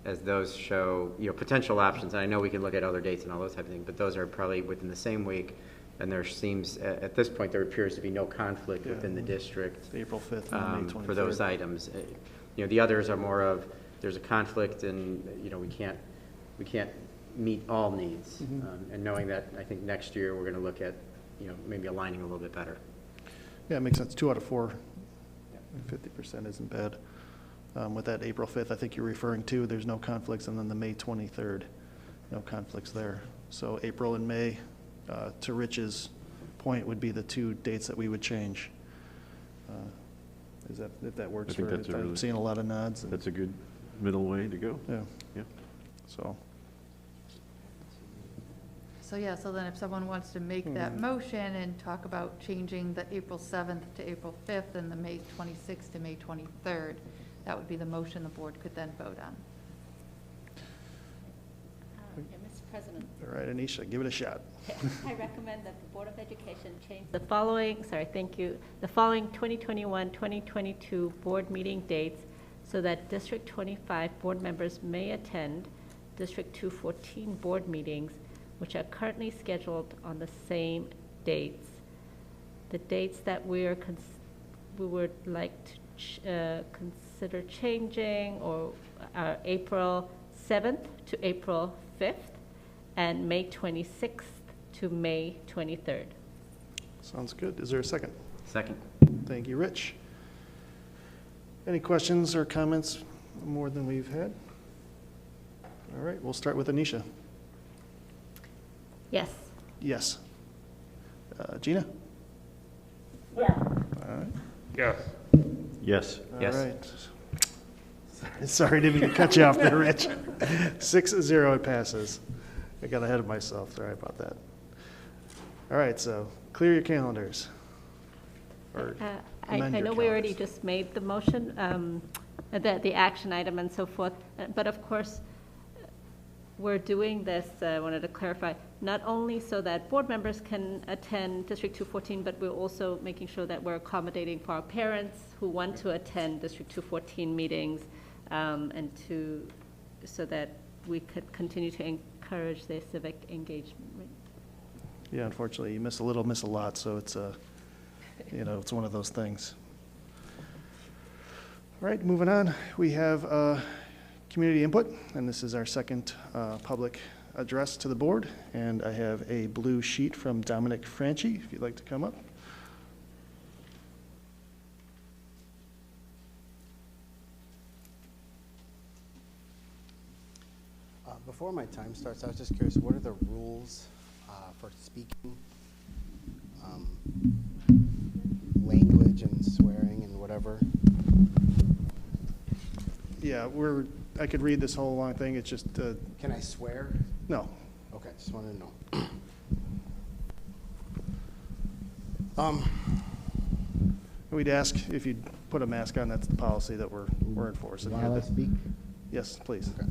D: as those show, potential options. And I know we can look at other dates and all those type of things, but those are probably within the same week. And there seems, at this point, there appears to be no conflict within the district.
A: April 5th and May 23rd.
D: For those items. The others are more of, there's a conflict and, we can't meet all needs. Mm-hmm. And knowing that, I think next year we're going to look at, maybe aligning a little bit better.
A: Yeah, it makes sense. 2 out of 4, 50% isn't bad. With that April 5th, I think you're referring to, there's no conflicts, and then the May 23rd, no conflicts there. So April and May, to Rich's point, would be the 2 dates that we would change. Is that, if that works for you? I'm seeing a lot of nods.
S: That's a good middle way to go.
A: Yeah.
S: Yeah.
K: So yeah, so then if someone wants to make that motion and talk about changing the April 7th to April 5th and the May 26th to May 23rd, that would be the motion the board could then vote on.
L: Mr. President.
A: All right, Anisha, give it a shot.
L: I recommend that the Board of Education change the following, the following 2021-2022 board meeting dates so that District 25 board members may attend District 214 board meetings, which are currently scheduled on the same dates. The dates that we would like to consider changing are April 7th to April 5th and May 26th to May 23rd.
A: Sounds good. Is there a second?
D: Second.
A: Thank you, Rich. Any questions or comments more than we've had? All right, we'll start with Anisha.
L: Yes.
A: Yes. Gina?
N: Yes.
A: All right.
S: Yes.
M: Yes.
A: All right. Sorry, didn't mean to cut you off there, Rich. 6-0, it passes. I got ahead of myself. Sorry about that. All right, so clear your calendars.
L: I know we already just made the motion, the action item and so forth, but of course, we're doing this, I wanted to clarify, not only so that board members can attend District 214, but we're also making sure that we're accommodating for our parents who want to attend District 214 meetings, and so that we could continue to encourage their civic engagement. Right?
A: Yeah, unfortunately, you miss a little, miss a lot, so it's it's one of those things. All right, moving on. We have community input, and this is our second public address to the board, and I have a blue sheet from Dominic Franchi, if you'd like to come up.
T: Before my time starts, I was just curious, what are the rules for speaking, language and swearing and whatever?
A: Yeah, I could read this whole long thing, it's just...
T: Can I swear?
A: No.
T: Okay, just wanted to know.
A: We'd ask if you'd put a mask on. That's the policy that we're enforcing.
T: While I speak?
A: Yes, please.
T: Okay.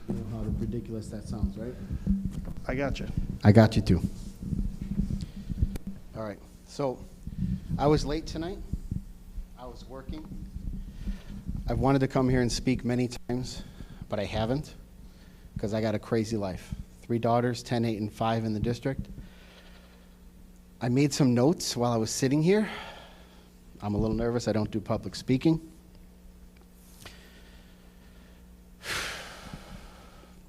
T: You know how ridiculous that sounds, right?
A: I got you.
T: I got you too. All right. So I was late tonight. I was working. I've wanted to come here and speak many times, but I haven't because I got a crazy life. 3 daughters, 10, 8, and 5 in the district. I made some notes while I was sitting here. I'm a little nervous. I don't do public speaking.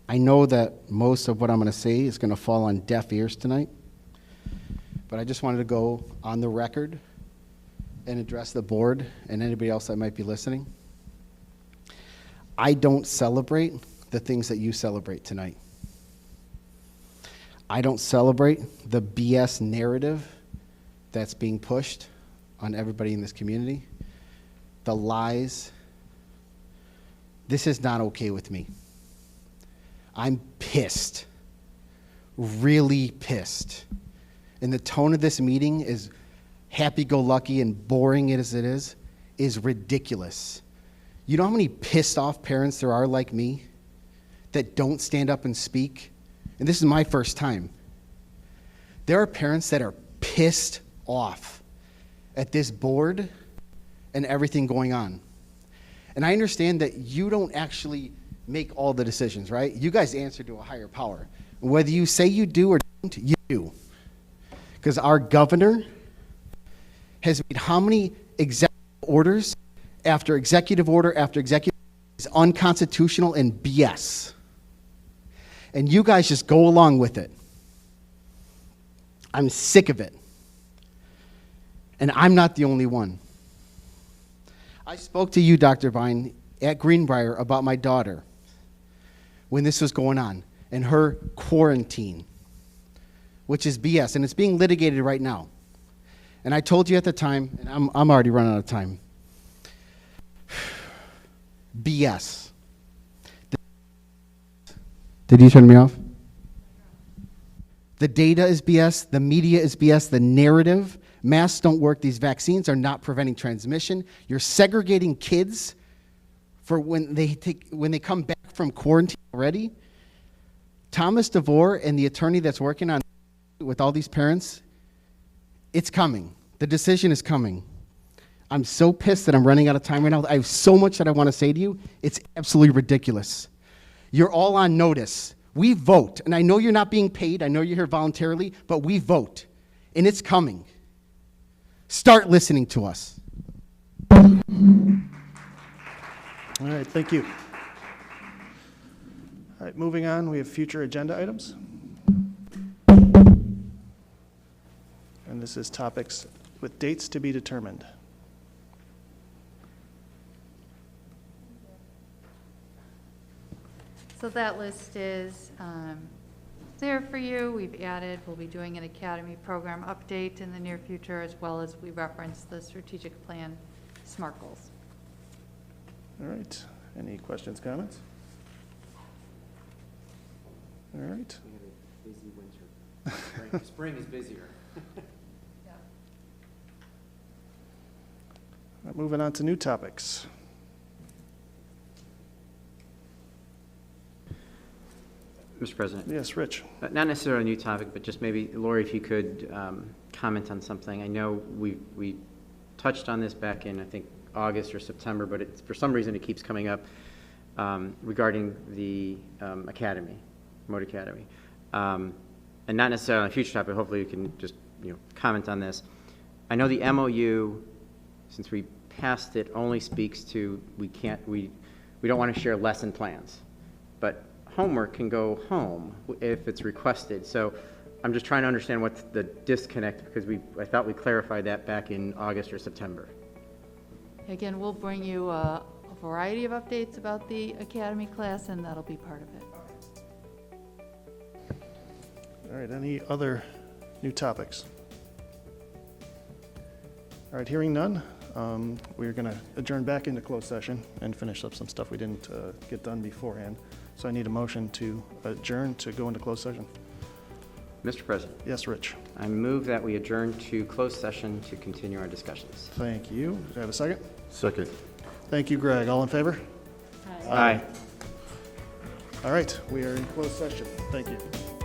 T: I know that most of what I'm going to say is going to fall on deaf ears tonight, but I just wanted to go on the record and address the board and anybody else that might be listening. I don't celebrate the things that you celebrate tonight. I don't celebrate the BS narrative that's being pushed on everybody in this community, the lies. This is not okay with me. I'm pissed, really pissed. And the tone of this meeting is happy-go-lucky and boring as it is ridiculous. You know how many pissed off parents there are like me that don't stand up and speak? And this is my first time. There are parents that are pissed off at this board and everything going on. And I understand that you don't actually make all the decisions, right? You guys answer to a higher power. Whether you say you do or don't, you do. Because our governor has made how many executive orders after executive order after executive order is unconstitutional and BS. And you guys just go along with it. I'm sick of it. And I'm not the only one. I spoke to you, Dr. Vine, at Greenbrier about my daughter when this was going on and her quarantine, which is BS, and it's being litigated right now. And I told you at the time, and I'm already running out of time, BS. Did you turn me off? The data is BS, the media is BS, the narrative. Masks don't work, these vaccines are not preventing transmission. You're segregating kids for when they come back from quarantine already. Thomas DeVore and the attorney that's working on with all these parents, it's coming. The decision is coming. I'm so pissed that I'm running out of time right now. I have so much that I want to say to you. It's absolutely ridiculous. You're all on notice. We vote, and I know you're not being paid. I know you're here voluntarily, but we vote, and it's coming. Start listening to us.
A: All right, thank you. All right, moving on, we have future agenda items. And this is topics with dates to be determined.
K: So that list is there for you. We'll be doing an academy program update in the near future, as well as we reference the strategic plan SMART goals.
A: All right, any questions, comments? All right.
D: We had a busy winter. Spring is busier.
A: Moving on to new topics.
D: Mr. President.
A: Yes, Rich.
D: Not necessarily a new topic, but just maybe, Lori, if you could comment on something. I know we touched on this back in, I think, August or September, but for some reason it keeps coming up regarding the academy, Motor Academy. And not necessarily on a future topic, hopefully you can just comment on this. I know the MOU, since we passed it, only speaks to we don't want to share lesson plans, but homework can go home if it's requested. So I'm just trying to understand what's the disconnect, because I thought we clarified that back in August or September.
K: Again, we'll bring you a variety of updates about the academy class, and that'll be part of it.
A: All right, any other new topics? All right, hearing none, we're going to adjourn back into closed session and finish up some stuff we didn't get done beforehand. So I need a motion to adjourn to go into closed session.
D: Mr. President,
A: Yes, Rich.
D: I move that we adjourn to closed session to continue our discussions.
A: Thank you. Do I have a second?
M: Second.
A: Thank you, Greg. All in favor?
D: Aye.
A: All right, we are in closed session. Thank you.